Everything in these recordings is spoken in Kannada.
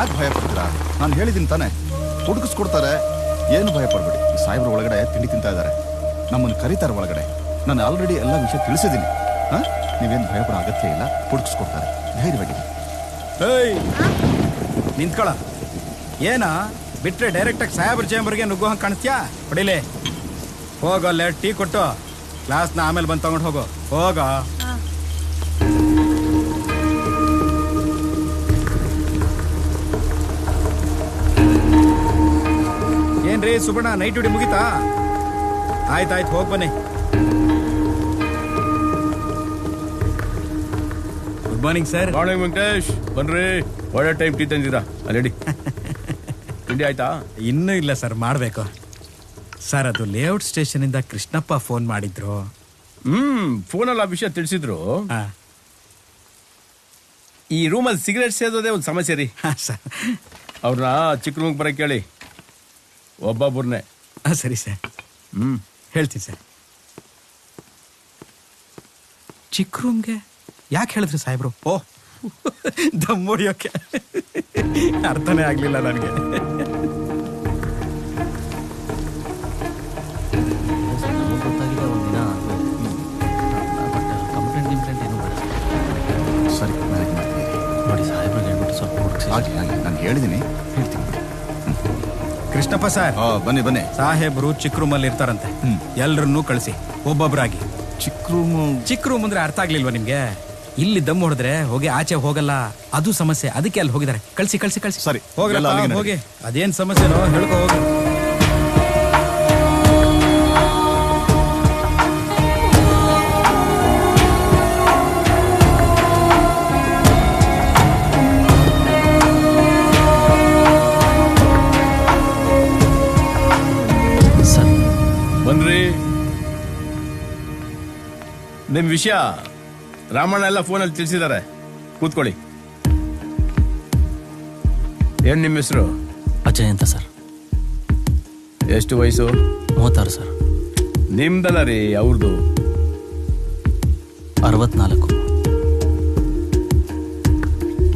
ಯಾಕೆ ಭಯ ಪಡ್ತೀರಾ? ನಾನು ಹೇಳಿದ್ದೀನಿ ತಾನೆ, ಹುಡುಕಿಸ್ಕೊಡ್ತಾರೆ, ಏನು ಭಯ ಪಡಬೇಡಿ. ಸಾಹೇಬ್ರ ಒಳಗಡೆ ತಿಂಡಿ ತಿಂತಾ ಇದ್ದಾರೆ, ನಮ್ಮನ್ನು ಕರೀತಾರೆ ಒಳಗಡೆ. ನಾನು ಆಲ್ರೆಡಿ ಎಲ್ಲ ವಿಷಯ ತಿಳಿಸಿದ್ದೀನಿ. ನೀವೇನು ಭಯ ಪಡೋ ಅಗತ್ಯ ಇಲ್ಲ, ಹುಡುಕಿಸ್ಕೊಡ್ತಾರೆ, ಧೈರ್ಯವಾಗಿರಿ. ನಿಂತ್ಕೊಳ. ಏನ ಬಿಟ್ರೆ ಡೈರೆಕ್ಟಾಗಿ ಸಾಹೇಬ್ರ ಚೇಂಬರ್ಗೆ ನುಗ್ಗೋ ಹಂಗೆ ಕಾಣಿಸ್ತ್ಯಾ? ಹೊಡಿಲಿ, ಹೋಗಲ್ಲೇ ಟೀ ಕೊಟ್ಟು ಕ್ಲಾಸ್ನ ಆಮೇಲೆ ಬಂದು ತಗೊಂಡು ಹೋಗೋ. ಹೋಗ. ಏನ್ರಿ ಸುಬಣ್ಣ, ನೈಟ್ ಡ್ಯೂಟಿ ಮುಗಿತಾ? ಆಯ್ತಾಯ್ತು, ಹೋಗಿ ಬನ್ನಿ. Good morning sir. Morning Venkatesh, ಬನ್ರಿ. ಒಳ್ಳೆ ಟೈಮ್ ಟೀ ತಂದಿರಾ? ಅಲ್ಲೇಡಿ. ತಿಂಡಿ ಆಯ್ತಾ? ಇನ್ನೂ ಇಲ್ಲ ಸರ್, ಮಾಡಬೇಕು ಸರ್. ಅದು ಲೇಔಟ್ ಸ್ಟೇಷನ್ ಇಂದ ಕೃಷ್ಣಪ್ಪ ಫೋನ್ ಮಾಡಿದ್ರು. ಫೋನಲ್ಲಿ ಆ ವಿಷಯ ತಿಳಿಸಿದ್ರು. ಈ ರೂಮಲ್ಲಿ ಸಿಗರೇಟ್ ಸೇದೋದೇ ಒಂದು ಸಮಸ್ಯೆ ರೀ. ಅವ್ರನ್ನ ಚಿಕ್ಕ ರೂಮ್ಗೆ ಬರಕ್ಕೆ ಕೇಳಿ, ಒಬ್ಬೊಬ್ಬರನ್ನೇ. ಸರಿ ಸರ್, ಹೇಳ್ತೀನಿ ಸರ್. ಚಿಕ್ಕ ರೂಮ್ಗೆ ಯಾಕೆ ಹೇಳಿದ್ರಿ ಸಾಹೇಬ್ರು? ಓ, ದಮ್ ಹೊಡಿಯೋಕೆ. ಅರ್ಥನೇ ಆಗ್ಲಿಲ್ಲ ನನಗೆ. ಸರಿ, ನೋಡಿ ಸಾಹೇಬ್ರಿಗೆ ಹೇಳ್ಬಿಟ್ಟು ಸ್ವಲ್ಪ ನಾನು ಹೇಳಿದ್ದೀನಿ, ಹೇಳ್ತೀನಿ. ಕೃಷ್ಣಪ್ಪ ಸರ್, ಬನ್ನಿ ಬನ್ನಿ. ಸಾಹೇಬ್ರು ಚಿಕ್ಕ ರೂಮಲ್ಲಿ ಇರ್ತಾರಂತೆ, ಎಲ್ರನ್ನೂ ಕಳಿಸಿ ಒಬ್ಬೊಬ್ಬರಾಗಿ. ಚಿಕ್ಕ ರೂಮ್ ಅಂದ್ರೆ ಅರ್ಥ ಆಗ್ಲಿಲ್ವಾ ನಿಮ್ಗೆ? ಇಲ್ಲಿ ದಮ್ ಹೊಡೆದ್ರೆ ಹೋಗಿ ಆಚೆ ಹೋಗಲ್ಲ, ಅದು ಸಮಸ್ಯೆ. ಅದಕ್ಕೆ ಅಲ್ಲಿ ಹೋಗಿದ್ದಾರೆ. ಕಳ್ಸಿ ಕಳ್ಸಿ ಕಳ್ಸಿ. ಸರಿ, ಹೋಗಿ. ಅದೇನ್ ಸಮಸ್ಯೆನೋ ಹೇಳ್ಕೊ ಹೋಗಿ. ಬನ್ರಿ. ನಿಮ್ ವಿಷಯ ರಾಮಣ್ಣ ಎಲ್ಲ ಫೋನಲ್ಲಿ ತಿಳಿಸಿದ್ದಾರೆ, ಕೂತ್ಕೊಳ್ಳಿ. ಏನ್ ನಿಮ್ಮ ಹೆಸರು? ಅಜಯ್ ಅಂತ ಸರ್. ಎಷ್ಟು ವಯಸ್ಸು? 36 ಸರ್. ನಿಮ್ದಲ್ಲ ರೀ, ಅವ್ರದ್ದು? 64.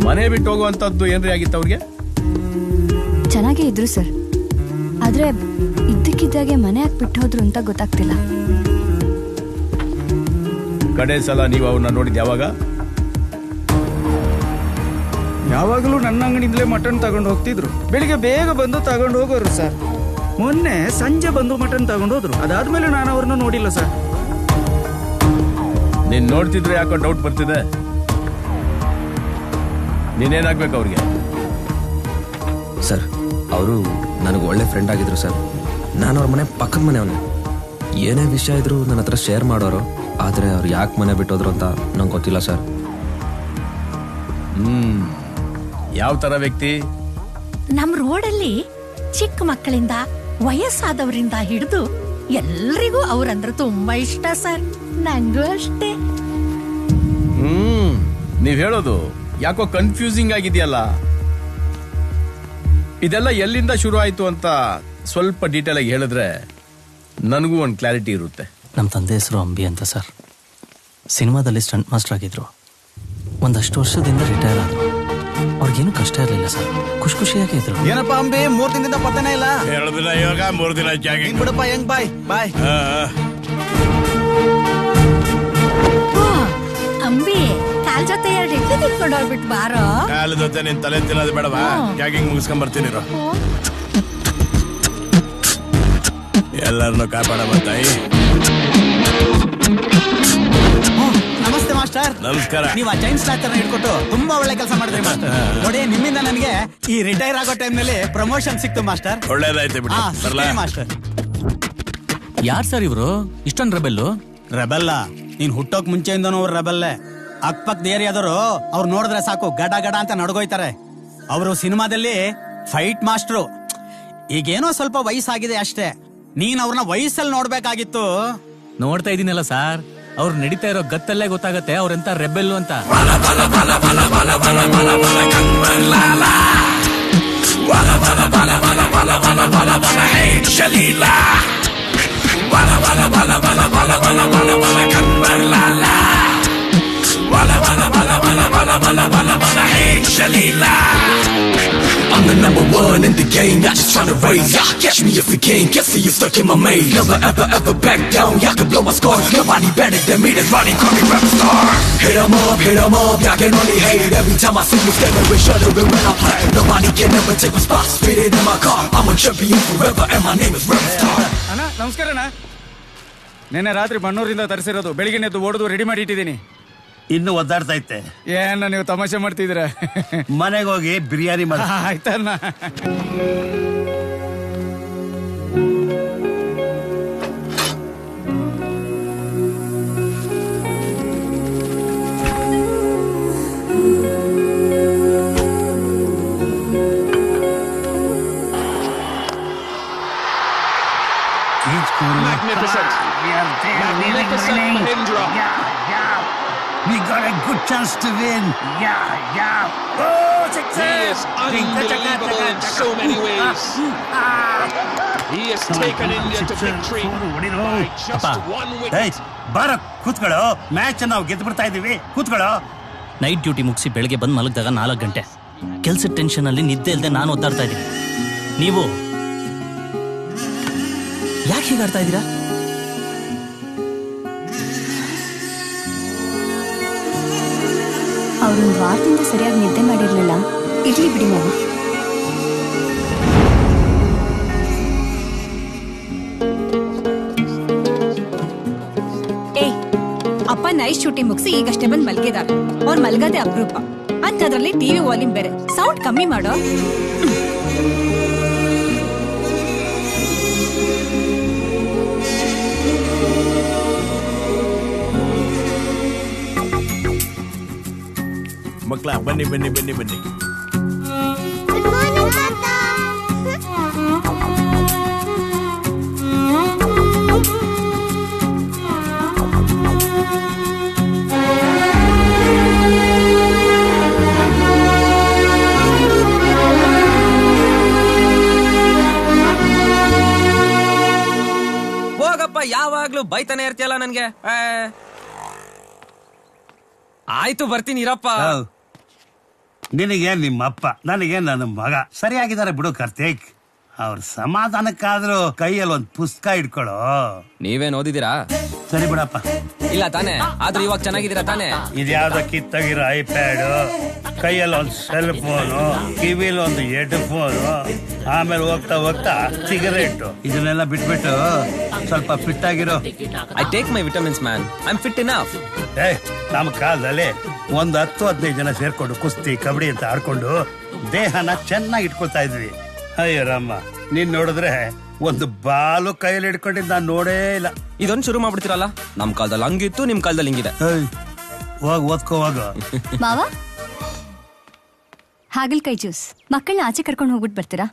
ಮನೆ ಬಿಟ್ಟು ಹೋಗುವಂತದ್ದು ಏನ್ರಿ ಆಗಿತ್ತು ಅವ್ರಿಗೆ? ಚೆನ್ನಾಗೇ ಇದ್ರು ಸರ್, ಆದ್ರೆ ಇದ್ದಕ್ಕಿದ್ದಾಗೆ ಮನೆ ಯಾಕೆ ಬಿಟ್ಟು ಹೋದ್ರು ಅಂತ ಗೊತ್ತಾಗ್ತಿಲ್ಲ. ಕಡೆ ಸಲ ನೀವು ಅವ್ರನ್ನ ನೋಡಿದ್ ಯಾವಾಗ? ಯಾವಾಗಲೂ ನನ್ನ ಅಂಗಡಿಯಿಂದಲೇ ಮಟನ್ ತಗೊಂಡು ಹೋಗ್ತಿದ್ರು. ಬೆಳಿಗ್ಗೆ ಬೇಗ ಬಂದು ತಗೊಂಡು ಹೋಗೋರು ಸರ್. ಮೊನ್ನೆ ಸಂಜೆ ಬಂದು ಮಟನ್ ತಗೊಂಡು ಹೋದ್ರು. ಅದಾದ್ಮೇಲೆ ನಾನು ಅವ್ರನ್ನ ನೋಡಿಲ್ಲ ಸರ್. ನೀನ್ ನೋಡ್ತಿದ್ರೆ ಯಾಕೋ ಡೌಟ್ ಬರ್ತಿದೆ. ನೀನೇನಾಗ್ಬೇಕು ಅವ್ರಿಗೆ? ಸರ್, ಅವರು ನನಗೆ ಒಳ್ಳೆ ಫ್ರೆಂಡ್ ಆಗಿದ್ರು ಸರ್. ನಾನು ಅವ್ರ ಮನೆ ಪಕ್ಕದ ಮನೆಯವನೇ. ಏನೇ ವಿಷಯ ಇದ್ರು ನನ್ನ ಹತ್ರ ಶೇರ್ ಮಾಡೋರು. ಆದರೆ ಅವ್ರು ಯಾಕೆ ಮನೆ ಬಿಟ್ಟೋದ್ರು ಅಂತ ನಂಗೆ ಗೊತ್ತಿಲ್ಲ ಸರ್. ಯಾವ ತರ ವ್ಯಕ್ತಿ? ನಮ್ ರೋಡಲ್ಲಿ ಚಿಕ್ಕ ಮಕ್ಕಳಿಂದ ವಯಸ್ಸಾದವರಿಂದ ಹಿಡಿದು ಎಲ್ರಿಗೂ ಅವ್ರಂದ್ರೆ ತುಂಬಾ ಇಷ್ಟ ಸರ್. ನಂಗೂ ಅಷ್ಟೇ. ನೀವ್ ಹೇಳೋದು ಯಾಕೋ ಕನ್ಫ್ಯೂಸಿಂಗ್ ಆಗಿದೆಯಲ್ಲ. ಇದೆಲ್ಲ ಎಲ್ಲಿಂದ ಶುರು ಆಯ್ತು ಅಂತ ಸ್ವಲ್ಪ ಡೀಟೇಲ್ ಆಗಿ ಹೇಳಿದ್ರೆ ನನಗೂ ಒಂದು ಕ್ಲಾರಿಟಿ ಇರುತ್ತೆ. ನಮ್ಮ ತಂದೆ ಹೆಸರು ಅಂಬಿ ಅಂತ ಸರ್. ಸಿನಿಮಾದಲ್ಲಿ ಸ್ಟಂಟ್ ಮಾಸ್ಟರ್ ಆಗಿದ್ರು. ಒಂದಷ್ಟು ವರ್ಷದಿಂದ ರಿಟೈರ್ ಆದ್ರು. ಅವ್ರಿಗೇನು ಕಷ್ಟ ಇರಲಿಲ್ಲ ಸರ್, ಖುಷಿಯಾಗಿ ಇದ್ರು. ಏನಪ್ಪ ಅಂಬಿ, 3 ದಿನದಿಂದ ಪತ್ತನೇ ಇಲ್ಲ? 2 ದಿನ ಯೋಗ, 3 ದಿನ ಜಾಗಿಂಗ್. ಬಿಡಪ್ಪ, ಹೆಂಗ್ ಬಾಯ್ ಬಾಯ್. ಅಂಬಿ, ಕಾಲ್ ಜೊತೆ 2 ಇಡ್ಲಿ ತಿನ್ಕೊಂಡು ಹೋಗ್ಬಿಟ್ಟು ಬಾರೋ. ಕಾಲ ಜೊತೆ ನಿನ್ ತಲೆ ತಿನ್ನೋದು ಬೇಡವಾ? ಜಾಗಿಂಗ್ ಮುಗಿಸ್ಕೊಂಡ್ ಬರ್ತೀನಿ. ಎಲ್ಲರನ್ನು ಕಾಪಾಡಮ್ಮ ತಾಯಿ. ನಮಸ್ತೆ ಮಾಸ್ಟರ್. ನಮಸ್ಕಾರ. ನೀವು ಆ ಜೈನ್ ಸ್ಟ್ಯಾಚರ್ ಹಿಡ್ಕೊಟ್ಟು ತುಂಬಾ ಒಳ್ಳೆ ಕೆಲಸ ಮಾಡಿದ್ರಿ ಮಾಸ್ಟರ್. ನೋಡಿ, ನಿಮ್ಮಿಂದ ನನಗೆ ಈ ರಿಟೈರ್ ಆಗೋ ಟೈಮ್ ನಲ್ಲಿ ಪ್ರಮೋಷನ್ ಸಿಕ್ತು ಮಾಸ್ಟರ್. ಒಳ್ಳೇದಾಯ್ತು ಬಿಡಿ. ಮಾಸ್ಟರ್. ಯಾರ್ ಸರ್ ಇವರು ಇಷ್ಟೊಂದು ರೆಬೆಲ್ಲು? ರೆಬೆಲ್ಲ? ನೀನ್ ಹುಟ್ಟೋಕ್ ಮುಂಚೆಯಿಂದನೂ ಅವ್ರು ರೆಬೆಲ್ಲೆ. ಅಕ್ಕಪಕ್ಕದ ಏರಿಯಾದವರು ಅವ್ರು ನೋಡಿದ್ರೆ ಸಾಕು ಗಡ ಗಡ ಅಂತ ನಡ್ಗೋಯ್ತಾರೆ. ಅವರು ಸಿನಿಮಾದಲ್ಲಿ ಫೈಟ್ ಮಾಸ್ಟ್ರು. ಈಗೇನೋ ಸ್ವಲ್ಪ ವಯಸ್ಸಾಗಿದೆ ಅಷ್ಟೇ. ನೀನ್ ಅವ್ರನ್ನ ವಯಸ್ಸಲ್ಲಿ ನೋಡ್ಬೇಕಾಗಿತ್ತು. ನೋಡ್ತಾ ಇದೀನಲ್ಲ ಸರ್, ಅವ್ರು ನಡೀತಾ ಇರೋ ಗತ್ತಲ್ಲೇ ಗೊತ್ತಾಗತ್ತೆ ಅವ್ರೆಂತ ರೆಬೆಲ್ಲು ಅಂತ. Shalila. I'm the number one in the game, not just trying to raise. Yeah, catch me if you can, guess you stuck in my maze. Never ever back down, y'all can blow my scars. Nobody better than me, that's Ronnie, call me rap star. Hit 'em up, y'all can only hate. Every time I see you standing with shuddering when I play. Nobody can ever take my spot, spit it in my car. I'm a champion forever and my name is Rap Star. ಅಣ್ಣ ನಮಸ್ಕಾರ ಅಣ್ಣ. ನಿನ್ನೆ ರಾತ್ರಿ ಬಣ್ಣೂರಿಂದ ತರಿಸಿರೋದು, ಬೆಳಿಗ್ಗೆ ಎದ್ದು ಓಡೋದು ರೆಡಿ ಮಾಡಿ ಇಟ್ಟಿದ್ದೀನಿ. ಇನ್ನು ಒದ್ದಾಡ್ತಾ ಇತ್ತೆ. ಏನ ನೀವು ತಮಾಷೆ ಮಾಡ್ತಿದ್ದೀರ? ಮನೆಗೆ ಹೋಗಿ ಬಿರಿಯಾನಿ ಮಾಡಿ. ಆಯ್ತಣ್ಣ. Magnificent. Magnificent Mahindra. We got a good chance to win. Oh, he is unbelievable in so many ways. He has taken India to victory by just one wicket. ಬಾರ ಕೂತ್ಕೊಳ್ಳೋ, ಮ್ಯಾಚ್ ನಾವು ಗೆದ್ದು ಬಿಡ್ತಾ ಇದೀವಿ, ಕೂತ್ಕೊಳ್ಳೋ. ನೈಟ್ ಡ್ಯೂಟಿ ಮುಗಿಸಿ ಬೆಳಗ್ಗೆ ಬಂದು ಮಲಗಿದಾಗ 4 ಗಂಟೆ ಕೆಲ್ಸದ ಟೆನ್ಷನ್ ಅಲ್ಲಿ ನಿದ್ದೆ ಇಲ್ಲದೆ ನಾನು ಒದ್ದಾಡ್ತಾ ಇದ್ದೀನಿ. ನೀವು ಯಾಕೆ ಹೀಗಾಡ್ತಾ ಇದ್ದೀರಾ? ಅವರೊಂದು ವಾರದಿಂದ ಸರಿಯಾಗಿ ನಿದ್ದೆ ಮಾಡಿರ್ಲಿಲ್ಲ. ಇರ್ಲಿ ಬಿಡಿ ಮಾವ. ಅಪ್ಪ ನೈಟ್ ಶೂಟಿಂಗ್ ಮುಗಿಸಿ ಈಗಷ್ಟೇ ಬಂದು ಮಲ್ಗಿದಾರ. ಅವ್ರು ಮಲ್ಗದೆ ಅಪರೂಪ ಅಂತದ್ರಲ್ಲಿ ಟಿವಿ ವಾಲ್ಯೂಮ್ ಬೇರೆ, ಸೌಂಡ್ ಕಮ್ಮಿ ಮಾಡೋ. ಮಕ್ಕಳ ಬನ್ನಿ ಬನ್ನಿ ಬನ್ನಿ ಬನ್ನಿ. ಹೋಗಪ್ಪ, ಯಾವಾಗ್ಲೂ ಬೈತಾನೆ ಇರ್ತೀಯಲ್ಲ ನನ್ಗೆ. ಆಯ್ತು ಬರ್ತೀನಿ ಇರಪ್ಪ. ನಿನಗೆ ನಿಮ್ಮಪ್ಪ, ನನಗೆ ನನ್ನ ಮಗ ಸರಿಯಾಗಿದ್ದಾರೆ ಬಿಡು ಕಾರ್ತಿಕ್. ಅವ್ರ ಸಮಾಧಾನಕ್ಕಾದ್ರೂ ಕೈಯಲ್ಲಿ ಒಂದು ಪುಸ್ತಕ ಇಟ್ಕೊಳ್ಳೋ. ನೀವೇನ್ ಓದಿದಿರಾ? ಸರಿ ಬಿಡಪ್ಪ. ಇಲ್ಲ ತಾನೆ, ಆದ್ರೂ ಇವಾಗ ಚೆನ್ನಾಗಿದ್ದೀರಾ ತಾನೆ? ಇದ್ಯಾವ್ದೋ ಕಿತ್ತಾಗಿರೋ ಐಪ್ಯಾಡ್, ಕೈಯಲ್ಲಿ ಒಂದು ಸೆಲ್ ಫೋನು, ಕಿವಿಲಿ ಒಂದು ಹೆಡ್ ಫೋನು, ಆಮೇಲೆ ಹೋಗ್ತಾ ಹೋಗ್ತಾ ಸಿಗರೇಟ್, ಇದನ್ನೆಲ್ಲ ಬಿಟ್ಬಿಟ್ಟು ಸ್ವಲ್ಪ ಫಿಟ್ ಆಗಿರೋ. I take my vitamins man, I am fit enough. ನಮ್ಮ ಕಾಲದಲ್ಲಿ ಒಂದು 10-15 ಜನ ಸೇರ್ಕೊಂಡು ಕುಸ್ತಿ ಕಬಡ್ಡಿ ಅಂತ ಆಡ್ಕೊಂಡು ದೇಹನ ಚೆನ್ನಾಗಿ ಇಟ್ಕೊಳ್ತಾ ಇದ್ವಿ. ಅಯ್ಯೋ ರಾಮ, ನೀನ್ ನೋಡಿದ್ರೆ ಒಂದು ಬಾಲು ಕೈಯಲ್ಲಿ ಹಿಡ್ಕೊಂಡಿದ್ದು ನಾನು ನೋಡೇ ಇಲ್ಲ. ಇದೊಂದು ಶುರು ಮಾಡ್ಬಿಡ್ತೀರಲ್ಲ, ನಮ್ ಕಾಲದಲ್ಲಿ ಹಂಗಿತ್ತು, ನಿಮ್ ಕಾಲದಲ್ಲಿ ಹಿಂಗಿದೆ. ಹೋಗ್ ಓದ್ಕೋ ಹೋಗ. ಮಾವ, ಹಾಗಲ್ಕಾಯಿ ಜ್ಯೂಸ್. ಮಕ್ಕಳನ್ನ ಆಚೆ ಕರ್ಕೊಂಡು ಹೋಗ್ಬಿಟ್ಟು ಬರ್ತೀರಾ?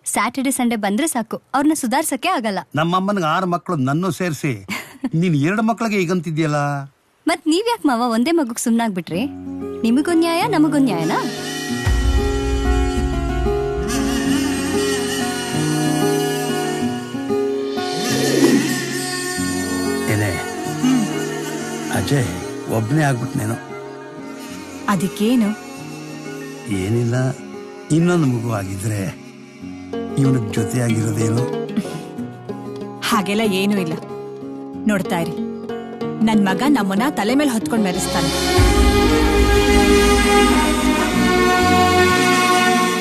ಸ್ಯಾಟರ್ಡೆ ಸಂಡೇ ಬಂದ್ರೆ ಸಾಕು, ಅವ್ರನ್ನ ಸುಧಾರ್ಸಕ್ಕೆ ಆಗಲ್ಲ. ನಮ್ಮಮ್ಮನಿಗೆ 6 ಮಕ್ಕಳು, ನನ್ನೂ ಸೇರಿಸಿ ನೀನ್ 2 ಮಕ್ಕಳಿಗೆ ಈಗಂತಿದ್ಯಲ್ಲ. ಮತ್ ನೀವ್ಯಾಕೆ ಮಾವ ಒಂದೇ ಮಗುಗ್ ಸುಮ್ನಾಗ್ಬಿಟ್ರಿ? ನಿಮಗೊಂದ್ ನ್ಯಾಯ, ನಮಗೊಂದ್ ನ್ಯಾಯನಾ? ಏನೇ ಅಜಯ್ ಒಬ್ನೇ ಆಗ್ಬಿಟ್ನೇನೋ. ಅದಕ್ಕೇನು? ಏನಿಲ್ಲ, ಇನ್ನೊಂದು ಮಗು ಆಗಿದ್ರೆ ಇವನಿಗೆ ಜೊತೆಯಾಗಿರೋದೇನು. ಹಾಗೆಲ್ಲ ಏನೂ ಇಲ್ಲ. ನೋಡ್ತಾ ಇರಿ, ನನ್ ಮಗ ನಮ್ಮನ್ನ ತಲೆ ಮೇಲೆ ಹೊತ್ಕೊಂಡ್ ಮೆರೆಸ್ತಾನೆ.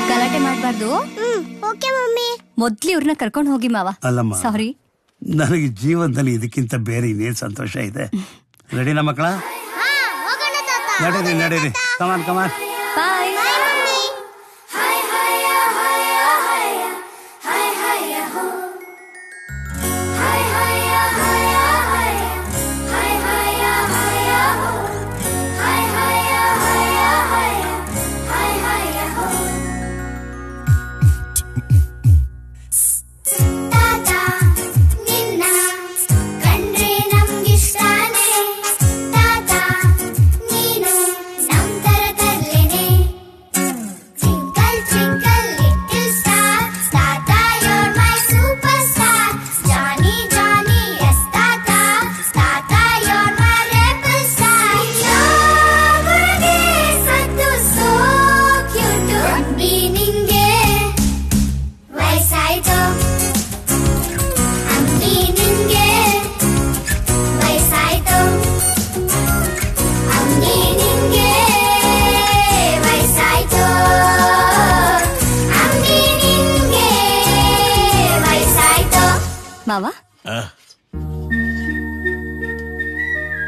ಗಲಾಟೆ ಮಾಡ್ಬಾರ್ದು. ಮೊದ್ಲು ಇವ್ರನ್ನ ಕರ್ಕೊಂಡು ಹೋಗಿ ಮಾವ. ಅಲ್ಲಮ್ಮ, ಸಾರಿ. ನನಗೆ ಜೀವನದಲ್ಲಿ ಇದಕ್ಕಿಂತ ಬೇರೆ ಇನ್ನೇನ್ ಸಂತೋಷ ಇದೆ. ರೆಡಿನಾ ಮಕ್ಕಳ? ನಡೀರಿ ನಡೀರಿ, ಕಮಾನ್ ಕಮಾನ್. ಬಾಯ್.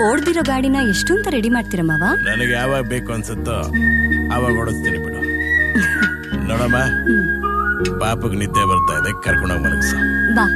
ಓಡ್ದಿರೋ ಗಾಡಿನ ಎಷ್ಟು ಅಂತ ರೆಡಿ ಮಾಡ್ತೀರ ಮಾವ? ನನಗೆ ಯಾವಾಗ ಬೇಕು ಅನ್ಸುತ್ತೋ ಅವಾಗ ಓಡಿಸ್ತೀನಿ ಬಿಡು. ನೋಡಮ್ಮ, ಪಾಪಗ್ ನಿದ್ದೆ ಬರ್ತಾ ಇದೆ, ಕರ್ಕೊಂಡೋಗಿ ಮಲಗಿಸ. ಬಾ.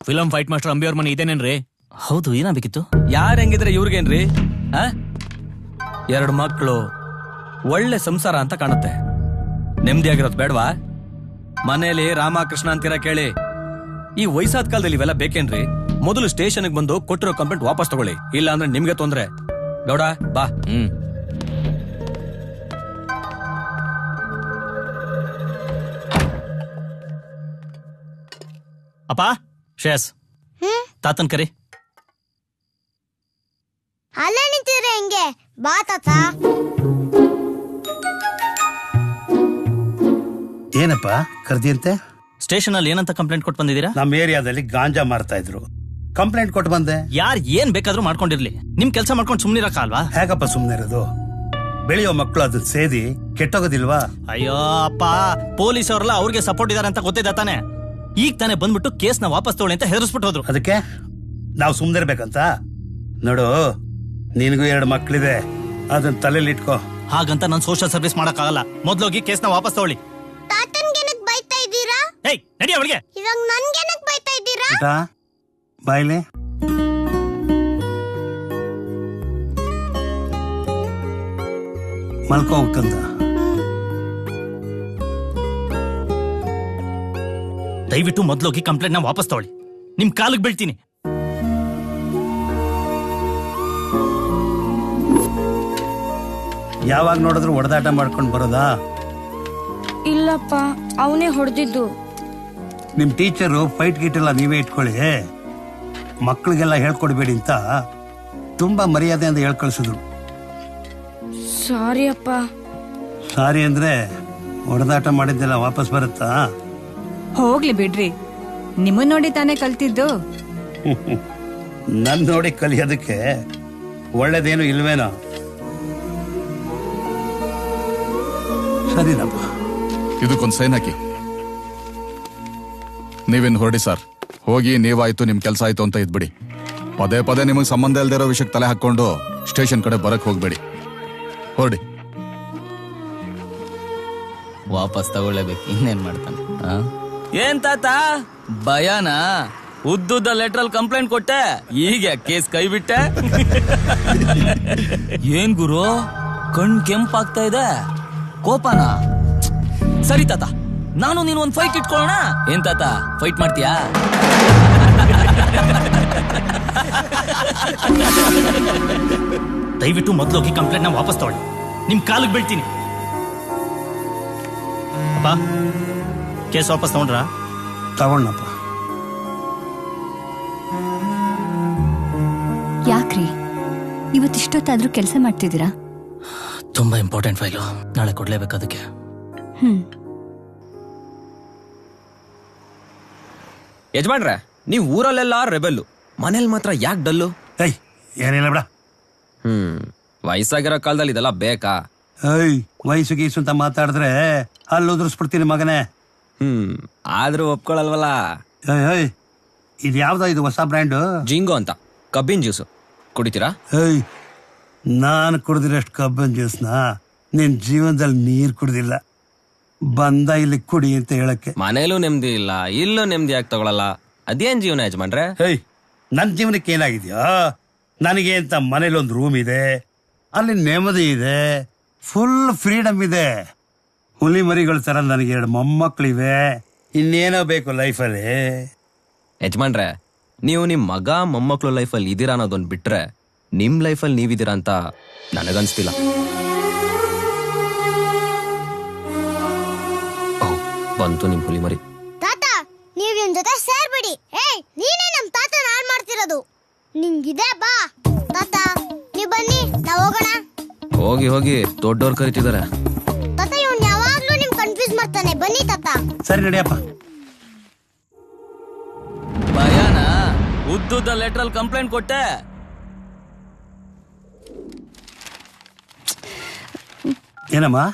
ಫಿಲಂ ಫೈಟ್ ಮಾಸ್ಟರ್ ಅಂಬಿ ಅವ್ರ ಮನೆ ಇದೇನೇನ್ರಿ? ಹೌದು, ಏನಾಗಬೇಕಿತ್ತು? ಯಾರು ಹೆಂಗಿದ್ರೆ ಇವ್ರಿಗೇನ್ರಿ? 2 ಮಕ್ಕಳು, ಒಳ್ಳೆ ಸಂಸಾರ ಅಂತ ಕಾಣುತ್ತೆ. ನೆಮ್ಮದಿಯಾಗಿರೋದು ಬೇಡವಾ? ಮನೇಲಿ ರಾಮಕೃಷ್ಣ ಅಂತೀರ ಕೇಳಿ. ಈ ವಯಸ್ಸಾದ ಕಾಲದಲ್ಲಿ ಇವೆಲ್ಲ ಬೇಕೇನ್ರಿ? ಮೊದಲು ಸ್ಟೇಷನ್ಗೆ ಬಂದು ಕೊಟ್ಟಿರೋ ಕಂಪ್ಲೇಂಟ್ ವಾಪಸ್ ತಗೊಳ್ಳಿ, ಇಲ್ಲ ಅಂದ್ರೆ ನಿಮ್ಗೆ ತೊಂದ್ರೆ. ಗೌಡ ಬಾ. ಅಪ್ಪ, ಶ್ರೇಯಸ್ ತಾತನ್ ಕರಿ. ಅಲ್ಲೇ ನಿಂತಿದ್ರೆ ಹೆಂಗೆ? ಬಾ ತಾತ. ಏನಪ್ಪ ಕರ್ದಿಯಂತೆ? ಸ್ಟೇಷನ್ ಅಲ್ಲಿ ಏನಂತ ಕಂಪ್ಲೇಂಟ್ ಕೊಟ್ಟು ಬಂದಿದ್ದೀರಾ? ನಮ್ಮ ಏರಿಯಾದಲ್ಲಿ ಗಾಂಜಾ ಮಾರ್ತಾ ಇದ್ರು, ಕಂಪ್ಲೇಂಟ್ ಕೊಟ್ಟು ಬಂದೆ. ಯಾರ್ ಏನ್ ಬೇಕಾದ್ರೂ ಮಾಡ್ಕೊಂಡಿರ್ಲಿ, ನಿಮ್ ಕೆಲಸ ಮಾಡ್ಕೊಂಡು ಸುಮ್ನಿರಕ್ಕಾಲ್ವಾ? ಹೇಗಪ್ಪ ಸುಮ್ನೆ ಇರೋದು? ಬೆಳೆಯೋ ಮಕ್ಕಳು ಅದನ್ನ ಸೇದಿ ಕೆಟ್ಟೋಗೋದಿಲ್ವಾ? ಅಯ್ಯೋ ಅಪ್ಪ, ಪೊಲೀಸ್ ಅವರೆಲ್ಲ ಅವ್ರಿಗೆ ಸಪೋರ್ಟ್ ಇದಾರೆ ಅಂತ ಗೊತ್ತಿದ್ದ ತಾನೆ. ಈಗ ತಾನೇ ಬಂದ್ಬಿಟ್ಟು ಕೇಸ್ನ ವಾಪಸ್ ತಗೊಳ್ಳಿ ಅಂತ ಹೆದರ್ಸ್ಬಿಟ್ಟು ಹೋದ್ರು. ಅದಕ್ಕೆ ನಾವು ಸುಮ್ನೆ ಇರ್ಬೇಕಂತ? ನೋಡು, ನಿನಗೂ 2 ಮಕ್ಳಿದೆ, ಅದನ್ನ ತಲೆಯಲ್ಲಿ ಇಟ್ಕೋ. ಹಾಗಂತ ನಾನು ಸೋಷಿಯಲ್ ಸರ್ವಿಸ್ ಮಾಡಕ್ಕಾಗಲ್ಲ. ಮೊದ್ಲೋಗಿ ಕೇಸ್ನ ವಾಪಸ್ ತಗೊಳ್ಳಿ. ತಾತನ್ಗೆನಕ್ ಬೈತಾ ಇದ್ದೀರಾ? ಏಯ್ ನಡಿ ಅವಳಿಗೆ. ಇವಾಗ ನನ್ಗೆನಕ್ ಬೈತಾ ಇದ್ದೀರಾ? ಬಾಯ್ಲಿ. ಮಲ್ಕೋ ಹೋಗ್ತಂದ. ದಯವಿಟ್ಟು ಮೊದ್ಲೋಗಿ ಕಂಪ್ಲೇಂಟ್ ನ ವಾಪಸ್ ತಗೊಳ್ಳಿ. ನಿಮ್ ಕಾಲಿಗೆ ಬೀಳ್ತೀನಿ. ಯಾವಾಗ ನೋಡಿದ್ರು ಹೊಡೆದಾಟ ಮಾಡ್ಕೊಂಡು ಬರೋದಾ? ಇಲ್ಲಪ್ಪ, ಅವನೇ ಹೊಡೆದಿದ್ದು. ನಿಮ್ ಟೀಚರು ಫೈಟ್ ಗೀಟ್ ಎಲ್ಲ ನೀವೇ ಇಟ್ಕೊಳ್ಳಿ, ಮಕ್ಳಿಗೆಲ್ಲ ಹೇಳ್ಕೊಡ್ಬೇಡಿ ಅಂತ ತುಂಬಾ ಮರ್ಯಾದೆಯಿಂದ ಹೇಳ್ಕಳಿಸಿದ್ರು. ಸಾರಿ ಅಪ್ಪ. ಸಾರಿ ಅಂದ್ರೆ ಹೊಡೆದಾಟ ಮಾಡಿದ್ದೆಲ್ಲ ವಾಪಸ್ ಬರುತ್ತಾ? ಹೋಗ್ಲಿ ಬಿಡ್ರಿ, ನಿಮ್ಮನ್ ನೋಡಿ ತಾನೇ ಕಲ್ತಿದ್ದು. ನನ್ ನೋಡಿ ಕಲಿಯೋದಕ್ಕೆ ಒಳ್ಳೇದೇನು ಇಲ್ವೇನೋ? ಸರಿನಪ್ಪ. ಇದಕ್ಕೊಂದು ಸೈನ್ ಹಾಕಿ. ನೀವೇನು ಹೊರಡಿ ಸರ್, ಹೋಗಿ ನೀವಾಯ್ತು ನಿಮ್ ಕೆಲಸ ಆಯ್ತು ಅಂತ ಇದ್ಬಿಡಿ. ಪದೇ ಪದೇ ನಿಮಗೆ ಸಂಬಂಧ ಇಲ್ದೇ ಇರೋ ವಿಷಯಕ್ಕೆ ತಲೆ ಹಾಕೊಂಡು ಸ್ಟೇಷನ್ ಕಡೆ ಬರಕ್ ಹೋಗ್ಬೇಡಿ. ಹೊರಡಿ. ವಾಪಸ್ ತಗೊಳ್ಳೇಬೇಕು, ಇನ್ನೇನ್ ಮಾಡ್ತಾನೆ? ಏನ್ ತಾತ ಭಯನಾ? ಉದ್ದುದ್ದ ಲೆಟ್ರಲ್ ಕಂಪ್ಲೇಂಟ್ ಕೊಟ್ಟೆ, ಈಗ ಕೇಸ್ ಕೈ ಬಿಟ್ಟೆ. ಏನ್ ಗುರು, ಕಣ್ ಕೆಂಪಾಗ್ತಾ ಇದೆ, ಕೋಪನಾ? ಸರಿ ತಾತ, ನಾನು ನೀನು ಒಂದ್ ಫೈಟ್ ಇಟ್ಕೊಳ್ಳೋಣ. ಏನ್ ತಾತ, ಫೈಟ್ ಮಾಡ್ತೀಯಾ? ದಯವಿಟ್ಟು ಮೊದ್ಲೋಗಿ ಕಂಪ್ಲೇಂಟ್ ನ ವಾಪಸ್ ತಗೊಳ್ಳಿ. ನಿಮ್ ಕಾಲಿಗೆ ಬೀಳ್ತೀನಿ. ಅಪ್ಪ, ಕೇಸ್ ವಾಪಸ್ ತಗೊಂಡ್ರ? ತಗೊಂಡಪ್ಪ. ಯಾಕ್ರಿ ಇವತ್ತಿಷ್ಟೊತ್ತಾದ್ರೂ ಕೆಲಸ ಮಾಡ್ತಿದ್ದೀರಾ? ತುಂಬಾ ಇಂಪಾರ್ಟೆಂಟ್ ಫೈಲು, ನಾಳೆ ಕೊಡ್ಲೇಬೇಕು ಅದಕ್ಕೆ. ಯಜಮಾನ್ರೆ, ನೀವ್ ಊರಲ್ಲೆಲ್ಲ ರೆಬೆಲ್ಲು, ಮನೇಲಿ ಮಾತ್ರ ಯಾಕೆ ಡಲ್ಲು? ಏನಿಲ್ಲ ಬಿಡ. ವಯಸ್ಸಾಗಿರೋ ಕಾಲದಲ್ಲಿ ಇದೆಲ್ಲ ಬೇಕಾ? ವಯಸ್ಸು ಗೀಸು ಅಂತ ಮಾತಾಡಿದ್ರೆ ಅಲ್ಲಿ ಉದುರಿಸ್ಬಿಡ್ತೀನಿ ಮಗನೇ. ಆದ್ರೂ ಒಪ್ಕೊಳಲ್ವಲ್ಲ. ಇದು ಯಾವ್ದೋ ಇದು ಹೊಸ ಬ್ರ್ಯಾಂಡು? ಜಿಂಗೋ ಅಂತ, ಕಬ್ಬಿನ ಜ್ಯೂಸು ಕುಡಿತೀರಾ? ನಾನು ಕುಡ್ದಿರಷ್ಟು ಕಬ್ಬಿನ ಜ್ಯೂಸ್ನ ನಿನ್ ಜೀವನದಲ್ಲಿ ನೀರ್ ಕುಡ್ದಿಲ್ಲ. ಬಂದ ಇಲ್ಲಿ ಕುಡಿ ಅಂತ ಹೇಳಕ್ಕೆ. ಮನೇಲೂ ನೆಮ್ಮದಿ ಇಲ್ಲ, ಇಲ್ಲೂ ನೆಮ್ಮದಿ ಆಗಿ ತಗೊಳಲ್ಲ. ಅದೇನ್ ಜೀವನ ಯಜಮಾನ್ರೆ? ನನ್ ಜೀವನಕ್ಕೆ ಏನಾಗಿದ್ಯಾ? ನನಗೆ ಅಂತ ಮನೇಲಿ ಒಂದು ರೂಮ್ ಇದೆ, ಅಲ್ಲಿ ನೆಮ್ಮದಿ ಇದೆ, ಫುಲ್ ಫ್ರೀಡಮ್ ಇದೆ. ಹುಲಿ ಮರಿಗಳ ತರ ನನಗೆ 2 ಮೊಮ್ಮಕ್ಕಳಿವೆ. ಇನ್ನೇನೋ ಬೇಕು ಲೈಫಲ್ಲಿ? ಯಜಮಾನ್ರೆ, ನೀವು ನಿಮ್ ಮಗ ಮೊಮ್ಮಕ್ಕಳು ಲೈಫಲ್ಲಿ ಇದೀರಾ ಅನ್ನೋದೊಂದು ಬಿಟ್ರೆ ನಿಮ್ ಲೈಫಲ್ಲಿ ನೀವಿದ್ದೀರಾ ಅಂತ ನನಗನ್ಸ್ತಿಲ್ಲ. ಬಂತು ನಿಮ್ ಹುಲಿ ಮರಿ. ಹಂಗಿದೆ ಬಾ ತಾತ, ನೀವ್ ಬನ್ನಿ ನಾವ್ ಹೋಗೋಣ. ಹೋಗಿ ಹೋಗಿ ದೊಡ್ಡವ್ರು ಕರಿತಿದಾರೆ. ತಾತ ಇವ್ನ್ ಯಾವಾಗ್ಲೂ ನಿಮ್ ಕನ್ಫ್ಯೂಸ್ ಮಾಡ್ತಾನೆ. ಬನ್ನಿ ತಾತ. ಸರಿ ನಡಿಯಪ್ಪ. ಭಯಾನ ಉದ್ದುದ್ದ ಲೆಟ್ರಲ್ಲಿ ಕಂಪ್ಲೇಂಟ್ ಕೊಟ್ಟೆ. ಏನಮ್ಮ?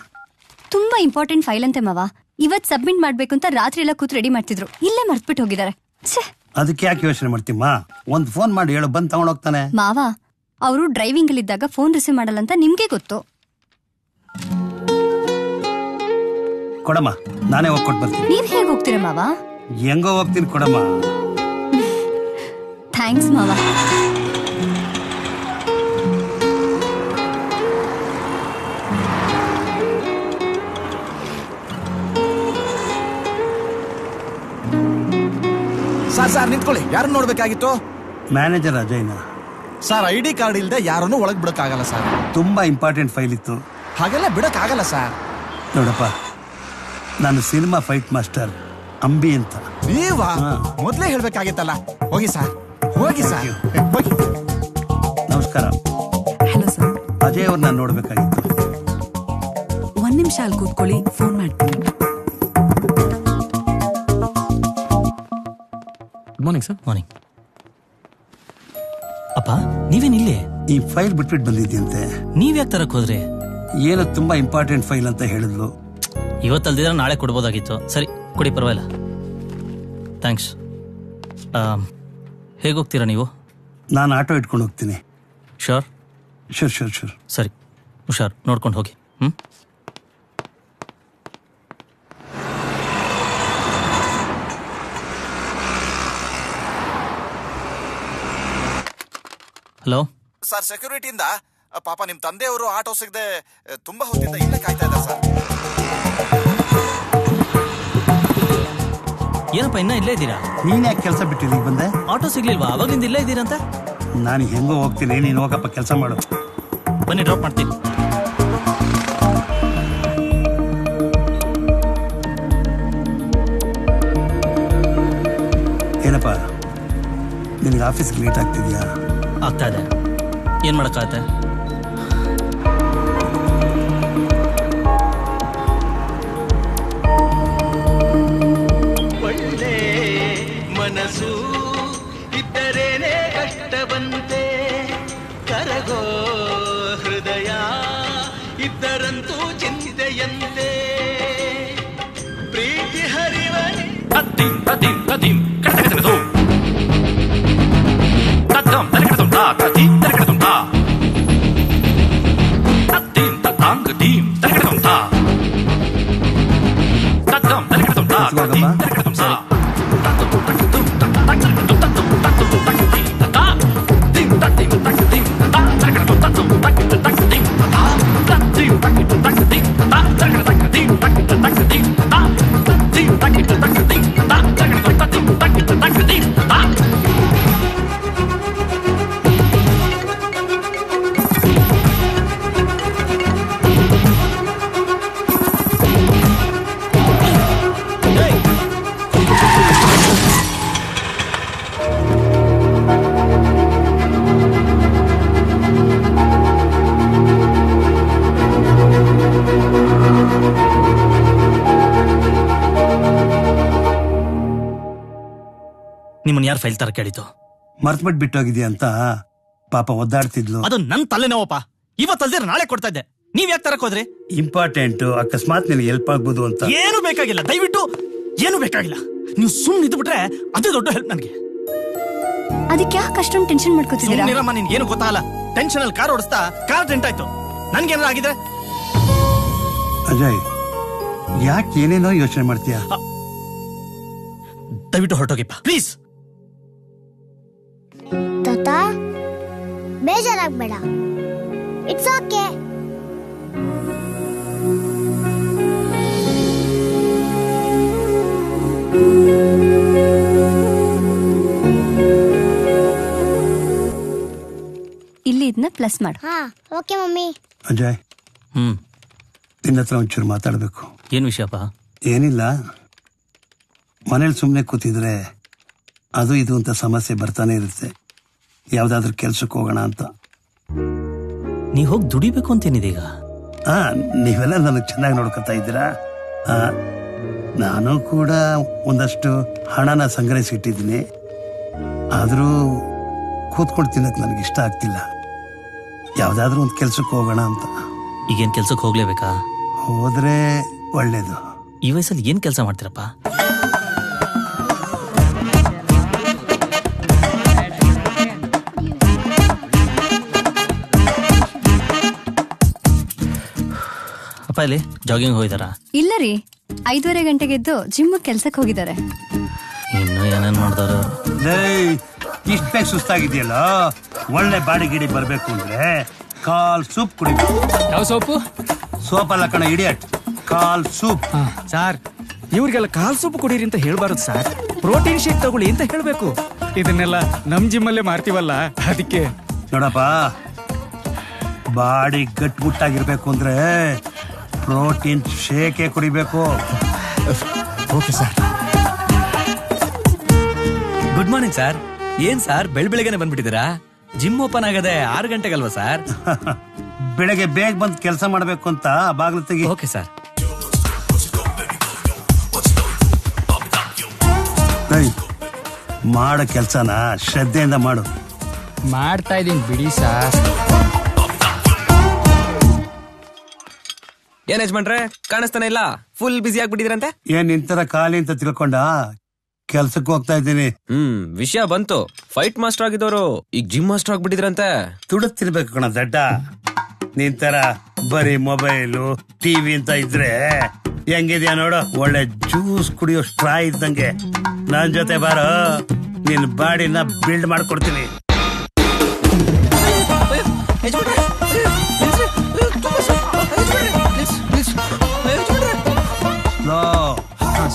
ತುಂಬಾ ಇಂಪಾರ್ಟೆಂಟ್ ಫೈಲ್ ಅಂತೆ ಮಾವ. ಇವತ್ ಸಬ್ಮಿಟ್ ಮಾಡ್ಬೇಕು ಅಂತ ರಾತ್ರಿ ಎಲ್ಲ ಕೂತ್ ರೆಡಿ ಮಾಡ್ತಿದ್ರು. ಇಲ್ಲೇ ಮರ್ತ್ಬಿಟ್ಟು ಹೋಗಿದ್ದಾರೆ. ಅದಕ್ಕೆ ಯಾಕೆ ಯೋಚನೆ ಮಾಡ್ತೀಮ್ಮ? ಒಂದ್ ಫೋನ್ ಮಾಡಿ ಹೇಳು, ಬಂದ್ ತಗೊಂಡ್ ಹೋಗ್ತಾನೆ. ಮಾವ ಅವರು ಡ್ರೈವಿಂಗ್ ಅಲ್ಲಿ ಇದ್ದಾಗ ಫೋನ್ ರಿಸೀವ್ ಮಾಡಲ್ಲ ಅಂತ ನಿಮ್ಗೆ ಗೊತ್ತು. ಕೊಡಮ್ಮ, ನಾನೇ ಹೋಗ್ಕೊಟ್ ಬರ್ತೀನಿ. ನೀವ್ ಹೇಗ್ ಹೋಗ್ತೀರಾ ಮಾವ? ಹೆಂಗೋ ಹೋಗ್ತೀನಿ, ಕೊಡಮ್ಮ. ಥ್ಯಾಂಕ್ಸ್ ಮಾವ. ಸರ್ ನಿಂತ್ಕೊಳ್ಳಿ. ಯಾರನ್ನ ನೋಡ್ಬೇಕಾಗಿತ್ತು? ಮ್ಯಾನೇಜರ್ ಅಜಯ್ನ. ಸರ್ ID ಕಾರ್ಡ್ ಇಲ್ದೆ ಯಾರನ್ನು ಒಳಗ್ ಬಿಡಕ್ಕಾಗಲ್ಲ ಸರ್. ತುಂಬಾ ಇಂಪಾರ್ಟೆಂಟ್ ಫೈಲ್ ಇತ್ತು. ಹಾಗೆಲ್ಲ ಬಿಡಕ್ಕಾಗಲ್ಲ ಸರ್. ನೋಡಪ್ಪ, ನಾನು ಸಿನಿಮಾ ಫೈಟ್ ಮಾಸ್ಟರ್ ಅಂಬಿ ಅಂತ. ನೀವಾ? ಮೊದ್ಲೇ ಹೇಳ್ಬೇಕಾಗಿತ್ತಲ್ಲ. ಹೋಗಿ ಸರ್, ಹೋಗಿ ಸರ್, ಹೋಗಿ. ನಮಸ್ಕಾರ. Hello sir. ಅಜಯ್ ಅವ್ರನ್ನ ನೋಡ್ಬೇಕಾಗಿತ್ತು. ಒಂದ್ ನಿಮಿಷ ಅಲ್ಲಿ ಕೂತ್ಕೊಳ್ಳಿ, ಫೋನ್ ಮಾಡ್ತೀನಿ. Good morning sir. ಮಾರ್ನಿಂಗ್. ಅಪ್ಪ ನೀವೇನಿಲ್ಲಿ? ಈ ಫೈಲ್ ಬಿಟ್ಬಿಟ್ಟು ಬಂದಿದ್ದಂತೆ. ನೀವ್ ಯಾಕೆ ತರಕ್ ಹೋದ್ರಿ? ಏನೋ ತುಂಬಾ ಇಂಪಾರ್ಟೆಂಟ್ ಫೈಲ್ ಅಂತ ಹೇಳಿದ್ಲು. ಇವತ್ತಲ್ದಿದ್ರೆ ನಾಳೆ ಕೊಡ್ಬೋದಾಗಿತ್ತು. ಸರಿ ಕೊಡಿ, ಪರವಾಗಿಲ್ಲ. ಥ್ಯಾಂಕ್ಸ್. ಹೇಗೋಗ್ತೀರಾ ನೀವು? ನಾನು ಆಟೋ ಇಟ್ಕೊಂಡು ಹೋಗ್ತೀನಿ. ಶೋರ್? Sure sure sure. ಸರಿ, ಹುಷಾರ್, ನೋಡ್ಕೊಂಡು ಹೋಗಿ. ಹಲೋ ಸರ್, ಸೆಕ್ಯೂರಿಟಿಯಿಂದ ಪಾಪ ನಿಮ್ ತಂದೆಯವರು ಆಟೋ ಸಿಗದೆ ತುಂಬಾ ಹೊತ್ತಿಂದ ಇಲ್ಲೇ ಕಾಯ್ತಾ ಇದ್ದಾರೆ ಸರ್. ಏನಪ್ಪ ಇನ್ನ ಇಲ್ಲೇ ಇದ್ದೀರಾ? ನೀನ್ ಯಾಕೆ ಕೆಲಸ ಬಿಟ್ಟಿದ್ದೀಗ ಬಂದೆ? ಆಟೋ ಸಿಗ್ಲಿಲ್ವಾ? ಅವಾಗ್ಲಿಂದ ಇಲ್ಲೇ ಇದ್ದೀರಂತ. ನಾನು ಹೆಂಗೋ ಹೋಗ್ತೀನಿ, ನೀನು ಹೋಗಪ್ಪ, ಕೆಲಸ ಮಾಡು. ಬನ್ನಿ, ಡ್ರಾಪ್ ಮಾಡ್ತೀನಿ. ಏನಪ್ಪ, ನಿನಗೆ ಆಫೀಸ್ಗೆ ಲೇಟ್ ಆಗ್ತಿದ್ಯಾ? ಆಗ್ತಾ ಇದೆ. ಏನ್ ಮಾಡಕ್ಕಾಗತ್ತೆ? ಒಳ್ಳೆ ಮನಸ್ಸು ಇದ್ದರೇನೆ ಕಷ್ಟವಂತೆ, ಕರಗೋ ಹೃದಯ ಇದ್ದರಂತೂ ಚಿಂತೆಯಂತೆ, ಪ್ರೀತಿ ಹರಿವನೆ ತತ್ತಿಂ ತತ್ತಿಂ ತತ್ತಿಂ ಕಟಕಟಕಟು ತತ್ತಂ ತಲಕಟಂ ತಾ ತತ್ತಿಂ ತಲಕಟಂ ತಾ ತತ್ತಿಂ ತತ್ತಾಂಗ ಟೀಂ ತಲಕಟಂ ತಾ ತತ್ತಂ ತಲಕಟಂ ತಾ ತತ್ತಿಂ ತಲಕಟಂ ತಾ ತತ್ತಂ ತಲಕಟಂ ತಾ ತತ್ತಂ ತಲಕಟಂ ತಾ ತಿಂ ತತ್ತಿಂ ತತ್ತಿಂ ತಾ ತಲಕಟಂ ತತ್ತಂ ತಲಕಟಂ ತತ್ತಿಂ ತಾ ತತ್ತಿಂ ತಲಕಟಂ ತತ್ತಿಂ ತಾ ತಲಕಟಂ ತತ್ತಿಂ ತಲಕಟಂ ತತ್ತಿಂ ತಾ ತತ್ತಿಂ ತಲಕಟಂ ತತ್ತಿಂ ತಾ ತಲಕಟಂ ತತ್ತಿಂ ತಲಕಟಂ ತತ್ತಿಂ ತಾ. ನಿಮ್ಮನ್ನ ಯಾರು ಫೈಲ್ ತರ ಕೇಳಿತು? ಮರ್ತ್ಬಿಟ್ಟು ಬಿಟ್ಟೋಗಿದ್ಯಾ ಅಂತ ಪಾಪ ಒದ್ದಾಡ್ತಿದ್ಲು. ಅದು ನನ್ ತಲೆನೋವಪ್ಪ. ಇವತ್ತಲ್ದಿರ ನಾಳೆ ಕೊಡ್ತಾ ಇದ್ದೆ. ನೀವ್ ಯಾಕೆ ತರಕ್ ಹೋದ್ರಿ? ಇಂಪಾರ್ಟೆಂಟ್, ಅಕಸ್ಮಾತ್ ನಿನಗೆ ಹೆಲ್ಪ್ ಆಗ್ಬೋದು ಅಂತ. ಏನು ಬೇಕಾಗಿಲ್ಲ, ದಯವಿಟ್ಟು ಏನು ಬೇಕಾಗಿಲ್ಲ. ನೀವು ಸುಮ್ಮನೆ ಇದ್ಬಿಟ್ರೆ ಅದೇ ದೊಡ್ಡ ಹೆಲ್ಪ್ ನನಗೆ. ಅದಕ್ಕೆ ಯಾಕೆ ಅಷ್ಟೊಂದು ಟೆನ್ಷನ್ ಮಾಡ್ಕೋತಿದ್ದೀರಾ? ಸುಮ್ಮನಿರಮ್ಮ, ನಿನ್ಗೆ ಏನು ಗೊತ್ತಾಗಲ್ಲ. ಟೆನ್ಷನ್ ಅಲ್ಲಿ ಕಾರ್ ಓಡಿಸ್ತಾ ಕಾರ್ ಡೆಂಟ್ ಆಯ್ತು. ನನ್ಗೇನಾರ ಆಗಿದೆ? ಅಜಯ್, ಯಾಕೆ ಏನೇನೋ ಯೋಚನೆ ಮಾಡ್ತೀಯಾ? ದಯವಿಟ್ಟು ಹೊರಟೋಗಿಪ್ಪ ಪ್ಲೀಸ್. ತಾತ, ಬೇಜಾರಾಗ್ಬೇಡ, ಇಟ್ಸ್ ಓಕೆ. ಇಲ್ಲಿ ಇದನ್ನ ಪ್ಲಸ್ ಮಾಡು. ಹಾ, ಓಕೆ ಮಮ್ಮಿ. ಅಜಯ್, ನಿನ್ನ ಹತ್ರ ಒಂಚೂರು ಮಾತಾಡ್ಬೇಕು. ಏನ್ ವಿಷಯಪ್ಪ? ಏನಿಲ್ಲ, ಮನೇಲಿ ಸುಮ್ಮನೆ ಕೂತಿದ್ರೆ ಅದು ಇದು ಅಂತ ಸಮಸ್ಯೆ ಬರ್ತಾನೆ ಇರುತ್ತೆ. ಯಾವ್ದಾದ್ರು ಕೆಲ್ಸಕ್ಕೆ ಹೋಗೋಣ ಅಂತ. ನೀ ಹೋಗಿ ದುಡಿಬೇಕು ಅಂತೇನಿದೆ ಈಗ? ನೀವೆಲ್ಲ ನನಗೆ ಚೆನ್ನಾಗಿ ನೋಡ್ಕೊತಾ ಇದ್ದೀರಾ. ನಾನು ಕೂಡ ಒಂದಷ್ಟು ಹಣನ ಸಂಗ್ರಹಿಸಿಟ್ಟಿದ್ದೀನಿ. ಆದರೂ ಕೂತ್ಕೊಂಡು ತಿನ್ನಕ್ಕೆ ನನಗೆ ಇಷ್ಟ ಆಗ್ತಿಲ್ಲ. ಯಾವ್ದಾದ್ರು ಒಂದು ಕೆಲ್ಸಕ್ಕೆ ಹೋಗೋಣ ಅಂತ. ಈಗೇನ್ ಕೆಲ್ಸಕ್ಕೆ ಹೋಗ್ಲೇಬೇಕಾ? ಹೋದ್ರೆ ಒಳ್ಳೇದು. ಈ ವಯಸ್ಸಲ್ಲಿ ಏನ್ ಕೆಲಸ ಮಾಡ್ತೀರಪ್ಪ? ಅಪ್ಪ ಇಲ್ಲಿ ಜಾಗಿಂಗ್ ಹೋಗಿದಾರ? ಇಲ್ಲ ರೀ, 5:30 ಗಂಟೆಗೆ ಎದ್ದು ಜಿಮ್ ಕೆಲ್ಸಕ್ಕೆ ಹೋಗಿದ್ದಾರೆ. ಇನ್ನು ಏನೇನ್ ಮಾಡ್ತಾರ? ಇಷ್ಟ ಬೇಗ ಸುಸ್ತಾಗಿದೆಯಲ್ಲ, ಒಳ್ಳೆ ಬಾಡಿ ಗಿಡಿ ಬರ್ಬೇಕು ಅಂದ್ರೆ ಕಾಲ್ ಸೂಪ್ ಕುಡಿಬೇಕು. ಯಾವ ಸೋಪು? ಸೋಪ್ ಅಲ್ಲ ಕಣ, ಇಡಿಯಟ್, ಕಾಲ್ ಸೂಪ್. ಸಾರ್, ಇವ್ರಿಗೆಲ್ಲ ಕಾಲ್ ಸೂಪ್ ಕುಡೀರಿ ಅಂತ ಹೇಳ್ಬಾರದು ಸರ್. ಪ್ರೋಟೀನ್ ಶೇಕ್ ತಗೊಳ್ಳಿ ಅಂತ ಹೇಳ್ಬೇಕು. ಇದನ್ನೆಲ್ಲ ನಮ್ ಜಿಮ್ಮಲ್ಲೇ ಮಾಡ್ತೀವಲ್ಲ, ಅದಕ್ಕೆ. ನೋಡಪ್ಪ, ಬಾಡಿ ಗಟ್ಮುಟ್ಟಾಗಿರ್ಬೇಕು ಅಂದ್ರೆ ಪ್ರೋಟೀನ್ ಶೇಕೆ ಕುಡಿಬೇಕು. Okay sir. Good morning sir. ಏನ್ ಸರ್ ಬೆಳಬೆಳಗ್ಗೆನೆ ಬಂದ್ಬಿಟ್ಟಿದ್ದೀರಾ? ಜಿಮ್ ಓಪನ್ ಆಗದೆ 6 ಗಂಟೆಗಲ್ವಾ ಸರ್? ಬೆಳಗ್ಗೆ ಬೇಗ ಬಂದು ಕೆಲಸ ಮಾಡ್ಬೇಕು ಅಂತ ಬಾಗ್ಲು ತೆಗಿ. Okay sir. ಮಾಡೋ ಕೆಲ್ಸನ ಶ್ರದ್ಧೆಯಿಂದ ಮಾಡು. ಮಾಡ್ತಾ ಇದೀನಿ ಬಿಡಿ ಸರ್. ಏನ್ ಯಜಮಾನ್ರೆ ಕಾಣಿಸ್ತಾನೆ ಇಲ್ಲ, ಫುಲ್ ಬಿಸಿ ಆಗ್ಬಿಟ್ಟಿದ್ರಂತೆ? ಏನ್ ನಿಂತರ ಖಾಲಿ ಅಂತ ತಿಳ್ಕೊಂಡ? ಕೆಲ್ಸಕ್ಕೆ ಹೋಗ್ತಾ ಇದ್ದೀನಿ. ವಿಷಯ ಬಂತು. ಫೈಟ್ ಮಾಸ್ಟರ್ ಆಗಿದ್ದವರು ಈಗ ಜಿಮ್ ಮಾಸ್ಟರ್ ಆಗ್ಬಿಟ್ಟಿದ್ರಂತೆ. ತುಡುತ್ತಿರ್ಬೇಕು ಕಣ ದಡ್ಡ. ನಿಂತರ ಬರೀ ಮೊಬೈಲು ಟಿವಿ ಅಂತ ಇದ್ರೆ ಹೆಂಗಿದ್ಯಾ ನೋಡು. ಒಳ್ಳೆ ಜ್ಯೂಸ್ ಕುಡಿಯೋ ಸ್ಟ್ರಾ ಇದ್ದಂಗೆ ನನ್ ಜೊತೆ ಬಾರೋ, ನಿನ್ ಬಾಡಿನ ಬಿಲ್ಡ್ ಮಾಡ್ಕೊಡ್ತೀನಿ.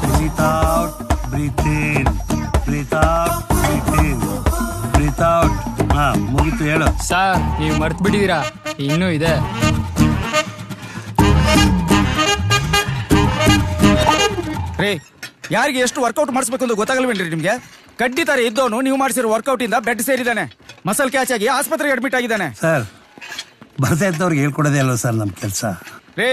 Breathe out, breathe in, breathe out, breathe in, breathe out. ಮುಗಿತು, ಹೇಳು. ಸರ್, ನೀವು ಮರ್ತ್ ಬಿಟ್ಟಿದ್ದೀರಾ, ಇನ್ನೂ ಇದೆ. ರೇ, ಯಾರಿಗೆ ಎಷ್ಟು ವರ್ಕೌಟ್ ಮಾಡಿಸ್ಬೇಕು ಅಂತ ಗೊತ್ತಾಗಲ್ವೇನ್ರಿ ನಿಮ್ಗೆ? ಕಡ್ಡಿ ತರ ಇದ್ದವನು ನೀವು ಮಾಡಿಸಿರೋ ವರ್ಕೌಟ್ ಇಂದ ಬೆಡ್ ಸೇರಿದ್ದಾನೆ, ಮಸಲ್ ಕ್ಯಾಚ್ ಆಗಿ ಆಸ್ಪತ್ರೆಗೆ ಅಡ್ಮಿಟ್ ಆಗಿದ್ದಾನೆ. ಸರ್, ಬರ್ತಾ ಇದ್ದವ್ರಿಗೆ ಹೇಳ್ಕೊಡೋದೇ ಅಲ್ವ ಸರ್ ನಮ್ ಕೆಲ್ಸ. ರೇ,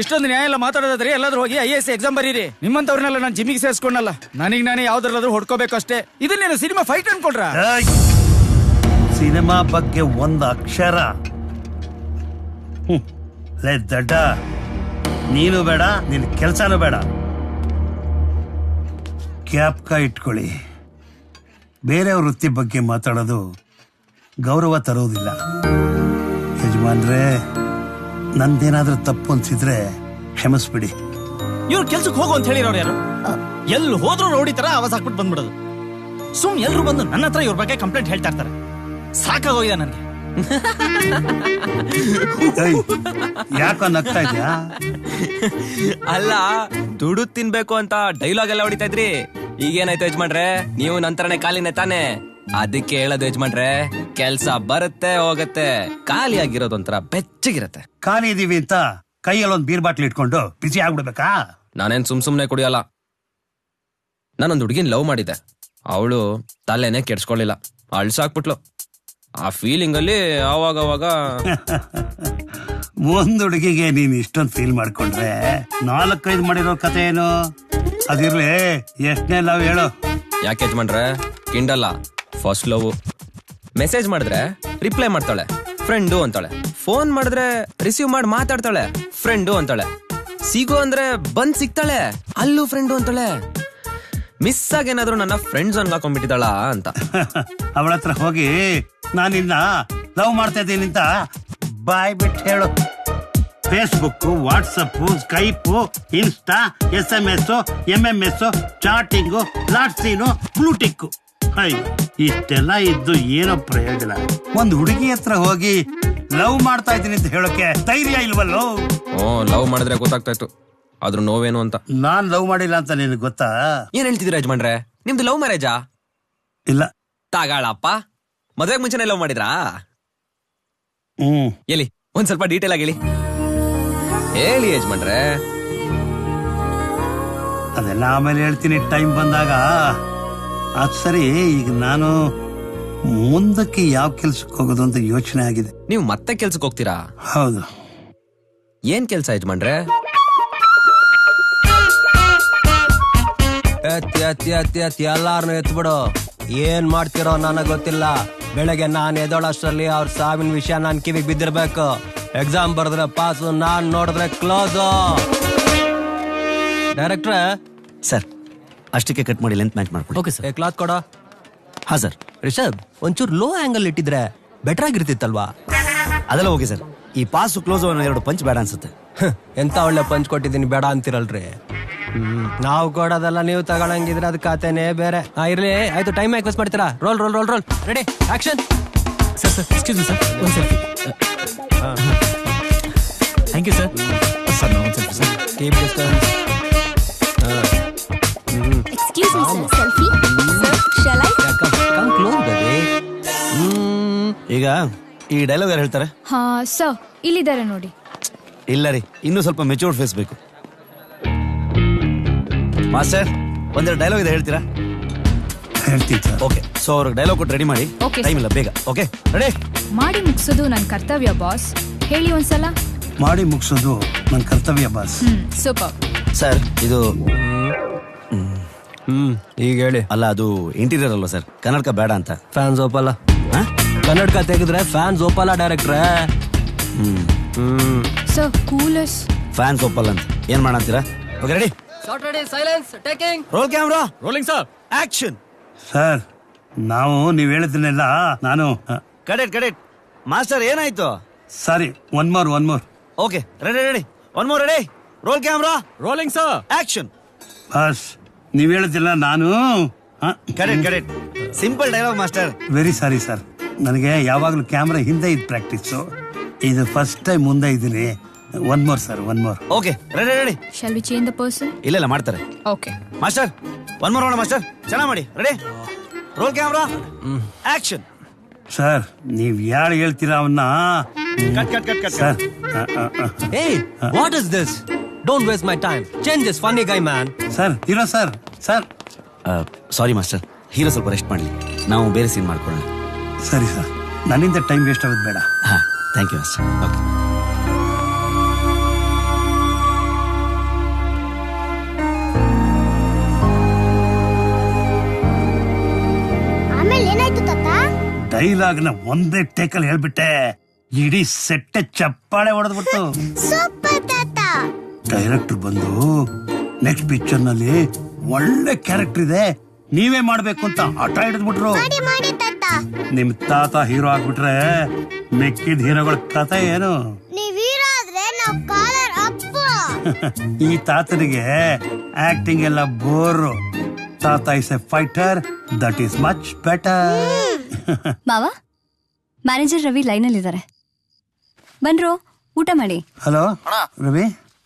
ಇಷ್ಟೊಂದು ನ್ಯಾಯ ಎಲ್ಲ ಮಾತಾಡೋದಾದ್ರೆ ಎಲ್ಲಾದ್ರೂ ಹೋಗಿ IAS ಎಕ್ಸಾಮ್ ಬರೀರಿ. ನಿಮ್ಮಂತವ್ರನ್ನೆಲ್ಲ ನಾನು ಜಿಮ್ಮಿಗೆ ಸೇರಿಸ್ಕೊಂಡಲ್ಲ, ನನಗೆ ನಾನೇ ಯಾವ್ದ್ರಲ್ಲಾದ್ರೂ ಹೊಡ್ಕೋಬೇಕು ಅಷ್ಟೇ. ಇದನ್ನೇನು ಸಿನಿಮಾ ಫೈಟ್ ಅನ್ಕೊಳ್ರ? ಸಿನಿಮಾ ಬಗ್ಗೆ ಒಂದು ಅಕ್ಷರ. ಲೇ ದಡ್ಡ, ನೀನು ಬೇಡ, ನಿನ್ ಕೆಲ್ಸನೂ ಬೇಡ. ಕ್ಯಾಪ್ಕ ಇಟ್ಕೊಳ್ಳಿ. ಬೇರೆಯವ್ರ ವೃತ್ತಿ ಬಗ್ಗೆ ಮಾತಾಡೋದು ಗೌರವ ತರೋದಿಲ್ಲ. ಯಜಮಾನ್ರೆ, ನಂದೇನಾದ್ರೂ ತಪ್ಪು ಅನ್ಸಿದ್ರೆ ಕ್ಷಮಿಸ್ಬಿಡಿ. ಇವ್ರು ಕೆಲ್ಸಕ್ಕೆ ಹೋಗು ಅಂತ ಹೇಳಿರೋರು ಯಾರು? ಎಲ್ಲಿ ಹೋದ್ರು ರೌಡಿ ತರ ಆವಾಜ್ ಹಾಕ್ಬಿಟ್ಟು ಬಂದ್ಬಿಡೋದು. ಸುಮ್ ಎಲ್ರು ಬಂದು ನನ್ನ ಹತ್ರ ಇವ್ರ ಬಗ್ಗೆ ಕಂಪ್ಲೇಂಟ್ ಹೇಳ್ತಾ ಇರ್ತಾರೆ. ಸಾಕಾಗೋಗಿದೆ ನನಗೆ. ಯಾಕೋ ನಗ್ತಾ ಇದ್ಯಾ? ಅಲ್ಲ, ದುಡ್ಡು ತಿನ್ಬೇಕು ಅಂತ ಡೈಲಾಗ್ ಎಲ್ಲ ಹೊಡಿತಾ ಇದ್ರಿ. ಈಗೇನಾಯ್ತು ಯಜಮಾನ್ರೆ? ನೀವು ನಂತರನೇ ಖಾಲಿನೇ ತಾನೆ. ಅದಕ್ಕೆ ಹೇಳೋದು ಯಜಮಾನ್ರೆ, ಕೆಲ್ಸ ಬರುತ್ತೆ ಹೋಗತ್ತೆ, ಖಾಲಿ ಆಗಿರೋದು ಒಂಥರ ಬೆಚ್ಚಗಿರತ್ತೆ. ಖಾಲಿ ಇದೀವಿ ಅಂತ ಕೈಯಲ್ಲಿ ಒಂದು ಬೀರ್ ಬಾಟ್ಲ್ ಇಟ್ಕೊಂಡು ಬಿಸಿ ಆಗ್ಬಿಡ್ಬೇಕಾ? ನಾನೇನ್ ಸುಮ್ನೆ ಕುಡಿಯಲ್ಲ. ನಾನೊಂದು ಹುಡುಗಿನ ಲವ್ ಮಾಡಿದ್ದೆ. ಅವಳು ತಲೆನೇ ಕೆಡ್ಸ್ಕೊಳ್ಳಿಲ್ಲ, ಅಳ್ಸಾಕ್ಬಿಟ್ಲು. ಆ ಫೀಲಿಂಗ್ ಅಲ್ಲಿ ಅವಾಗ ಒಂದ್ ಹುಡುಗಿಗೆ ನೀನ್ ಇಷ್ಟೊಂದು ಫೀಲ್ ಮಾಡ್ಕೊಂಡ್ರೆ 4-5 ಮಾಡಿರೋ ಕತೆ ಏನು? ಅದಿರ್ಲಿ, ಎಷ್ಟನೇ ಲವ್ ಹೇಳು? ಯಾಕೆ ಯಜಮಾನ್ರೆ, ಕಿಂಡಲ್ಲ, ಫಸ್ಟ್ ಲವ್. ಮೆಸೇಜ್ ಮಾಡಿದ್ರೆ ರಿಪ್ಲೈ ಮಾಡ್ತಾಳೆ, ಫ್ರೆಂಡು ಅಂತಾಳೆ. ಫೋನ್ ಮಾಡಿದ್ರೆ ರಿಸೀವ್ ಮಾಡಿ ಮಾತಾಡ್ತಾಳೆ, ಫ್ರೆಂಡು ಅಂತಾಳೆ. ಸಿಗೋ ಅಂದ್ರೆ ಬಂದ್ ಸಿಗ್ತಾಳೆ, ಅಲ್ಲೂ ಫ್ರೆಂಡು ಅಂತಾಳೆ. ಮಿಸ್ ಆಗೇನಾದ್ರು ನನ್ನ ಫ್ರೆಂಡ್ಸ್ ಹಾಕೊಂಡ್ಬಿಟ್ಟಿದ್ದಾಳ ಅಂತ. ಅವಳ ಹತ್ರ ಹೋಗಿ ನಾನಿನ್ನ ಲವ್ ಮಾಡ್ತಾ ಇದ್ದೀನಿ ಅಂತ ಬಾಯ್ ಬಿಟ್ಟು ಹೇಳು. Facebook, WhatsApp, Skype, Insta, SMS, MMS, chatting, last seen, blue tick. ಇಷ್ಟೆಲ್ಲ ಇದ್ದು ಏನೋ ಪ್ರಯೋಜನ? ಒಂದ್ ಹುಡುಗಿ ಹತ್ರ ಹೋಗಿ ಲವ್ ಮಾಡ್ತಾ ಇದ್ದೀನಿ ಅಂತ ಹೇಳೋಕೆ ಧೈರ್ಯ ಇಲ್ವಲ್ಲೋ? ಲವ್ ಮಾಡಿದ್ರೆ ಗೊತ್ತಾಗ್ತಾ ಇತ್ತು, ಆದ್ರೂ ನೋವೇನು ಅಂತ. ನಾನ್ ಲವ್ ಮಾಡಿಲ್ಲ ಅಂತ ನಿನಗೆ ಗೊತ್ತಾ? ಏನ್ ಹೇಳ್ತಿದ್ದೀರಾ ಯಜಮಾನ್ರೆ? ನಿಮ್ದು ಲವ್ ಮ್ಯಾರೇಜಾ? ಇಲ್ಲ. ತಾಗಾಳಪ್ಪ, ಮದ್ವೆಗ್ ಮುಂಚೆನೆ ಲವ್ ಮಾಡಿದ್ರಾ? ಎಲ್ಲಿ ಒಂದ್ ಸ್ವಲ್ಪ ಡೀಟೇಲ್ ಆಗಿ ಹೇಳಿ ಯಜಮಾನ್ರೆ. ಅದೆಲ್ಲ ಆಮೇಲೆ ಹೇಳ್ತೀನಿ, ಟೈಮ್ ಬಂದಾಗ. ಅದ್ ಸರಿ, ಈಗ ನಾನು ಮುಂದಕ್ಕೆ ಯಾವ ಕೆಲ್ಸಕ್ಕೆ ಹೋಗೋದು ಅಂತ ಯೋಚನೆ ಆಗಿದೆ. ನೀವು ಮತ್ತೆ ಕೆಲ್ಸಕ್ಕೆ ಹೋಗ್ತೀರಾ? ಹೌದು. ಏನ್ ಕೆಲ್ಸ ಯಜಮಾನ್ರೆ? ಎಲ್ಲಾರನು ಎತ್ಬಿಡು. ಏನ್ ಮಾಡ್ತಿರೋ ನನಗ್ ಗೊತ್ತಿಲ್ಲ. ಬೆಳಗ್ಗೆ ನಾನ್ ಎದೋಳಷ್ಟರಲ್ಲಿ ಅವ್ರ ಸಾವಿನ ವಿಷಯ ನಾನ್ ಕಿವಿಗೆ ಬಿದ್ದಿರ್ಬೇಕು. ಎಕ್ಸಾಮ್ ಬರೆದ್ರೆ ಪಾಸ್, ನಾನ್ ನೋಡಿದ್ರೆ ಕ್ಲೋಸ್. ಡೈರೆಕ್ಟ್ರೆ ಸರ್, ಅಷ್ಟಕ್ಕೆ ಕಟ್ ಮಾಡಿ ಲೆಂತ್ ಮ್ಯಾಚ್ ಮಾಡ್ಕೊಡಿ. Okay sir. ಕ್ಲಾತ್ ಕೊಡ. ಹಾ ಸರ್. ರಿಷಬ್, ಒಂಚೂರು ಲೋ ಆಂಗಲ್ ಇಟ್ಟಿದ್ರೆ ಬೆಟರ್ ಆಗಿರ್ತಿತ್ತಲ್ವಾ? ಅದೆಲ್ಲ ಹೋಗಿ ಸರ್. ಈ ಪಾಸ್ ಕ್ಲೋಸ್ 2 ಪಂಚ್ ಬೇಡ ಅನ್ಸುತ್ತೆ. ಎಂತ ಒಳ್ಳೆ ಪಂಚ್ ಕೊಟ್ಟಿದ್ದೀನಿ, ಬೇಡ ಅಂತಿರಲ್ರಿ. ನಾವು ಕೊಡೋದೆಲ್ಲ ನೀವು ತಗೊಳಂಗಿದ್ರೆ ಅದ್ ಖಾತೆನೇ ಬೇರೆ. ಇರ್ಲಿ, ಆಯ್ತು. ಟೈಮ್ ವೇಸ್ಟ್ ಮಾಡ್ತೀರಾ? Roll roll roll roll. Ready, action. Sir sir, excuse me sir, ಒಂದು selfie. Thank you sir. Sir, ಒಂದು selfie sir. Keep distance. Excuse me sir, selfie. Sir, shall I come close baby. ಈಗ ಈ ಡೈಲಾಗ್ ಯಾರು ಹೇಳ್ತಾರೆ? ಹಾ ಸರ್, ಇಲ್ಲಿದ್ದಾರೆ ನೋಡಿ. ಇಲ್ಲ ರೀ, ಇನ್ನೂ ಸ್ವಲ್ಪ ಮೆಚೂರ್ಡ್ ಫೇಸ್ ಬೇಕು. ಮಾಸ್ಟರ್, ಒಂದೆರಡು ಡೈಲಾಗ್ ಇದೆ, ಹೇಳ್ತೀರಾ? ಹೇಳ್ತೀನಿ ಸರ್. ಓಕೆ, ಸೊ ಅವ್ರಿಗೆ ಡೈಲಾಗ್ ಕೊಟ್ಟು ರೆಡಿ ಮಾಡಿ. Okay, ಟೈಮ್ ಇಲ್ಲ, ಬೇಗ. Okay, ready? ಮಾಡಿ ಮುಗಿಸೋದು ನನ್ನ ಕರ್ತವ್ಯ ಬಾಸ್. ಹೇಳಿ ಒಂದ್ಸಲ. ಮಾಡಿ ಮುಗಿಸೋದು ನನ್ನ ಕರ್ತವ್ಯ ಬಾಸ್. ಸೂಪರ್. ಸರ್, ಇದು ಈಗ ಹೇಳಿ. ಅಲ್ಲ, ಅದು ಇಂಟೀರಿಯರ್ ಅಲ್ವಾ ಸರ್? ಕನ್ನಡಕ ಬೇಡ ಅಂತ. ಫ್ಯಾನ್ಸ್ ಓಪಲ್ಲ. ಕನ್ನಡಕ ತೆಗೆದ್ರೆ ಫ್ಯಾನ್ಸ್ ಓಪಲ್ಲ ಡೈರೆಕ್ಟ್ರೆ. ಸರ್, ಕೂಲಸ್. ಫ್ಯಾನ್ಸ್ ಒಪ್ಪಲ್ಲ ಅಂತ ಏನ್ ಮಾಡಂತೀರಾ? Okay, ready? Shot ready, silence, taking. Roll camera, rolling sir, action. Sir, ನಾವು ನೀವ್ ಹೇಳಿದ್ನೆಲ್ಲ ನಾನು ಕಡೆಟ್ ಮಾಸ್ಟರ್, ಏನಾಯ್ತು? Sorry, one more. Okay, ready. One more, ready? Roll camera, rolling sir, action. Boss, ನೀವ್ ಹೇಳಿದ್ದಿಲ್ಲ ನಾನು. Correct. Simple dialogue master. Very sorry sir, ನನಗೆ ಯಾವಾಗ್ಲೂ ಕ್ಯಾಮ್ರಾ ಹಿಂದೆ ಇದ್ ಪ್ರಾಕ್ಟೀಸ್. ಇದು ಫಸ್ಟ್ ಟೈಮ್ ಮುಂದೆ ಇದ್ದೀನಿ. One more sir, one more. Okay, ready. Shall we change the person? ಇಲ್ಲ, ಮಾಡ್ತಾರೆ. Okay master, one more master, ಚೆನ್ನಾಗಿ ಮಾಡಿ. Ready? Roll camera, action. Sir, ನೀವ್ ಯಾರು ಹೇಳ್ತೀರಾ ಅವನ್ನ? Cut. Sir, Hey, what is this? Don't waste my time. Change this funny guy, man. Sir, hero sir. Sorry master, hero ಸ್ವಲ್ಪ ರೆಸ್ಟ್ ಮಾಡಲಿ, ನಾವು ಬೇರೆ ಸೀನ್ ಮಾಡ್ಕೊಳ್ಳೋಣ. ಸರಿ ಸರ್, ನನ್ನಿಂದ ಟೈಮ್ ವೇಸ್ಟ್ ಆಗೋದು ಬೇಡ. ಹಾ, ಥ್ಯಾಂಕ್ ಯು ಮಾಸ್ಟರ್. ಓಕೆ. ಆಮೇಲೆ ಏನಾಯ್ತು ತಾತ? ಡೈಲಾಗ್ ನ ಒಂದೇ ಟೇಕಲ್ಲಿ ಹೇಳ್ಬಿಟ್ಟೆ, ಇಡೀ ಸೆಟ್ ಚಪ್ಪಾಳೆ ಹೊಡೆದ್ಬಿಟ್ಟು. ಸೂಪರ್ ತಾತ. ಡೈರೆಕ್ಟರ್ ಬಂದು ನೆಕ್ಸ್ಟ್ ಪಿಕ್ಚರ್ ನಲ್ಲಿ ಒಳ್ಳೆ ಕ್ಯಾರೆಕ್ಟರ್ ಇದೆ, ನೀವೇ ಮಾಡ್ಬೇಕು ಅಂತ ಹಠ ಹಿಡಿದ್ಬಿಟ್ರು. ಮಾಡಿ ತಾತ. ನಿಮ್ ತಾತ ಹೀರೋ ಆಗ್ಬಿಟ್ರೆ ಮೆಕ್ಕಿದ ಹೀರೋಗಳ ಕಥೆ ಏನು? ನೀವ್ ಹೀರೋ ಆದ್ರೆ ನಾವ್ ಕಾಲರ್ ಅಪ್ಪ. ಈ ತಾತನಿಗೆ ಆಕ್ಟಿಂಗ್ ಎಲ್ಲ ಬೋರು. ತಾತ is A fighter, that is much better. ಮಾವ, ಮ್ಯಾನೇಜರ್ ರವಿ ಲೈನಲ್ಲಿ ಇದ್ದಾರೆ, ಬನ್ರೋ ಊಟ ಮಾಡಿ. ಹಲೋ ರವಿ,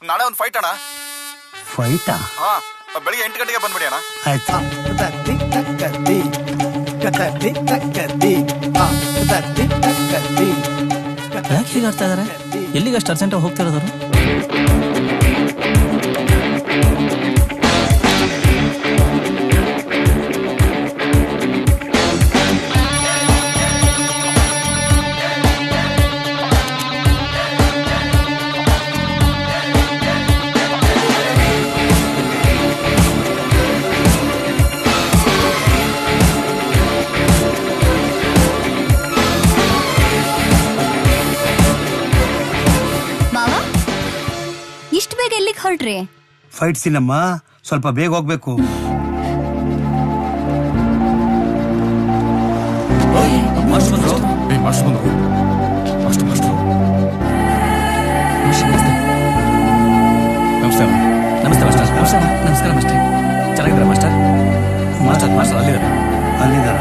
ನಾಳೆ ಒಂದು ಫೈಟ್ ಅಣ್ಣ. ಫೈಟಾ? ಬೆಳಿಗ್ಗೆ 8 ಗಂಟೆಗೆ ಬಂದ್ಬಿಡಿ ಅಣ್ಣ. ಆಯ್ತು. ಯಾಕೆ ಹೀಗೆ ಆಡ್ತಾ ಇದಾರೆ? ಎಲ್ಲಿಗಷ್ಟು ಅರ್ಜೆಂಟಾಗಿ ಹೋಗ್ತಿರೋದವರು? ಹೊರಟ್ರಿ? ಫೈಟ್ ಸೀನಮ್ಮ, ಸ್ವಲ್ಪ ಬೇಗ ಹೋಗ್ಬೇಕು. ನಮಸ್ತೆ ಮಾಸ್ಟರ್. ನಮಸ್ಕಾರ ಮಾಸ್ಟರ್. ಚೆನ್ನಾಗಿದ್ದೀರಾ ಮಾಸ್ಟರ್? ಮಾಸ್ಟರ್ ಅಲ್ಲಿದ್ದಾರ?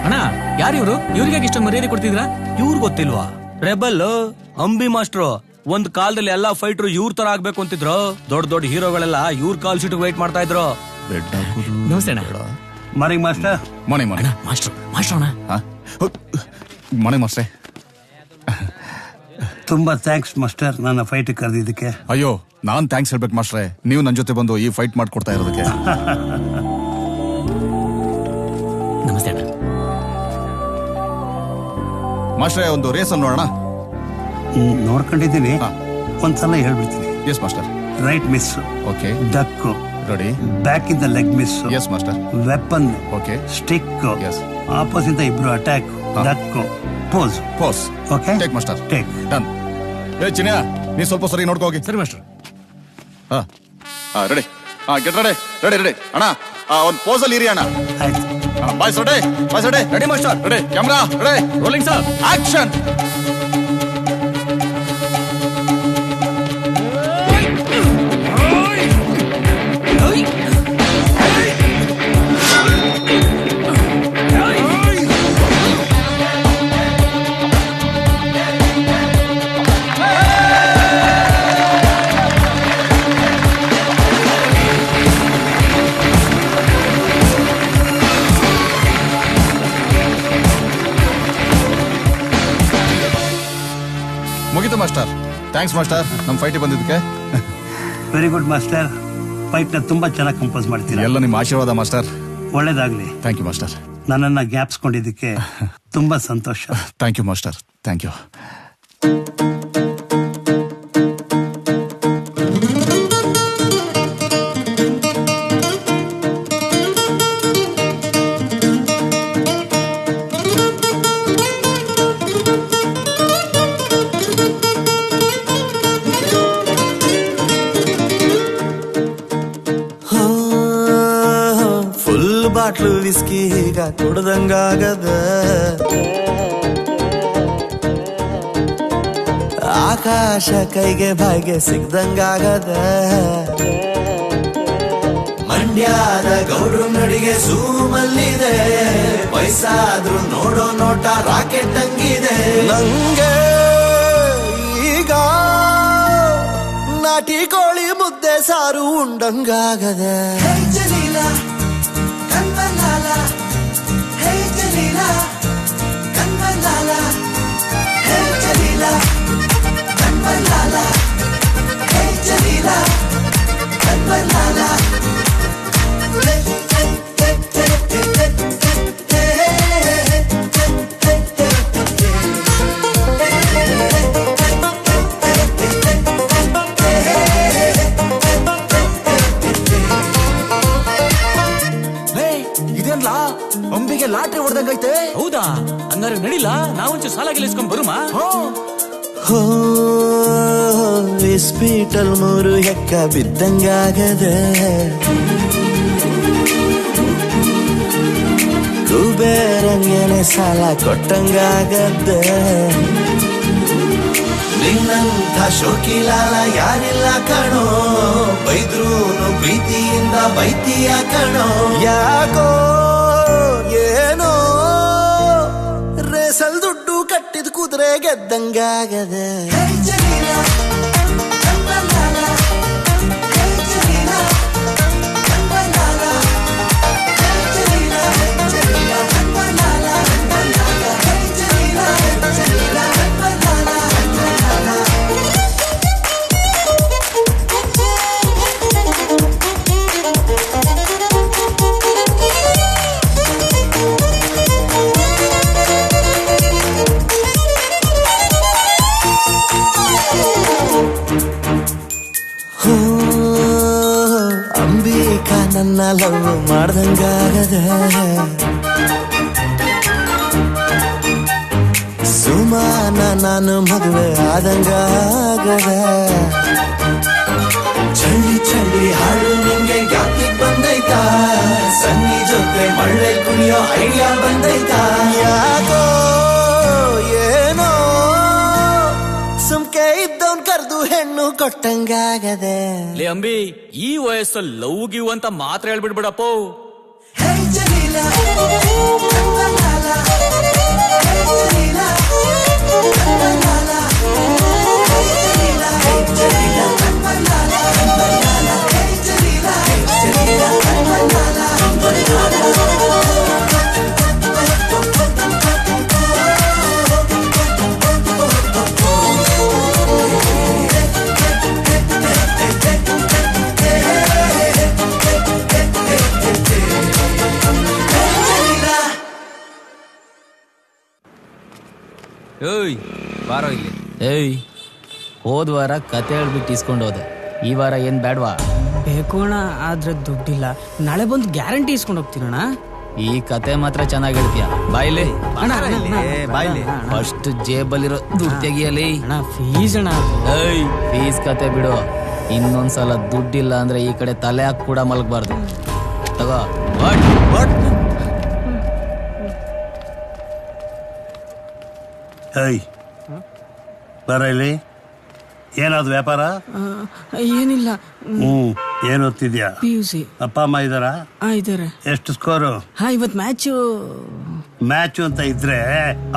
ಅಣ್ಣ, ಯಾರು ಇವರು? ಇವ್ರಿಗೆ ಇಷ್ಟೊಂದು ಮರ್ಯಾದೆ ಕೊಡ್ತಿದ್ರಾ? ಇವ್ರು ಗೊತ್ತಿಲ್ವಾ? Rebel Ambi master. ಒಂದ್ ಕಾಲದಲ್ಲಿ ಎಲ್ಲಾ ಫೈಟ್ರು ಇವ್ರ ತರ ಆಗ್ಬೇಕು ಅಂತಿದ್ರು. ದೊಡ್ಡ ಹೀರೋಗಳೆಲ್ಲ ಇವ್ರ ಕಾಲ್ ಶೀಟ್ ವೇಟ್ ಮಾಡ್ತಾ ಇದ್ರು. ನಮಸ್ತೆ ಅಣ್ಣ. Morning master. Morning master. ಅಣ್ಣ ಮಾರ್ನಿಂಗ್ ಮಾಸ್ಟ್ರೇ. ತುಂಬಾ ಥ್ಯಾಂಕ್ಸ್ ಮಾಸ್ಟರ್, ನನ್ನ ಫೈಟ್ ಕರೆದಿದ್ದಕ್ಕೆ. ಅಯ್ಯೋ, ನಾನ್ ಥ್ಯಾಂಕ್ಸ್ ಹೇಳ್ಬೇಕು ಮಾಸ್ಟ್ರೇ, ನೀವು ನನ್ನ ಜೊತೆ ಬಂದು ಈ ಫೈಟ್ ಮಾಡ್ಕೊಡ್ತಾ ಇರೋದಕ್ಕೆ. ನಮಸ್ತೆ ಅಣ್ಣ. ಮಾಸ್ಟ್ರೇ ಒಂದು ರೇಸ್ ಅನ್ನು ನೋಡೋಣ. ನೋಡ್ಕೊಂಡಿದ್ದೀನಿ, ಒಂದ್ಸಲ ಹೇಳ್ಬಿಡ್ತೀನಿ. Yes master. Right miss. Okay. Duck. Ready. Back in the leg miss. Yes master. Weapon. Okay. Stick. Yes. Opposite ಇಬ್ರು attack. Duck. Pose. Pose. Okay. Take master. Take. Done. ಚಿನ್ಯ ನೀ ಸ್ವಲ್ಪ ಸರಿ ನೋಡ್ಕೋ ಹೋಗಿ. ಸರಿ master. Ready. Get ready. Ready ready ಅಣ್ಣ. ಒಂದು ಪೋಸ್ ಅಲ್ಲಿ ಇರಿ ಅಣ್ಣ. ಆಯ್ತು. Boys ready. Boys ready. Ready master. Ready. Camera ready. Rolling sir. Action. ಮುಗಿತು ಮಾಸ್ಟರ್. ಥ್ಯಾಂಕ್ಸ್ ಮಾಸ್ಟರ್ ನಮ್ಮ ಫೈಟಿಗೆ ಬಂದಿದ್ದಕ್ಕೆ. Very good master. ಫೈಟ್ ನ ತುಂಬಾ ಚೆನ್ನಾಗಿ ಕಂಪೋಸ್ ಮಾಡ್ತೀರಾ. ಎಲ್ಲ ನಿಮ್ಮ ಆಶೀರ್ವಾದ ಮಾಸ್ಟರ್. ಒಳ್ಳೇದಾಗ್ಲಿ. Thank you master. ನನ್ನನ್ನ ಜ್ಞಾಪಿಸ್ಕೊಂಡಿದ್ದಕ್ಕೆ ತುಂಬಾ ಸಂತೋಷ. Thank you master. Thank you. Bottle whisky ಈಗ ಕುಡ್ದಂಗಾಗದ, ಆಕಾಶ ಕೈಗೆ ಬಾಯಿಗೆ ಸಿಗ್ದಂಗಾಗದ, ಮಂಡ್ಯದ ಗೌಡ್ರು ನಡಿಗೆ ಸೂಮಲ್ಲಿದೆ, ವಯಸ್ಸಾದ್ರೂ ನೋಡೋ ನೋಟ ರಾಕೆಟ್ ಹಂಗಿದೆ. ನಂಗೆ ಈಗ ನಾಟಿ ಕೋಳಿ ಮುದ್ದೆ ಸಾರು ಉಂಡಂಗಾಗದೆ. ಅಂಬಿಗೆ ಲಾಟ್ರಿ ಹೊಡೆದಂಗೈತೆ. ಹೌದಾ? ಹಂಗಾರೆ ನಡಿಲ್ಲ, ನಾವೊಂಚೂರು ಸಾಲ ಗೆಲ್ಲಿಸ್ಕೊಂಡ್ ಬರುಮಾ? ಹಾಸ್ಪಿಟಲ್ 3 ಎಕ್ಕ ಬಿದ್ದಂಗಾಗದೆ, ಕುಬೇರಂಗನೆ ಸಾಲ ಕೊಟ್ಟಂಗಾಗದೆ. ನಿನ್ನಂಥ ಶೋಕಿಲಾಲ ಯಾರಿಲ್ಲ ಕಣೋ, ಬೈದ್ರೂನು ಪ್ರೀತಿಯಿಂದ ಬೈತೀಯ ಕಣೋ. ಯಾಕೋ ಏನೋ ರೇಸಲ್ ದುಡ್ಡು ಕಟ್ಟಿದ ಕುದುರೆ ಗೆದ್ದಂಗಾಗದೆ. ಅಂಬಿಕಾ ನನ್ನ ಲವ್ ಮಾಡ್ದಂಗಾಗದೆ, ಸುಮಾನ ನಾನು ಮದುವೆ ಆದಂಗಾಗದೆ. ಚಳಿ ಚಳಿ ಹಾಡು ನಿಂಗೆ ಯಾಕೆ ಬಂದೈತಾ, ಸನ್ನಿ ಜೊತೆ ಮಳ್ಳೆ ಕುಣಿಯೋ ಐಡಿಯಾ ಬಂದೈತಾ. ಯಾಕೋ ಏನೋ ಸುಮ್ಕೆ ಇದ್ದವನ್ ಕರ್ದು ಹೆಣ್ಣು ಕೊಟ್ಟಂಗಾಗದೆ. ಲೇ ಅಂಬಿ, ಈ ವಯಸ್ಸಲ್ಲಿ ಲವ್ ಗಿವ್ ಅಂತ ಮಾತ್ರ ಹೇಳ್ಬಿಡ್ಬಿಡಪ್ಪೋ. ಏಯ್ ಬಾರೋ ಇಲ್ಲಿ. ಏಯ್ ಹೋದ್ ವಾರ ಕತೆ ಹೇಳ್ಬಿಟ್ಟು ಇಸ್ಕೊಂಡು ಹೋದೆ, ಈ ವಾರ ಏನ್ ಬೇಡವಾ? ಬೇಕು ಅಣ್ಣ, ಆದ್ರೆ ದುಡ್ಡಿಲ್ಲ. ನಾಳೆ ಬಂದು ಗ್ಯಾರಂಟಿ ಇಸ್ಕೊಂಡು ಹೋಗ್ತೀನಣ್ಣ. ಈ ಕತೆ ಮಾತ್ರ ಚೆನ್ನಾಗಿ ಹೇಳ್ತೀಯ. ಬಾಯ್ಲಿ ಬಾಯ್ಲಿ ಫಸ್ಟ್ ಜೇಬಲ್ಲಿರೋ ದುಡ್ಡು ತೆಗಿಯಲಿ. ಫೀಸ್ ಅಣ್ಣ. ಏಯ್ ಫೀಸ್ ಕತೆ ಬಿಡು, ಇನ್ನೊಂದ್ಸಲ ದುಡ್ಡಿಲ್ಲ ಅಂದ್ರೆ ಈ ಕಡೆ ತಲೆ ಹಾಕಿ ಕೂಡ ಮಲಗಬಾರ್ದು. ತಗೋ ಬರ ಇಲ್ಲಿ. ಏನಾದ್ರು ವ್ಯಾಪಾರ? ಏನಿಲ್ಲ. ಏನ್ ಓದ್ತಿದ್ಯಾ? PUC. ಅಪ್ಪ ಅಮ್ಮ ಇದಾರಾ? ಇದಾರೆ. ಎಷ್ಟು ಸ್ಕೋರು? ಇವತ್ ಮ್ಯಾಚ್ ಅಂತ ಇದ್ರೆ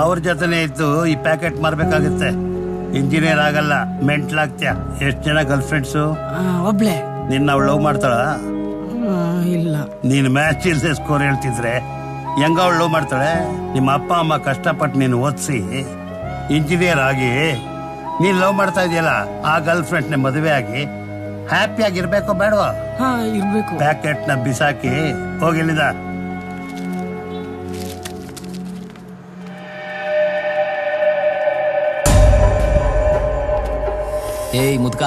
ಅವ್ರ ಜೊತೆನೆ ಇದ್ದು ಈ ಪ್ಯಾಕೆಟ್ ಮಾರ್ಬೇಕಾಗುತ್ತೆ. ಇಂಜಿನಿಯರ್ ಆಗಲ್ಲ, ಮೆಂಟ್ಲ್ ಆಗ್ತೀಯ. ಎಷ್ಟು ಜನ ಗರ್ಲ್ ಫ್ರೆಂಡ್ಸು? ಒಬ್ಳೆ. ನಿನ್ನ ಅವಳು ಲವ್ ಮಾಡ್ತಾಳ? ಇಲ್ಲ. ನೀನ್ ಮ್ಯಾಚ್ ಇಲ್ದೆ ಸ್ಕೋರ್ ಹೇಳ್ತಿದ್ರೆ ಹೆಂಗ ಅವಳು ಲವ್ ಮಾಡ್ತಾಳೆ? ನಿಮ್ಮ ಅಪ್ಪ ಅಮ್ಮ ಕಷ್ಟಪಟ್ಟು ನೀನು ಓದಿಸಿ ಇಂಜಿನಿಯರ್ ಆಗಿ ನೀನ್ ಲವ್ ಮಾಡ್ತಾ ಇದೆಯಲ್ಲ, ಆ ಗರ್ಲ್ ಫ್ರೆಂಡ್ ನ ಮದುವೆ ಆಗಿ ಹ್ಯಾಪಿ ಆಗಿರ್ಬೇಕೋ ಬೇಡವಾ? ಇರ್ಬೇಕು. ಪ್ಯಾಕೆಟ್ ನ ಬಿಸಾಕಿ ಹೋಗಿಲ್ಲಿದ. ಏಯ್ ಮುದ್ಕ,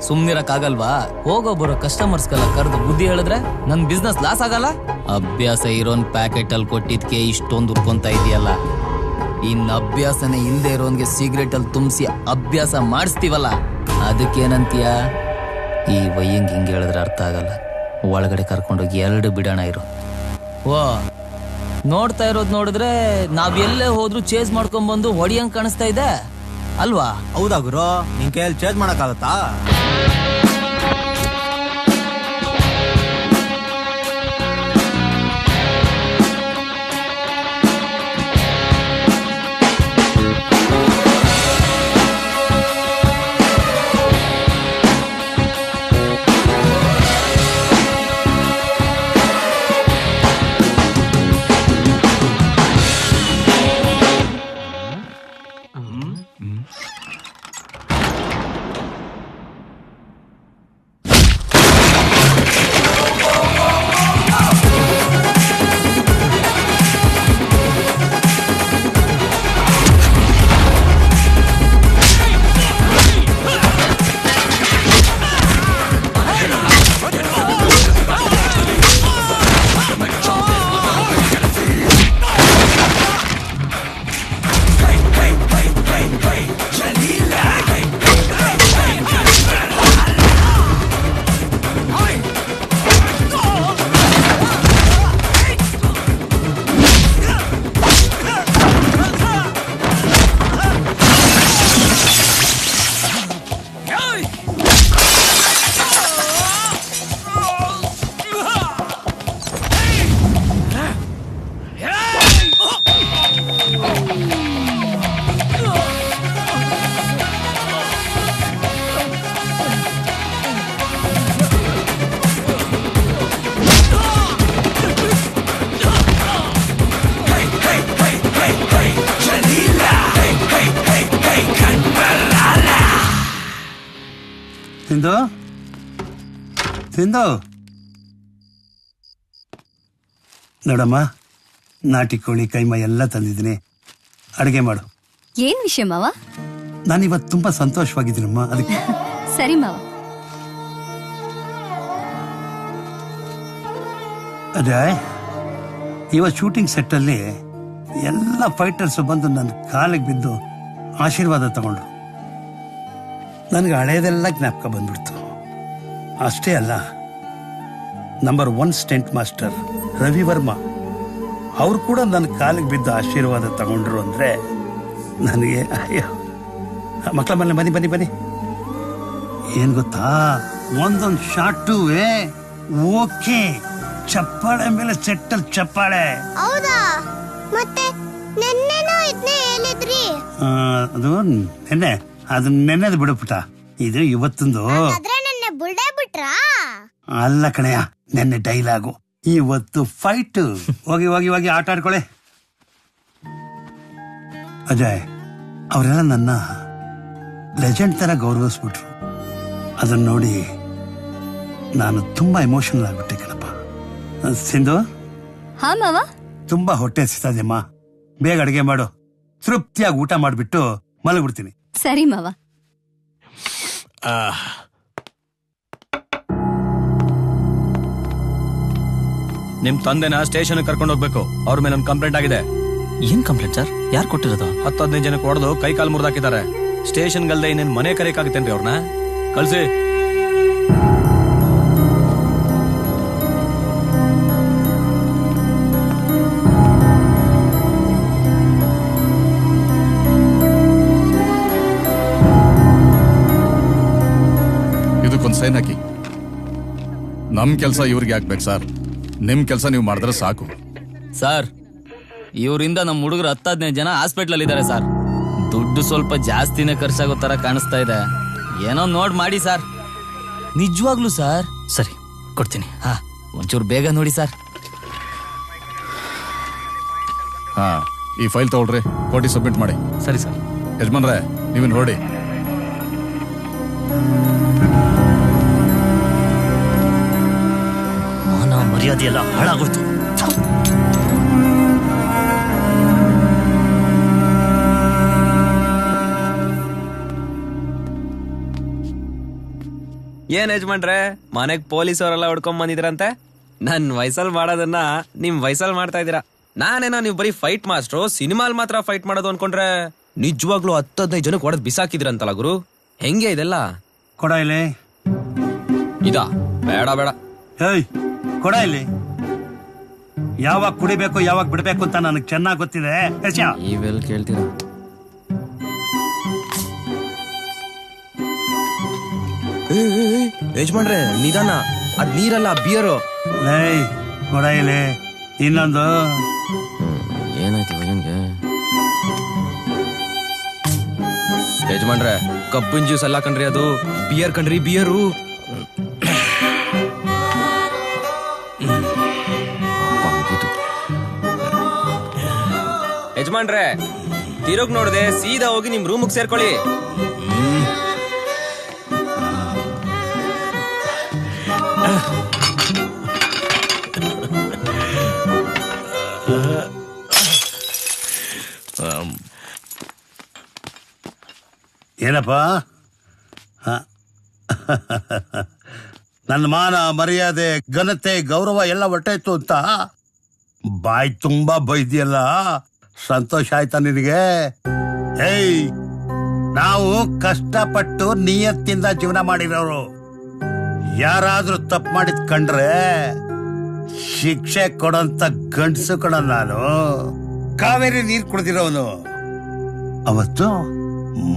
ಸುಮ್ನಿರಕ್ಕಾಗಲ್ವಾ? ಹೋಗೋ ಬರೋ ಕಸ್ಟಮರ್ಸ್ಗೆಲ್ಲ ಕರೆದು ಬುದ್ಧಿ ಹೇಳಿದ್ರೆ ನನ್ ಬಿಸ್ನೆಸ್ ಲಾಸ್ ಆಗಲ್ಲ? ಅಭ್ಯಾಸ ಇರೋನ್ ಪ್ಯಾಕೆಟ್ ಅಲ್ಲಿ ಕೊಟ್ಟಿದ್ಕೆ ಇಷ್ಟೊಂದು ಉಟ್ಕೊಂತ ಇದೆಯಲ್ಲ, ಇನ್ ಅಭ್ಯಾಸನೇ ಇಲ್ದೇ ಇರೋನ್ಗೆ ಸಿಗರೇಟ್ ಅಲ್ಲಿ ತುಂಬಿಸಿ ಅಭ್ಯಾಸ ಮಾಡಿಸ್ತೀವಲ್ಲ, ಅದಕ್ಕೇನಂತೀಯ? ಈ ವಯ್ಯಂಗ್ ಹಿಂಗೆ ಹೇಳಿದ್ರೆ ಅರ್ಥ ಆಗಲ್ಲ. ಒಳಗಡೆ ಕರ್ಕೊಂಡೋಗಿ 2 ಬಿಡೋಣ ಇರು. ಓ ನೋಡ್ತಾ ಇರೋದ್ ನೋಡಿದ್ರೆ ನಾವ್ ಎಲ್ಲೇ ಹೋದ್ರು ಚೇಸ್ ಮಾಡ್ಕೊಂಡ್ ಬಂದು ಹೊಡಿಯಂಗ್ ಕಾಣಿಸ್ತಾ ಇದೆ ಅಲ್ವಾ? ಹೌದಾ ಗುರು, ನಿನ್ ಕೈಯಲ್ಲಿ ಚೇಂಜ್ ಮಾಡಕ್ಕಾಗತ್ತಾ? ತಿಂದು ನೋಡಮ್ಮ, ನಾಟಿ ಕೋಳಿ ಕೈಮ ಎಲ್ಲ ತಂದಿದ್ದೀನಿ, ಅಡುಗೆ ಮಾಡು. ಏನ್ ವಿಷಯ ಮಾವ? ನಾನಿವತ್ತು ತುಂಬಾ ಸಂತೋಷವಾಗಿದ್ದೀನಮ್ಮ, ಅದಕ್ಕೆ. ಸರಿ ಮಾವ. ಅಜಯ್, ಇವತ್ತು ಶೂಟಿಂಗ್ ಸೆಟ್ ಅಲ್ಲಿ ಎಲ್ಲ ಫೈಟರ್ಸ್ ಬಂದು ನನ್ನ ಕಾಲಿಗೆ ಬಿದ್ದು ಆಶೀರ್ವಾದ ತಗೊಂಡ್ರು. ನನಗೆ ಹಳೆಯದೆಲ್ಲ ಜ್ಞಾಪಕ ಬಂದ್ಬಿಡ್ತು. ಅಷ್ಟೇ ಅಲ್ಲ, number 1 stunt master Ravi Varma ಅವ್ರು ಕೂಡ ನನ್ನ ಕಾಲಿಗೆ ಬಿದ್ದು ಆಶೀರ್ವಾದ ತಗೊಂಡ್ರು ಅಂದ್ರೆ ನನಗೆ ಅಯ್ಯೋ. ಮಕ್ಕಳ ಮನೆ ಬನ್ನಿ ಬನ್ನಿ ಬನ್ನಿ. ಏನ್ ಗೊತ್ತಾ, ಒಂದೊಂದು ಶಾಟು ಓಕೆ, ಚಪ್ಪಾಳೆ ಮೇಲೆ ಸೆಟ್ಟಲ್ ಚಪ್ಪಾಳೆ. ಹೌದಾ? ಮತ್ತೆ ನೆನ್ನೆನೋ ಇದನ್ನೇ ಹೇಳಿದ್ರಿ. ಅದು ನೆನ್ನೆ, ಅದನ್ನ ನೆನ್ನೆದು ಬಿಡುಪುಟ, ಇದು ಇವತ್ತೊಂದು. ನೆನ್ನೆ ಬುಲ್ಡೆ ಬಿಟ್ರಾ? ಅಲ್ಲ ಕಣಯ್ಯ, ನೆನ್ನೆ ಡೈಲಾಗು, ಇವತ್ತು ಫೈಟ್. ಹೋಗಿ ಹೋಗಿ ಹೋಗಿ ಆಟ ಆಡ್ಕೊಳೆ. ಅಜಯ್, ಅವರೆಲ್ಲ ನನ್ನ ಲೆಜೆಂಡ್ ತರ ಗೌರವಿಸ್ಬಿಟ್ರು. ಅದನ್ನ ನೋಡಿ ನಾನು ತುಂಬಾ ಎಮೋಷನಲ್ ಆಗ್ಬಿಟ್ಟೆ ಕಣಪ್ಪ. ಸಿಂಧು, ಹಾ ಮಾವ. ತುಂಬಾ ಹೊಟ್ಟೆ ಹಸಿತದೆಮ್ಮ, ಬೇಗ ಅಡಿಗೆ ಮಾಡು. ತೃಪ್ತಿಯಾಗಿ ಊಟ ಮಾಡ್ಬಿಟ್ಟು ಮಲಗ್ಬಿಡ್ತೀನಿ. ಸರಿ ಮಾವ. ನಿಮ್ ತಂದೆನ ಸ್ಟೇಷನ್ ಕರ್ಕೊಂಡು ಹೋಗ್ಬೇಕು. ಅವ್ರ ಮೇಲೆ ಒಂದು ಕಂಪ್ಲೇಂಟ್ ಆಗಿದೆ. ಏನ್ ಕಂಪ್ಲೇಂಟ್ ಸರ್? ಯಾರು ಕೊಟ್ಟಿರೋದು? 10-15 ಜನಕ್ಕೆ ಹೊಡೆದು ಕೈ ಕಾಲು ಮುರಿದಾಕಿದ್ದಾರೆ. ಸ್ಟೇಷನ್ ಗಲ್ದೆ ಇನ್ನೇನ್ ಮನೆ ಕರೆಯಕ್ಕಾಗುತ್ತೇನ್ರಿ ಅವ್ರನ್ನ? ಕಳ್ಸಿ. ಇದಕ್ಕೊಂದು ಸೈನ್ ಹಾಕಿ. ನಮ್ ಕೆಲಸ ಇವ್ರಿಗೆ ಹಾಕ್ಬೇಕು ಸರ್. ನಿಮ್ ಕೆಲಸ ನೀವು ಮಾಡಿದ್ರೆ ಸಾಕು ಸರ್. ಇವರಿಂದ ನಮ್ಮ ಹುಡುಗರು 10-15 ಜನ ಹಾಸ್ಪಿಟಲ್ ಇದ್ದಾರೆ ಸರ್. ದುಡ್ಡು ಸ್ವಲ್ಪ ಜಾಸ್ತಿನೇ ಖರ್ಚಾಗೋ ತರ ಕಾಣಿಸ್ತಾ ಇದೆ. ಏನೋ ನೋಡ್ ಮಾಡಿ ಸರ್. ನಿಜವಾಗ್ಲು ಸರ್? ಸರಿ, ಕೊಡ್ತೀನಿ. ಹಾ, ಒಂಚೂರು ಬೇಗ ನೋಡಿ ಸರ್. ಹಾ, ಈ ಫೈಲ್ ತಗೊಳ್ರಿ, ಕೋಟಿ ಸಬ್ಮಿಟ್ ಮಾಡಿ. ಸರಿ ಸರ್. ಯಜಮಾನ್ರೆ, ನೀವೇನು ಹೊರಡಿ. ಮಾನ ಮರ್ಯಾದೆ ಎಲ್ಲ ಹಾಳಾಗೋಯ್ತು. ಏನ್ ಯಜಮಾನ್ರೆ, ಮನೆಗ್ ಪೊಲೀಸ್ ಅವರೆಲ್ಲ ಹೊಡ್ಕೊಂಡ್ ಬಂದಿದ್ರಂತೆ. ನನ್ ವಯಸ್ಸಲ್ ಮಾಡೋದನ್ನ ನಿಮ್ ವಯಸ್ಸಲ್ ಮಾಡ್ತಾ ಇದೀರಾ. ನಾನೇನೋ ನೀವು ಬರೀ ಫೈಟ್ ಮಾಸ್ಟ್ರು, ಸಿನಿಮಾಲ್ ಮಾತ್ರ ಫೈಟ್ ಮಾಡೋದು ಅನ್ಕೊಂಡ್ರೆ ನಿಜವಾಗ್ಲೂ 10-15 ಜನಕ್ಕೆ ಹೊಡೆದ್ ಬಿಸಾಕಿದ್ರಂತಲ್ಲ ಗುರು. ಹೆಂಗೆ ಇದೆಲ್ಲ? ಕೊಡ ಇಲ್ಲಿ. ಇದಾ? ಬೇಡ ಬೇಡ. ಹೇಯ್, ಕೊಡ ಇಲ್ಲಿ. ಯಾವಾಗ ಕುಡಿಬೇಕು ಯಾವಾಗ ಬಿಡ್ಬೇಕು ಅಂತ ನನಗೆ ಚೆನ್ನಾಗಿ ಗೊತ್ತಿದೆ. ಇವೆಲ್ಲ ಕೇಳ್ತೀರಾ? ಯಜಮಾನ್ರೆ ನಿಧಾನ, ಅದ್ ನೀರಲ್ಲ, ಬಿಯರು. ಕೊಡ ಇಲ್ಲಿ. ಇನ್ನೊಂದು. ಏನಾಯ್ತು ಭಯಂಗೆ? ಯಜಮಾನ್ರೆ, ಕಬ್ಬಿನ ಜ್ಯೂಸ್ ಅಲ್ಲ ಕಣ್ರಿ, ಅದು ಬಿಯರ್ ಕಣ್ರಿ, ಬಿಯರು. ಯಜಮಾನ್ರೆ, ತಿರುಗ್ ನೋಡ್ದೆ ಸೀದಾ ಹೋಗಿ ನಿಮ್ ರೂಮ್ಗೆ ಸೇರ್ಕೊಳ್ಳಿ. ಏನಪ್ಪ, ನನ್ನ ಮಾನ ಮರ್ಯಾದೆ ಘನತೆ ಗೌರವ ಎಲ್ಲ ಹೊರಟಾಯ್ತು ಅಂತ ಬಾಯಿ ತುಂಬಾ ಬೈದಿಯಲ್ಲ, ಸಂತೋಷ ಆಯ್ತಾ ನಿನಗೆ? ಏಯ್, ನಾವು ಕಷ್ಟಪಟ್ಟು ನಿಯತ್ತಿಂದ ಜೀವನ ಮಾಡಿರೋರು. ಯಾರಾದ್ರೂ ತಪ್ಪು ಮಾಡಿದ್ ಕಂಡ್ರೆ ಶಿಕ್ಷೆ ಕೊಡೋಂತ ಗಂಡಸು ಕೊಡ. ನಾನು ಕಾವೇರಿ ನೀರ್ ಕುಡ್ದಿರೋನು. ಅವತ್ತು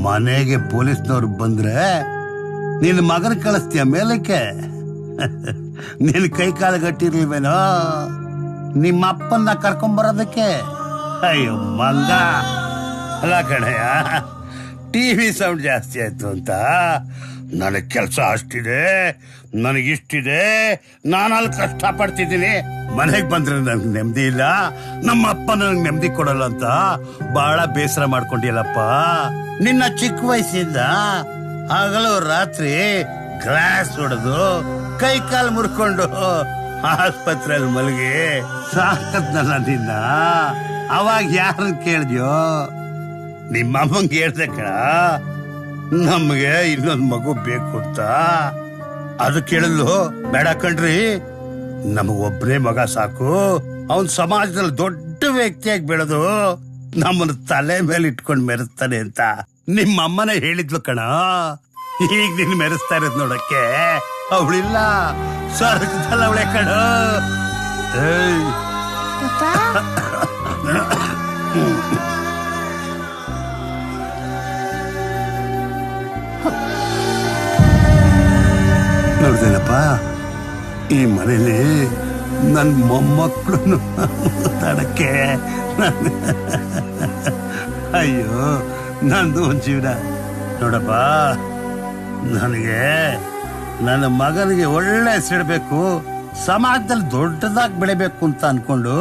ಮನೆಗೆ ಪೊಲೀಸ್ನವ್ರು ಬಂದ್ರೆ ನಿನ್ನ ಮಗನ ಕಳಿಸ್ತೀಯ ಮೇಲಕ್ಕೆ. ನಿನ್ ಕೈ ಕಾಲು ಗಟ್ಟಿರ್ಲಿವೇನೋ ನಿಮ್ಮ ಅಪ್ಪನ್ನ ಕರ್ಕೊಂಬರೋದಕ್ಕೆ? ಅಯ್ಯೋ ಮಂಗ. ಅಲ್ಲ ಕಣಯ್ಯ, ಟಿವಿ ಸೌಂಡ್ ಜಾಸ್ತಿ ಆಯ್ತು ಅಂತ ನನಗೆ ಕೆಲಸ ಅಷ್ಟಿದೆ, ನನಗಿಷ್ಟಿದೆ, ನಾನಲ್ಲಿ ಕಷ್ಟ ಪಡ್ತಿದ್ದೀನಿ. ಮನೆಗೆ ಬಂದ್ರೆ ನನ್ಗೆ ನೆಮ್ಮದಿ ಇಲ್ಲ, ನಮ್ಮ ಅಪ್ಪ ನನಗೆ ನೆಮ್ಮದಿ ಕೊಡಲ್ಲ ಅಂತ ಬಹಳ ಬೇಸರ ಮಾಡ್ಕೊಂಡಿಲ್ಲಪ್ಪ. ನಿನ್ನ ಚಿಕ್ಕ ವಯಸ್ಸಿಂದ ಹಗಲು ರಾತ್ರಿ ಗ್ಲಾಸ್ ಹೊಡೆದು ಕೈ ಕಾಲು ಮುರ್ಕೊಂಡು ಆಸ್ಪತ್ರೆಯಲ್ಲಿ ಮಲಗಿ ಸಾಕತ್ನಲ್ಲ ನಿನ್ನ. ಅವಾಗ ಯಾರನ್ನ ಕೇಳಿದ್ಯೋ? ನಿಮ್ಮಮ್ಮಂಗೆ ಹೇಳ್ದೆ ಕಣ, ನಮ್ಗೆ ಇನ್ನೊಂದು ಮಗು ಬೇಕು ಅಂತ. ಅದು ಕೇಳಲು ಬೇಡ ಕಣ್ರಿ, ನಮಗೊಬ್ಬನೇ ಮಗ ಸಾಕು, ಅವನ್ ಸಮಾಜದಲ್ಲಿ ದೊಡ್ಡ ವ್ಯಕ್ತಿಯಾಗಿ ಬೆಳೆದು ನಮ್ಮನ್ನ ತಲೆ ಮೇಲೆ ಇಟ್ಕೊಂಡು ಮೆರೆಸ್ತಾನೆ ಅಂತ ನಿಮ್ಮಮ್ಮನೇ ಹೇಳಿದ್ಲು ಕಣ. ಈಗ ನಿನ್ ಮೆರೆಸ್ತಾ ಇರೋದ್ ನೋಡಕ್ಕೆ ಅವಳಿಲ್ಲ, ಸ್ವರ್ಗದಲ್ಲ ಅವಳೆ ಕಣ. ನೋಡ್ದೇನಪ್ಪ, ಈ ಮನೇಲಿ ನನ್ ಮೊಮ್ಮಕ್ಕಳು ಮಾತಾಡಕ್ಕೆ ಅಯ್ಯೋ ನಂದು ಒಂದ್ ಜೀವನ ನೋಡಪ್ಪ. ನನಗೆ ನನ್ನ ಮಗನಿಗೆ ಒಳ್ಳೆ ಹೆಸರಿಡ್ಬೇಕು, ಸಮಾಜದಲ್ಲಿ ದೊಡ್ಡದಾಗಿ ಬೆಳಿಬೇಕು ಅಂತ ಅನ್ಕೊಂಡು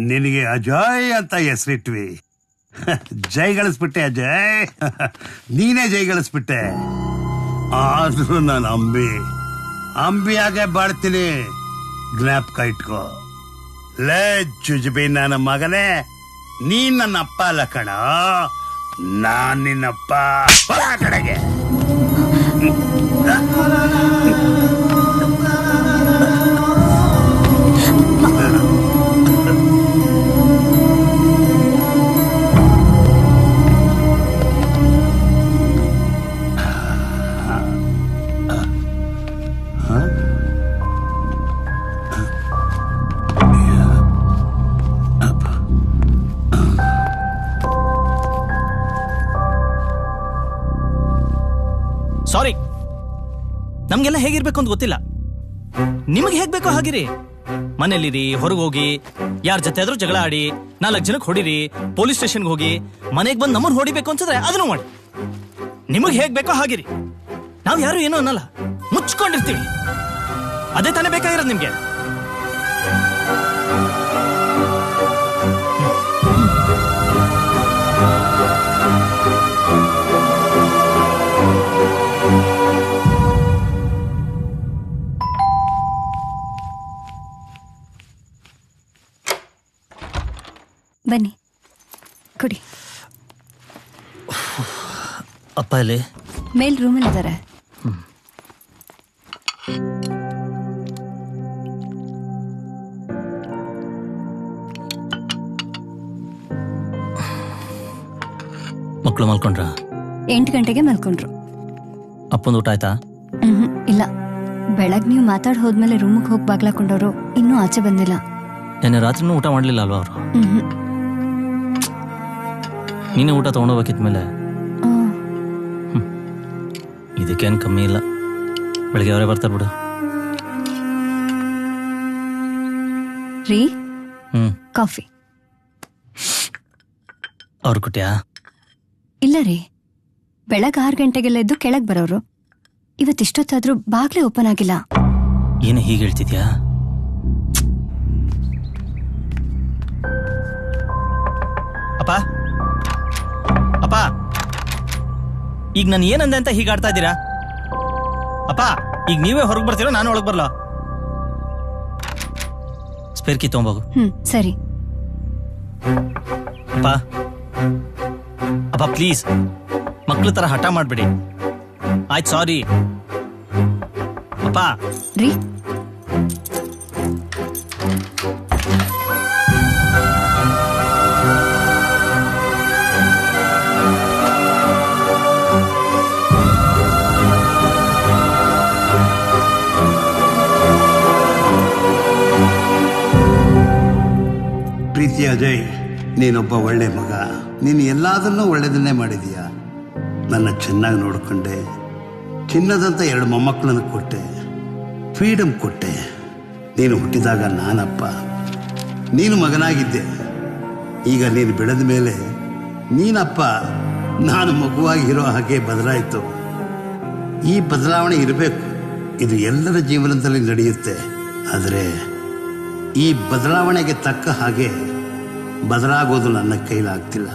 ನಿನಗೆ ಅಜಯ್ ಅಂತ ಹೆಸರಿಟ್ವಿ. ಜೈ ಗಳಿಸ್ಬಿಟ್ಟೆ ಅಜಯ್, ನೀನೇ ಜೈ ಗಳಿಸ್ಬಿಟ್ಟೆ. ಆದ್ರೂ ನಾನು ಅಂಬಿಯಾಗೆ ಬಾಳ್ತೀನಿ, ಜ್ಞಾಪಕ ಇಟ್ಕೋ. ಲೇ ಜುಜುಬಿ ನನ್ನ ಮಗನೇ, ನೀನ್ ನನ್ನ ಅಪ್ಪ ಅಲ್ಲ ಕಣ, ನಾನ್ ನಿನ್ನಪ್ಪ. ಆ ಕಡೆಗೆ ಸಾರಿ, ನಮ್ಗೆಲ್ಲ ಹೇಗಿರ್ಬೇಕು ಅಂತ ಗೊತ್ತಿಲ್ಲ. ನಿಮಗೆ ಹೇಗ್ ಬೇಕೋ ಹಾಗಿರಿ. ಮನೇಲಿರಿ, ಹೊರಗೋಗಿ, ಯಾರ ಜೊತೆ ಆದ್ರೂ ಜಗಳ ಆಡಿ, 4 ಜನಕ್ಕೆ ಹೊಡಿರಿ, ಪೊಲೀಸ್ ಸ್ಟೇಷನ್ಗೆ ಹೋಗಿ, ಮನೆಗೆ ಬಂದು ನಮ್ಮನ್ನು ಹೊಡಿಬೇಕು ಅನ್ಸಿದ್ರೆ ಅದನ್ನು ಮಾಡಿ. ನಿಮಗೆ ಹೇಗ್ ಬೇಕೋ ಹಾಗಿರಿ. ನಾವ್ ಯಾರು ಏನೋ ಅನ್ನಲ್ಲ, ಮುಚ್ಕೊಂಡಿರ್ತೀವಿ. ಅದೇ ತಾನೇ ಬೇಕಾಗಿರೋದು ನಿಮ್ಗೆ. ಬನ್ನಿ ಕುಡಿ. ಅಪ್ಪ ಇಲ್ಲಿ ಮೇಲ್ ರೂಮಲ್ಲಿ ಇದ್ದಾರೆ. ಮಕ್ಕಳು ಮಲ್ಕೊಂಡ್ರ? 8 ಗಂಟೆಗೆ ಮಲ್ಕೊಂಡ್ರು. ಅಪ್ಪಂದು ಊಟ ಆಯ್ತಾ? ಇಲ್ಲ, ಬೆಳಗ್ ನೀವು ಮಾತಾಡ್ ಹೋದ್ಮೇಲೆ ರೂಮಿಗೆ ಹೋಗಿ ಬಾಗ್ಲಾಕೊಂಡವ್ರು ಇನ್ನೂ ಆಚೆ ಬಂದಿಲ್ಲ. ನೆನ್ನೆ ರಾತ್ರಿನೂ ಊಟ ಮಾಡ್ಲಿಲ್ಲ ಅಲ್ವಾ ಅವರು? ನೀನೇ ಊಟ ತಗೊಂಡೋಗ್ಬೇಕಿದ್ಮೇಲೆ. ಇದಕ್ಕೇನು ಕಮ್ಮಿ ಇಲ್ಲ, ಬೆಳಿಗ್ಗೆ ಅವರೇ ಬರ್ತಾರೆ ಬಿಡು. ರೀ ಕಾಫಿ ಅವ್ರು ಕುಟ್ಯಾ? ಇಲ್ಲ ರೀ, ಬೆಳಗ್ಗೆ 6 ಗಂಟೆಗೆಲ್ಲ ಎದ್ದು ಕೆಳಗ್ ಬರೋರು. ಇವತ್ತಿಷ್ಟೊತ್ತಾದ್ರೂ ಬಾಗ್ಲೇ ಓಪನ್ ಆಗಿಲ್ಲ. ಏನು ಹೀಗೆ ಹೇಳ್ತಿದ್ಯಾ? ಅಪ್ಪ ಅಪ್ಪ, ಈಗ ನಾನು ಏನಂದೆ ಅಂತ ಹೀಗೆ ಆಡ್ತಾ ಇದ್ದೀರಾ? ಅಪ್ಪ, ಈಗ ನೀವೇ ಹೊರಗೆ ಬರ್ತೀರಾ, ನಾನು ಒಳಗೆ ಬರ್ಲಾ? ಸ್ಪೇರ್ ಕೀ ತಗೊಂಬೋಗು. ಸರಿ. ಅಪ್ಪ ಅಪ್ಪ ಪ್ಲೀಸ್, ಮಕ್ಳ ತರ ಹಠ ಮಾಡ್ಬೇಡಿ ಆಯ್ತು. ಸಾರಿ ಅಪ್ಪ. ರೀ ಪ್ರೀತಿ ಅಜಯ್, ನೀನೊಬ್ಬ ಒಳ್ಳೆ ಮಗ. ನೀನು ಎಲ್ಲದನ್ನೂ ಒಳ್ಳೆಯದನ್ನೇ ಮಾಡಿದೀಯ. ನನ್ನ ಚೆನ್ನಾಗಿ ನೋಡಿಕೊಂಡೆ, ಚಿನ್ನದಂತ 2 ಮೊಮ್ಮಕ್ಕಳನ್ನು ಕೊಟ್ಟೆ, ಫ್ರೀಡಮ್ ಕೊಟ್ಟೆ. ನೀನು ಹುಟ್ಟಿದಾಗ ನಾನಪ್ಪ, ನೀನು ಮಗನಾಗಿದ್ದೆ. ಈಗ ನೀನು ಬೆಳೆದ ಮೇಲೆ ನೀನಪ್ಪ, ನಾನು ಮಗುವಾಗಿರೋ ಹಾಗೆ ಬದಲಾಯಿತು. ಈ ಬದಲಾವಣೆ ಇರಬೇಕು, ಇದು ಎಲ್ಲರ ಜೀವನದಲ್ಲಿ ನಡೆಯುತ್ತೆ. ಆದರೆ ಈ ಬದಲಾವಣೆಗೆ ತಕ್ಕ ಹಾಗೆ ಬದಲಾಗೋದು ನನ್ನ ಕೈಲಾಗ್ತಿಲ್ಲ.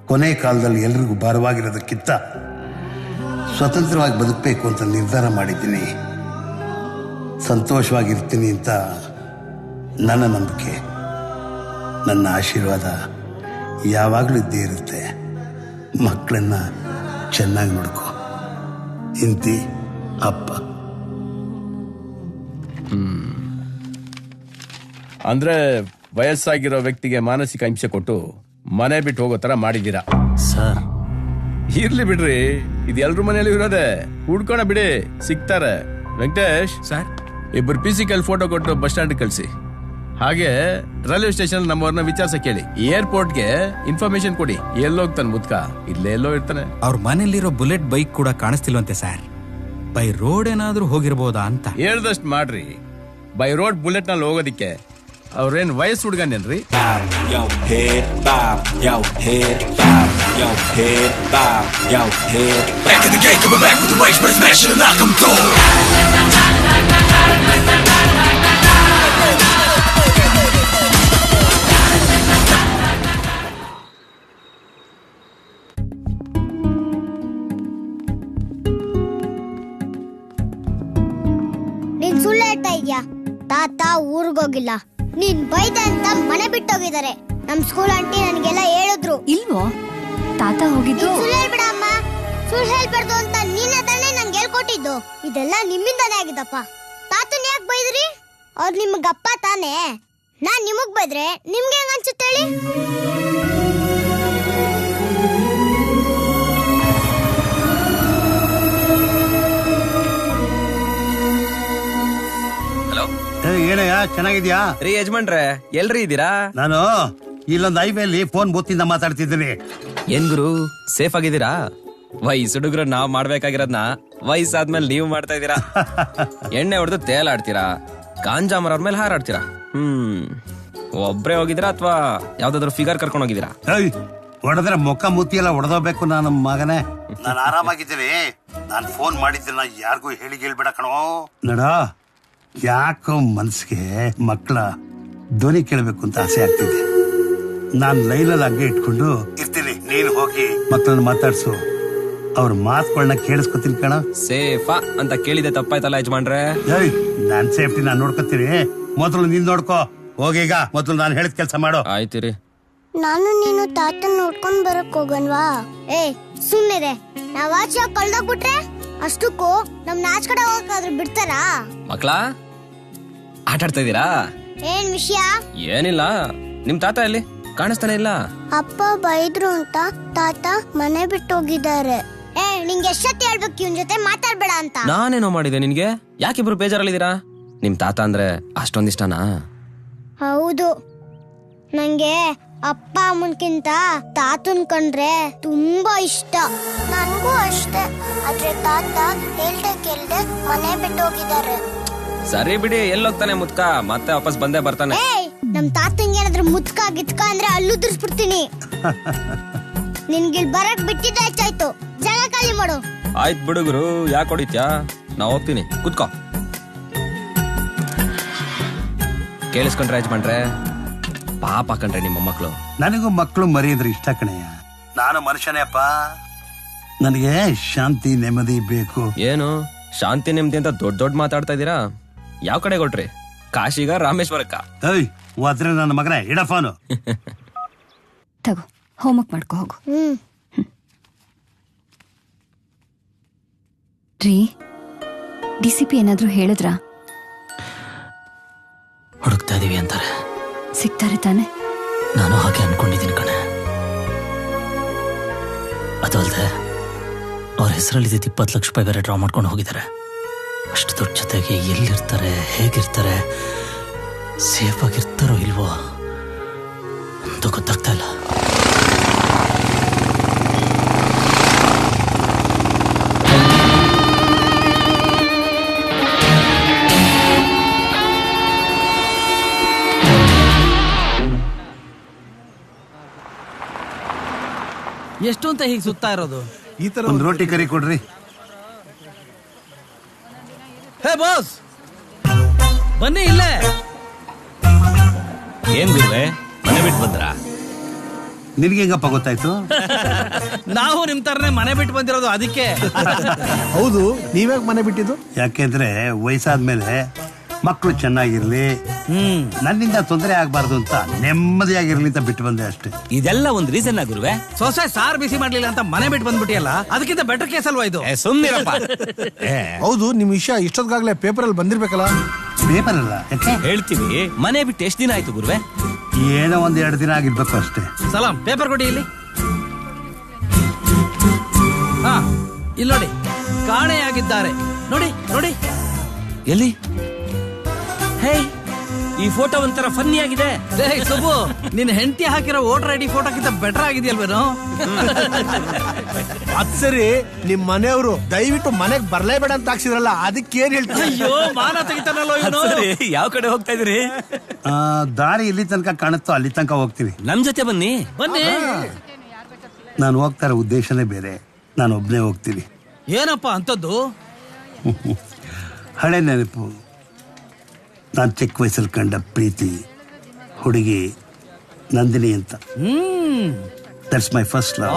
ಕೊನೆ ಕಾಲದಲ್ಲಿ ಎಲ್ರಿಗೂ ಭಾರವಾಗಿರೋದಕ್ಕಿಂತ ಸ್ವತಂತ್ರವಾಗಿ ಬದುಕಬೇಕು ಅಂತ ನಿರ್ಧಾರ ಮಾಡಿದ್ದೀನಿ. ಸಂತೋಷವಾಗಿರ್ತೀನಿ ಅಂತ ನನ್ನ ನಂಬಿಕೆ, ನನ್ನ ಆಶೀರ್ವಾದ ಯಾವಾಗಲೂ ಇದ್ದೇ ಇರುತ್ತೆ. ಮಕ್ಕಳನ್ನ ಚೆನ್ನಾಗಿ ನೋಡ್ಕೊ. ಇಂತಿ ಅಪ್ಪ. ಅಂದ್ರೆ ವಯಸ್ಸಾಗಿರೋ ವ್ಯಕ್ತಿಗೆ ಮಾನಸಿಕ ಹಿಂಸೆ ಕೊಟ್ಟು ಮನೆ ಬಿಟ್ಟು ಹೋಗೋ ತರ ಮಾಡಿದ್ದೀರಾ ಸರ್? ಇರ್ಲಿ ಬಿಡ್ರಿ, ಇದು ಎಲ್ರ ಮನೆಯಲ್ಲಿ ಇರೋದೆ. ಹುಡ್ಕೋಣ ಬಿಡಿ, ಸಿಗ್ತಾರೆ. ವೆಂಕಟೇಶ್ ಸರ್, ಇಬ್ಬರು ಫಿಸಿಕಲ್ ಫೋಟೋ ಕೊಟ್ಟು ಬಸ್ ಸ್ಟ್ಯಾಂಡ್ ಕಳಿಸಿ. ಹಾಗೆ ರೈಲ್ವೆ ಸ್ಟೇಷನ್ ನಮ್ಮವ್ರನ್ನ ವಿಚಾರಿಸ ಕೇಳಿ. ಏರ್ಪೋರ್ಟ್ಗೆ ಇನ್ಫಾರ್ಮೇಶನ್ ಕೊಡಿ. ಎಲ್ಲೋಗ್ತಾನೆ ಮುದ್ಕ? ಇಲ್ಲೇ ಎಲ್ಲೋ ಇರ್ತಾನೆ. ಅವ್ರ ಮನೇಲಿರೋ ಬುಲೆಟ್ ಬೈಕ್ ಕೂಡ ಕಾಣಿಸ್ತಿಲ್ವಂತೆ ಸರ್. ಬೈ ರೋಡ್ ಏನಾದ್ರೂ ಹೋಗಿರ್ಬೋದಾ ಅಂತ. ಹೇಳ್ದಷ್ಟು ಮಾಡ್ರಿ. ಬೈ ರೋಡ್ ಬುಲೆಟ್ ನಲ್ಲಿ ಹೋಗೋದಿಕ್ಕೆ ಅವ್ರೇನ್ ವಯಸ್ಸು ಹುಡುಗನೇನ್ರಿ? ನೀನ್ ಸುಳ್ಳು ಹೇಳ್ತಾ ಇದ್ಯಾ? ತಾತ ಊರಿಗೋಗಿಲ್ಲ, ನೀನ್ ಬೈದೆ ಅಂತ ಮನೆ ಬಿಟ್ಟೋಗಿದ್ದಾರೆ. ನಮ್ ಸ್ಕೂಲ್ ಆಂಟಿ ನನಗೆಲ್ಲ ಹೇಳಿದ್ರು. ಇಲ್ವೋ? ತಾತ ಹೋಗಿದ್ದು ಸುಳ್ಳು ಹೇಳ್ಬೇಡ ಅಮ್ಮ, ಸುಳ್ಳು ಹೇಳ್ಬಾರ್ದು ಅಂತ ನೀನೇ ತಾನೇ ನಂಗೆ ಹೇಳ್ಕೊಟ್ಟಿದ್ದು. ಇದೆಲ್ಲ ನಿಮ್ಮಿಂದಾನೇ ಆಗಿದ್ದಪ್ಪ. ತಾತನ್ ಯಾಕೆ ಬೈದ್ರಿ? ಅವ್ರು ನಿಮ್ಗಪ್ಪ ತಾನೇ. ನಾನ್ ನಿಮಗ್ ಬೈದ್ರೆ ನಿಮ್ಗೆ ಹೆಂಗ ಅನ್ಸುತ್ತೆ ಹೇಳಿ? ಹಲೋ, ಏನಯ್ಯ, ಚೆನ್ನಾಗಿದ್ಯಾ? ರೀ ಯಜಮಾನ್ರೆ, ಎಲ್ರಿ ಇದ್ದೀರಾ? ನಾನು ಇಲ್ಲೊಂದು ಹೈವೇಲಿ ಫೋನ್ ಬೂತಿಂದ ಮಾತಾಡ್ತಿದ್ದೀನಿ. ಏನ್ ಗುರು, ಸೇಫ್ ಆಗಿದ್ದೀರಾ? ವಯಸ್ಸು ಹುಡುಗರು ನಾವ್ ಮಾಡ್ಬೇಕಾಗಿರೋದ್ನ ವಯಸ್ಸಾದ್ಮೇಲೆ ನೀವು ಮಾಡ್ತಾ ಇದೀರಾ. ಎಣ್ಣೆ ಹೊಡೆದು ತೇಲಾಡ್ತೀರಾ, ಗಾಂಜಾ ಮರ ಮೇಲೆ ಹಾರಾಡ್ತೀರಾ. ಒಬ್ರೇ ಹೋಗಿದ್ದೀರಾ ಅಥವಾ ಯಾವ್ದಾದ್ರು ಫಿಗರ್ ಕರ್ಕೊಂಡು ಹೋಗಿದ್ದೀರಾ? ಹೊಡೆದ್ರೆ ಮುಖ ಮುತ್ತಿ ಎಲ್ಲ ಹೊಡೆದೋಗ್ಬೇಕು. ನಾನು ಮಗನೇ, ನಾನು ಆರಾಮಾಗಿದ್ದೀನಿ. ನಾನು ಫೋನ್ ಮಾಡಿದ್ದನ್ನ ಯಾರಿಗೂ ಹೇಳ್ಬೇಡ ಕಣೋ. ನಡ, ಯಾಕೋ ಮನ್ಸಿಗೆ ಮಕ್ಕಳ ಧ್ವನಿ ಕೇಳಬೇಕು ಅಂತ ಆಸೆ ಆಗ್ತಿದೆ. ನಾನ್ ಲೈನಲ್ಲಿ ಹಂಗೆ ಇಟ್ಕೊಂಡು ಇರ್ತೀನಿ. ನೀನ್ ಹೋಗಿ ಮಕ್ಕಳನ್ನ ಮಾತಾಡ್ಸು, ಅವ್ರ ಮಾತುಗಳನ್ನ ಕೇಳಿಸ್ಕೊತೀನಿ ಕಣ. ಸೇಫಾ ಅಂತ ಕೇಳಿದೆ, ತಪ್ಪಾಯ್ತಲ್ಲ ಯಜಮಾನ್ರೆ? ನಾನ್ ಸೇಫ್ಟಿ ನಾನ್ ನೋಡ್ಕೊತೀನಿ. ಮೊದಲು ನೀನ್ ನೋಡ್ಕೋ. ಹೋಗೀಗ ಮೊದಲು ನಾನು ಹೇಳಿದ ಕೆಲಸ ಮಾಡೋ. ಆಯ್ತಿರಿ. ನಾನು ನೀನು ತಾತನ್ ನೋಡ್ಕೊಂಡ್ ಬರಕ್ ಹೋಗನ್ವಾ? ಸುಮ್ಮನೆ ನಾವ್ ಆಚೆ ಕಳ್ದೋಗ್ಬಿಟ್ರೆ ಅಷ್ಟಕ್ಕೂ ನಮ್ ನಾಚ್ ಕಡೆ ಹೋಗಕ್ಕಾದ್ರೂ ಬಿಡ್ತಾರಾ? ಮಕ್ಳ ಆಟ ಆಡ್ತಾ ಇದೀರಾ? ಏನ್ ವಿಷಯ? ಏನಿಲ್ಲ. ನಿಮ್ ತಾತ ಎಲ್ಲಿ ಕಾಣಿಸ್ತಾನೆ ಇಲ್ಲ? ಅಪ್ಪ ಬೈದ್ರು ಅಂತ ತಾತ ಮನೆ ಬಿಟ್ಟು ಹೋಗಿದ್ದಾರೆ. ನಿಂಗೆ ಎಷ್ಟೊತ್ತಿ ಹೇಳ್ಬೇಕು ಇವನ್ ಜೊತೆ ಮಾತಾಡ್ಬೇಡ ಅಂತ? ನಾನೇನೋ ಮಾಡಿದೆ ನಿನ್ಗೆ? ಯಾಕಿಬ್ರು ಬೇಜಾರಲ್ಲಿದ್ದೀರಾ? ನಿಮ್ ತಾತ ಅಂದ್ರೆ ಅಷ್ಟೊಂದಿಷ್ಟನಾ? ಹೌದು, ನಂಗೆ ಅಪ್ಪ ಅಮ್ಮನ್ಕಿಂತ ತಾತನ್ ಕಂಡ್ರೆ ತುಂಬಾ ಇಷ್ಟ. ನನ್ಗೂ ಅಷ್ಟೇ. ಆದ್ರೆ ತಾತ ಹೇಳ್ದೆ ಕೇಳ್ದೆ ಮನೆ ಬಿಟ್ಟು ಹೋಗಿದ್ದಾರೆ. ಸರಿ ಬಿಡಿ, ಎಲ್ಲೋಗ್ತಾನೆ ಮುತ್ಕ? ಮತ್ತೆ ವಾಪಸ್ ಬಂದೇ ಬರ್ತಾನೆ. ನಮ್ ತಾತಂಗೆ ಏನಾದ್ರೂ ಮುತ್ಕ ಗಿತ್ಕ ಅಂದ್ರೆ ಅಲ್ಲುದ್ರಿಸ್ಬಿಡ್ತೀನಿ. ನಿನ್ಗಿಲ್ ಬರಕ್ ಬಿಟ್ಟಿದ್ದ ಹೆಚ್ಚಾಯ್ತು. ಜಾಗ ಖಾಲಿ ಮಾಡು. ಆಯ್ತು ಬಿಡುಗರು, ಯಾಕೆ ಹೊಡಿತ್ಯಾ? ನಾ ಹೋಗ್ತೀನಿ, ಕುತ್ಕೋ. ಕೇಳಿಸ್ಕೊಂಡ್ರೆ ಯಜಮಾನ್ರೆ, ಪಾಪ ಕಂಡ್ರೆ ನಿಮ್ಮ ಮಕ್ಕಳು. ನನಗೂ ಮಕ್ಕಳು ಮರಿ ಅಂದ್ರೆ ಇಷ್ಟ ಕಣಯ್ಯ. ನಾನು ಮನುಷ್ಯನೇಪ್ಪ. ನನಗೆ ಶಾಂತಿ ನೆಮ್ಮದಿ ಬೇಕು. ಏನು ಶಾಂತಿ ನೆಮ್ಮದಿ ಅಂತ ದೊಡ್ಡ ದೊಡ್ಡ ಮಾತಾಡ್ತಾ ಇದೀರಾ? ಯಾವ ಕಡೆ ಕೊಟ್ರಿ? ಕಾಶಿಗ, ರಾಮೇಶ್ವರಕ್ಕ? ಹೋದ್ರೆ ನನ್ನ ಮಗನೇ ಇಡ ಫೋನು. ತಗೋ, ಹೋಮ್ವರ್ಕ್ ಮಾಡ್ಕೊ ಹೋಗು. ರೀ, ಡಿಸಿಪಿ ಏನಾದ್ರೂ ಹೇಳಿದ್ರಾ? ಹುಡುಕ್ತಾ ಇದೀವಿ ಅಂತಾರೆ. ಸಿಗ್ತಾರೆ ತಾನೆ? ನಾನು ಹಾಗೆ ಅನ್ಕೊಂಡಿದ್ದೀನಿ ಕಣೆ. ಅದು ಅಲ್ಲದೆ ಅವ್ರ ಹೆಸರಲ್ಲಿ 20 ಲಕ್ಷ ರೂಪಾಯಿ ಬೇರೆ ಡ್ರಾ ಮಾಡ್ಕೊಂಡು ಹೋಗಿದ್ದಾರೆ. ಅಷ್ಟು ದೊಡ್ಡ ಜೊತೆಗೆ ಎಲ್ಲಿರ್ತಾರೆ, ಹೇಗಿರ್ತಾರೆ, ಸೇಫ್ ಆಗಿರ್ತಾರೋ ಇಲ್ವೋ ಅಂತ ಗೊತ್ತಾಗ್ತಾ ಇಲ್ಲ. ಎಷ್ಟು ಅಂತ ಹೀಗೆ ಸುತ್ತಾ ಇರೋದು? ಈ ತರ ಒಂದು ರೋಟಿ ಕರಿ ಕೊಡ್ರಿ. ಹೇ ಬಾಸ್, ಬನ್ನಿ ಇಲ್ಲೇ. ಏನ್ ಗುರುವೆ, ಮನೆ ಬಿಟ್ಟು ಬಂದ್ರಾ? ನಿನ್ಗೆ ಹೆಂಗಪ್ಪ ಗೊತ್ತಾಯ್ತು? ನಾವು ನಿಮ್ ತರನೇ ಮನೆ ಬಿಟ್ಟು ಬಂದಿರೋದು, ಅದಕ್ಕೆ. ಹೌದು, ನೀವ್ಯಾಗ ಮನೆ ಬಿಟ್ಟಿದ್ದು? ಯಾಕೆಂದ್ರೆ ವಯಸ್ಸಾದ್ಮೇಲೆ ಮಕ್ಕಳು ಚೆನ್ನಾಗಿರ್ಲಿ, ನನ್ನಿಂದ ತೊಂದರೆ ಆಗ್ಬಾರ್ದು ಅಂತ ನೆಮ್ಮದಿಯಾಗಿರ್ಲಿ ಅಂತ ಬಿಟ್ಟು ಬಂದೆ ಅಷ್ಟೇ. ಇದೆಲ್ಲ ಒಂದ್ ರೀಸನ್ ಗುರುವೆ. ಸೊಸೆ ಸಾರ್ ಬಿಸಿ ಮಾಡ್ಲಿಲ್ಲ ಅಂತ ಮನೆ ಬಿಟ್ಟು ಬಂದ್ಬಿಟ್ಟಿಯಲ್ಲ, ಅದಕ್ಕಿಂತ ಬೆಟರ್ ಕೇಸ್ ಅಲ್ವಾ ಇದು? ಸುಮ್ನಿರಪ್ಪ. ಹೌದು, ನಿಮ್ ವಿಷಯ ಇಷ್ಟೊತ್ತಾಗ್ಲೇ ಪೇಪರ್ ಅಲ್ಲಿ ಬಂದಿರ್ಬೇಕಲ್ಲ? ಪೇಪರ್ ಅಲ್ಲ, ಹೇಳ್ತೀವಿ. ಮನೆ ಬಿಟ್ಟು ಎಷ್ಟು ದಿನ ಆಯ್ತು ಗುರುವೆ? ಏನೋ 1-2 ದಿನ ಆಗಿರ್ಬೇಕು ಅಷ್ಟೇ. ಸಲಾಂ, ಪೇಪರ್ ಕೊಡಿ ಇಲ್ಲಿ. ಹಾ, ಇಲ್ಲಿ ನೋಡಿ, ಕಾಣೆಯಾಗಿದ್ದಾರೆ. ನೋಡಿ ನೋಡಿ. ಎಲ್ಲಿ? ಹೇ, ಈ ಫೋಟೋ ಒಂಥರ ಫನ್ನಿ ಆಗಿದೆ. ಸುಬ್ಬು, ನಿನ್ ಹೆಂಡತಿ ಹಾಕಿರೋ ವೋಟರ್ ಐಡಿ ಫೋಟೋಕ್ಕಿಂತ ಬೆಟರ್ ಆಗಿದೆಯಲ್ವೇನೋ? ಅದ್ ಸರಿ, ನಿಮ್ ಮನೆಯವರು ದಯವಿಟ್ಟು ಮನೆಗ್ ಬರ್ಲೇಬೇಡ ಅಂತ ಹಾಕ್ಸಿದ್ರಲ್ಲ, ಅದಕ್ಕೆ ಏನ್ ಹೇಳ್ತೀವಿ? ಅಯ್ಯೋ, ಮಾನ ತೆಗಿತಾನಲ್ಲೋ ಇವನು. ಯಾವ ಕಡೆ ಹೋಗ್ತಾ ಇದ್ರಿ? ದಾರಿ ಇಲ್ಲಿ ತನಕ ಕಾಣುತ್ತೋ ಅಲ್ಲಿ ತನಕ ಹೋಗ್ತೀವಿ. ನಮ್ ಜೊತೆ ಬನ್ನಿ. ಬನ್ನಿ. ನಾನು ಹೋಗ್ತಾ ಇರೋ ಉದ್ದೇಶನೇ ಬೇರೆ. ನಾನು ಒಬ್ನೇ ಹೋಗ್ತೀನಿ. ಏನಪ್ಪ ಅಂತದ್ದು? ಹಳೆ ನೆನಪು. ನಾನು ಚಿಕ್ಕ ವಯಸ್ಸಲ್ಲಿ ಕಂಡ ಪ್ರೀತಿ ಹುಡುಗಿ ನಂದಿನಿ ಅಂತ. That's my first love.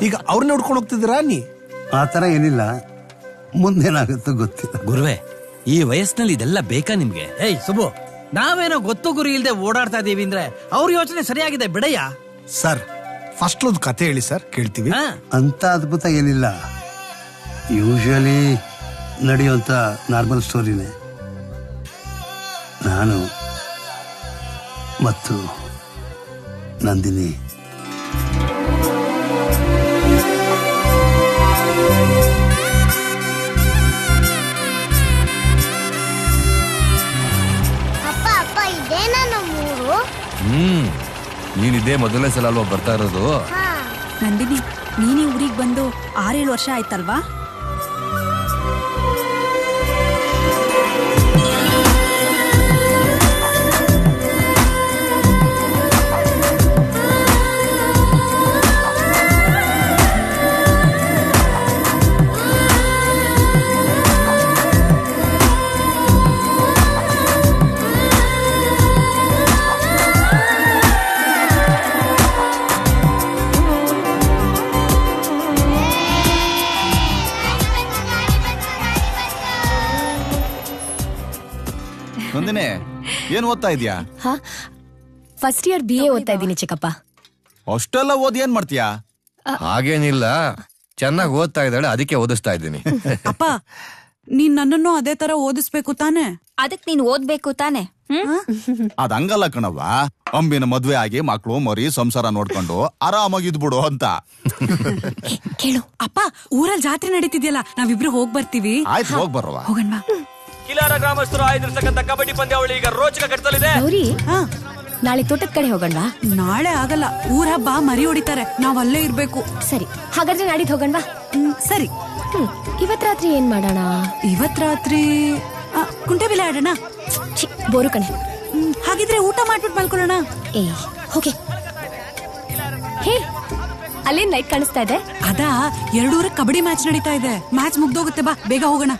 ಈಗ ಅವ್ರನ್ನ ಹುಡ್ಕೊಂಡು ಹೋಗ್ತಿದ್ದೀರಾ? ನೀ ಆ ತರ ಏನಿಲ್ಲ, ಮುಂದೇನಾಗುತ್ತೋ ಗೊತ್ತಿಲ್ಲ. ಗುರುವೆ, ಈ ವಯಸ್ಸಿನಲ್ಲಿ ಇದೆಲ್ಲ ಬೇಕಾ ನಿಮ್ಗೆ? ಏಯ್ ಸುಬ್ಬು, ನಾವೇನೋ ಗೊತ್ತು ಗುರಿ ಇಲ್ದೆ ಓಡಾಡ್ತಾ ಇದೀವಿ ಅಂದ್ರೆ ಅವ್ರ ಯೋಚನೆ ಸರಿಯಾಗಿದೆ ಬಿಡಯ್ಯ. ಸರ್ ಫಸ್ಟ್ ಒಂದು ಕತೆ ಹೇಳಿ ಸರ್, ಕೇಳ್ತೀವಿ. ಅಂತ ಅದ್ಭುತ ಏನಿಲ್ಲ, ಯೂಶಲಿ ನಡೆಯುವಂತ ನಾರ್ಮಲ್ ಸ್ಟೋರಿನೇ. ನಾನು ಮತ್ತು ನಂದಿನಿ ಅಪ್ಪ ಅಪ್ಪ ಇದೇನಾ ನಮ್ಮೂರು? ನೀನಿದೇ ಮೊದಲನೇ ಸಲ ಅಲ್ವಾ ಬರ್ತಾ ಇರೋದು? ನಂದಿನಿ, ನೀನೇ ಊರಿಗೆ ಬಂದು 6-7 ವರ್ಷ ಆಯ್ತಲ್ವಾ? ನಂದಿನಿ, ಏನ್ ಓದ್ತಾ ಇದೀಯಾ? ಫಸ್ಟ್ ಇಯರ್ BA ಓದ್ತಾ ಇದ್ದೀನಿ ಚಿಕ್ಕಪ್ಪ. ಅಷ್ಟೆಲ್ಲ ಓದಿ ಏನ್ ಮಾಡ್ತೀಯಾ? ಹಾಗೇನಿಲ್ಲ, ಚೆನ್ನಾಗಿ ಓದ್ತಾ ಇದ್ದಾಳೆ, ಅದಕ್ಕೆ ಓದಿಸ್ತಾ ಇದ್ದೀನಿ. ಅಪ್ಪ, ನೀನ್ ನನ್ನನ್ನು ಅದೇ ತರ ಓದಿಸ್ಬೇಕು ತಾನೆ? ಅದಕ್ ನೀನ್ ಓದ್ಬೇಕು ತಾನೆ? ಅದ್ ಹಂಗಲ್ಲ ಕಣವ್ವ, ಅಂಬಿನ ಮದ್ವೆ ಆಗಿ ಮಕ್ಳು ಮರಿ ಸಂಸಾರ ನೋಡ್ಕೊಂಡು ಆರಾಮಾಗಿದ್ಬಿಡು ಅಂತ. ಕೇಳು ಅಪ್ಪ, ಊರಲ್ಲಿ ಜಾತ್ರೆ ನಡೀತಿದ್ಯಲ್ಲ, ನಾವಿಬ್ರು ಹೋಗ್ ಬರ್ತೀವಿ. ಆಯ್ತು, ಹೋಗ್ ಬರುವ. ಹೋಗಣ್ವಾ. ಕಿಲಾರ ಗ್ರಾಮಸ್ಥರು ಆಯ್ದಿರ್ತಕ್ಕಂಥ ಕಬಡ್ಡಿ ಪಂದ್ಯಾವಳಿ ಈಗ ರೋಚಕ ಘಟ್ಟದಲ್ಲಿದೆ. ನಾಳೆ ತೋಟದ ಕಡೆ ಹೋಗಣ್ವಾ? ನಾಳೆ ಆಗಲ್ಲ, ಊರ ಹಬ್ಬ ಮರಿ ಹೊಡಿತಾರೆ, ನಾವ್ ಅಲ್ಲೇ ಇರ್ಬೇಕು. ಸರಿ, ಹಾಗಾದ್ರೆ ನಾಡಿದ್ದು ಹೋಗಣ್ವಾ? ಸರಿ. ಇವತ್ ರಾತ್ರಿ ಏನ್ ಮಾಡೋಣ? ಇವತ್ ರಾತ್ರಿ ಕುಂಟೆಬಿಲ್ಲೆ ಆಡೋಣ. ಬೋರು ಕಣೆ. ಹಾಗಿದ್ರೆ ಊಟ ಮಾಡ್ಬಿಟ್ಟು ಮಲ್ಕೊಳ್ಳೋಣ. ಹೋಗಿ. ಹೇ, ಅಲ್ಲೇನ್ ಲೈಟ್ ಕಾಣಿಸ್ತಾ ಇದೆ? ಅದಾ, 2 ಊರ ಕಬಡ್ಡಿ ಮ್ಯಾಚ್ ನಡೀತಾ ಇದೆ. ಮ್ಯಾಚ್ ಮುಗ್ದೋಗುತ್ತೆ, ಬಾ ಬೇಗ ಹೋಗೋಣ.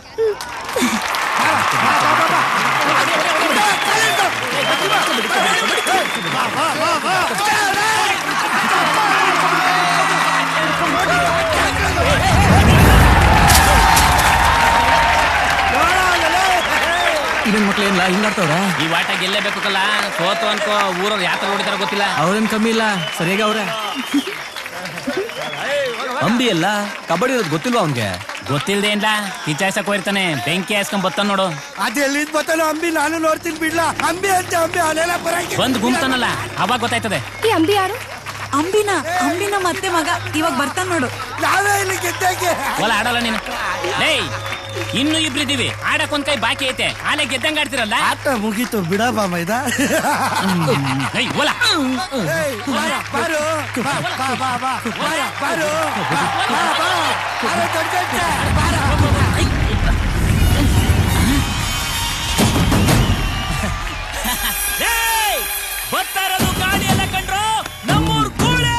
ಇದನ್ ಮಕ್ಳು ಏನಿಲ್ಲ ಹಿಂಗಾಡ್ತವ್ರ. ಈ ವಾಟ ಗೆಲ್ಲೇಬೇಕು ಕಲ್ಲ, ಸೋತು ಅನ್ಕೋ ಊರವ್ರು ಯಾತ್ರ ನೋಡಿದಾರ ಗೊತ್ತಿಲ್ಲ. ಅವ್ರೇನ್ ಕಮ್ಮಿ ಇಲ್ಲ, ಸರಿಯಾಗಿ ಅವ್ರೆ. ಅಂಬಿ ಎಲ್ಲ ಕಬಡ್ಡಿ ಇರೋದು ಗೊತ್ತಿಲ್ವಾ ಅವನ್ಗೆ? ಗೊತ್ತಿಲ್ದೆ ಏನ್ಲ ಕಿಚಾಯ್ಸಕ್ ಹೋಗಿರ್ತಾನೆ, ಬೆಂಕಿ ಹಾಸ್ಕೊಂಡ್ ಬತ್ತಾನ ನೋಡು. ಅದೆಲ್ಲಿದ್ ಬತ್ತಾನೋ ಅಂಬಿ, ನಾನು ನೋಡ್ತೀನಿ ಬಿಡ್ಲಾ. ಅಂಬಿ ಅಂತ ಅಂಬಿ ಅಲ್ಲೆಲ್ಲ ಬರಂಗೆ ಬಂದ್ ಗುಮ್ತಾನಲ್ಲ, ಅವಾಗ ಗೊತ್ತಾಯ್ತದೆ. ಈ ಅಂಬಿ ಯಾರು? ಅಂಬಿನ ಮತ್ತೆ ಮಗ, ಇವಾಗ ಬರ್ತಾನ ನೋಡು. ನಾವೇ ಇಲ್ಲಿ ಗೆದ್ದಾಗೆ. ಹೊಲ ಆಡಲ್ಲ ನೀನು. ಏಯ್, ಇನ್ನು ಇಬ್ರಿದೀವಿ, ಆಡಕ್ ಒಂದ್ ಕೈ ಬಾಕಿ ಐತೆ, ಆಲೆ ಗೆದ್ದಂಗ ಆಡ್ತಿರಲ್ಲ. ಆಟ ಮುಗೀತು ಬಿಡ ಮೈದ. ಬತ್ತಾರದು ಗಾಡಿ ಎಲ್ಲ ಕಂಡ್ರು, ನಮ್ಮೂರ್ ಕೂಳೆ.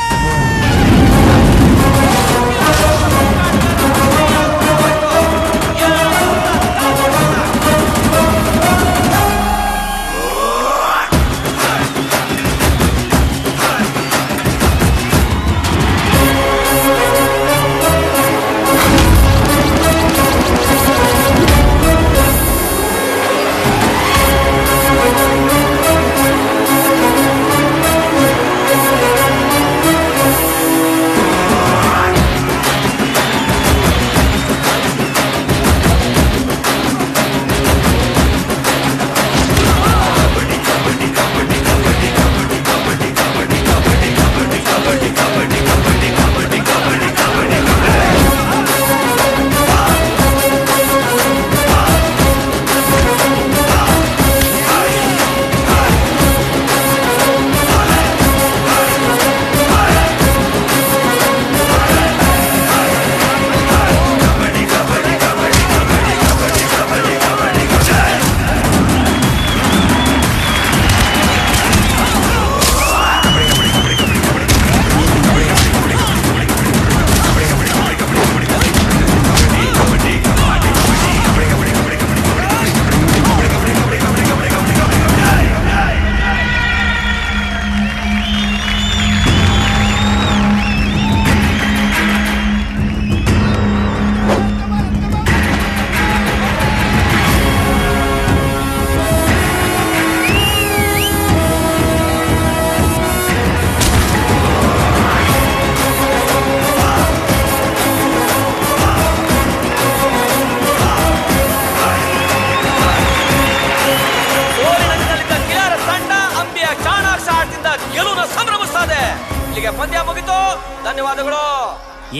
ಧನ್ಯವಾದಗಳು.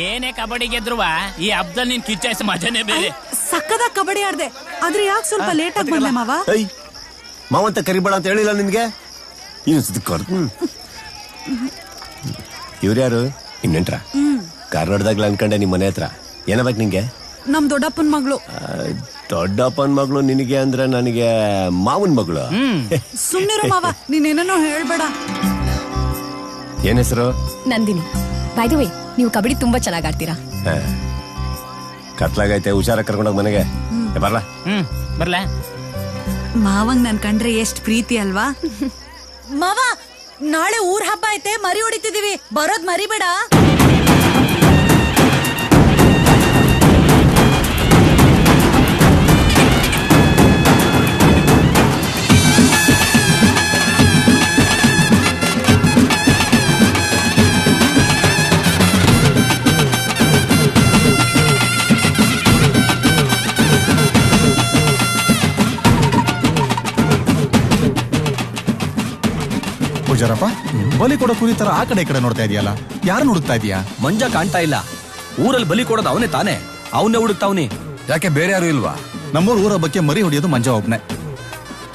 ಏನೇ ಕಬಡ್ಡಿ ಗೆದ್ರುವ ಈ ಹಬ್ಬದಲ್ಲಿ ನೀನ್ ಕಿಚ್ಚಾಯಿಸ ಮಜಾನೇ ಬೇರೆ. ಸಕ್ಕದ ಕಬಡ್ಡಿ ಆಡ್ದೆ ಆದ್ರೆ ಯಾಕೆ ಸ್ವಲ್ಪ ಲೇಟ್ ಆಗಿ ಬಂದೆ ಮಾವ? ಮಾವಂತ ಕರಿಬೇಡ ಅಂತ ಹೇಳಿಲ್ಲ ನಿನ್ಗೆ? ಇವ್ರ್ಯಾರು ಇನ್ನೆಂಟ್ರ? ಕಾರ್ನಾಡ್ದಾಗ್ಲ ಅನ್ಕಂಡೆ ನಿಮ್ ಮನೆ ಹತ್ರ. ಏನಾಗ್ಬೇಕು ನಿಂಗೆ? ನಮ್ ದೊಡ್ಡಪ್ಪನ ಮಗಳು. ದೊಡ್ಡಪ್ಪನ ಮಗಳು ನಿನಗೆ ಅಂದ್ರೆ ನನಗೆ ಮಾವನ್ ಮಗಳು. ಸುಮ್ನಿರು ಮಾವ, ನೀನೇನೋ ಹೇಳ್ಬೇಡ. ಏನ್ ಹೆಸರು? ನಂದಿನಿ. ಬೈ ದ ವೇ, ನೀವು ಕಬಡ್ಡಿ ತುಂಬಾ ಚೆನ್ನಾಗಿ ಆಡ್ತೀರಾ. ಕತ್ಲಾಗೈತೆ, ಹುಷಾರ ಕರ್ಕೊಂಡೋಗ್ ಮನೆಗೆ. ಬರ್ಲಾ? ಬರ್ಲಾ? ಮಾವಂಗ್ ನನ್ ಕಂಡ್ರೆ ಎಷ್ಟ್ ಪ್ರೀತಿ ಅಲ್ವಾ? ಮಾವ, ನಾಳೆ ಊರ್ ಹಬ್ಬ ಐತೆ, ಮರಿ ಹೊಡಿತಿದೀವಿ, ಬರೋದ್ ಮರಿಬೇಡ. ಪೂಜಾರಪ್ಪ, ಬಲಿ ಕೊಡೋ ಕುರಿ ತರ ಆ ಕಡೆ ಈ ಕಡೆ ನೋಡ್ತಾ ಇದೆಯಲ್ಲ, ಯಾರು ಹುಡುಕ್ತಾ ಇದೀಯಾ? ಮಂಜ ಕಾಣ್ತಾ ಇಲ್ಲ. ಊರಲ್ಲಿ ಬಲಿ ಕೊಡೋದು ಅವನೇ ತಾನೇ, ಅವನ್ನೇ ಹುಡುಕ್ತಾವ್ನಿ. ಯಾಕೆ ಬೇರೆ ಯಾರು ಇಲ್ವಾ? ನಮ್ಮೂರ್ ಊರ ಬಗ್ಗೆ ಮರಿ ಹೊಡಿಯೋದು ಮಂಜ ಒಬ್ನೇ.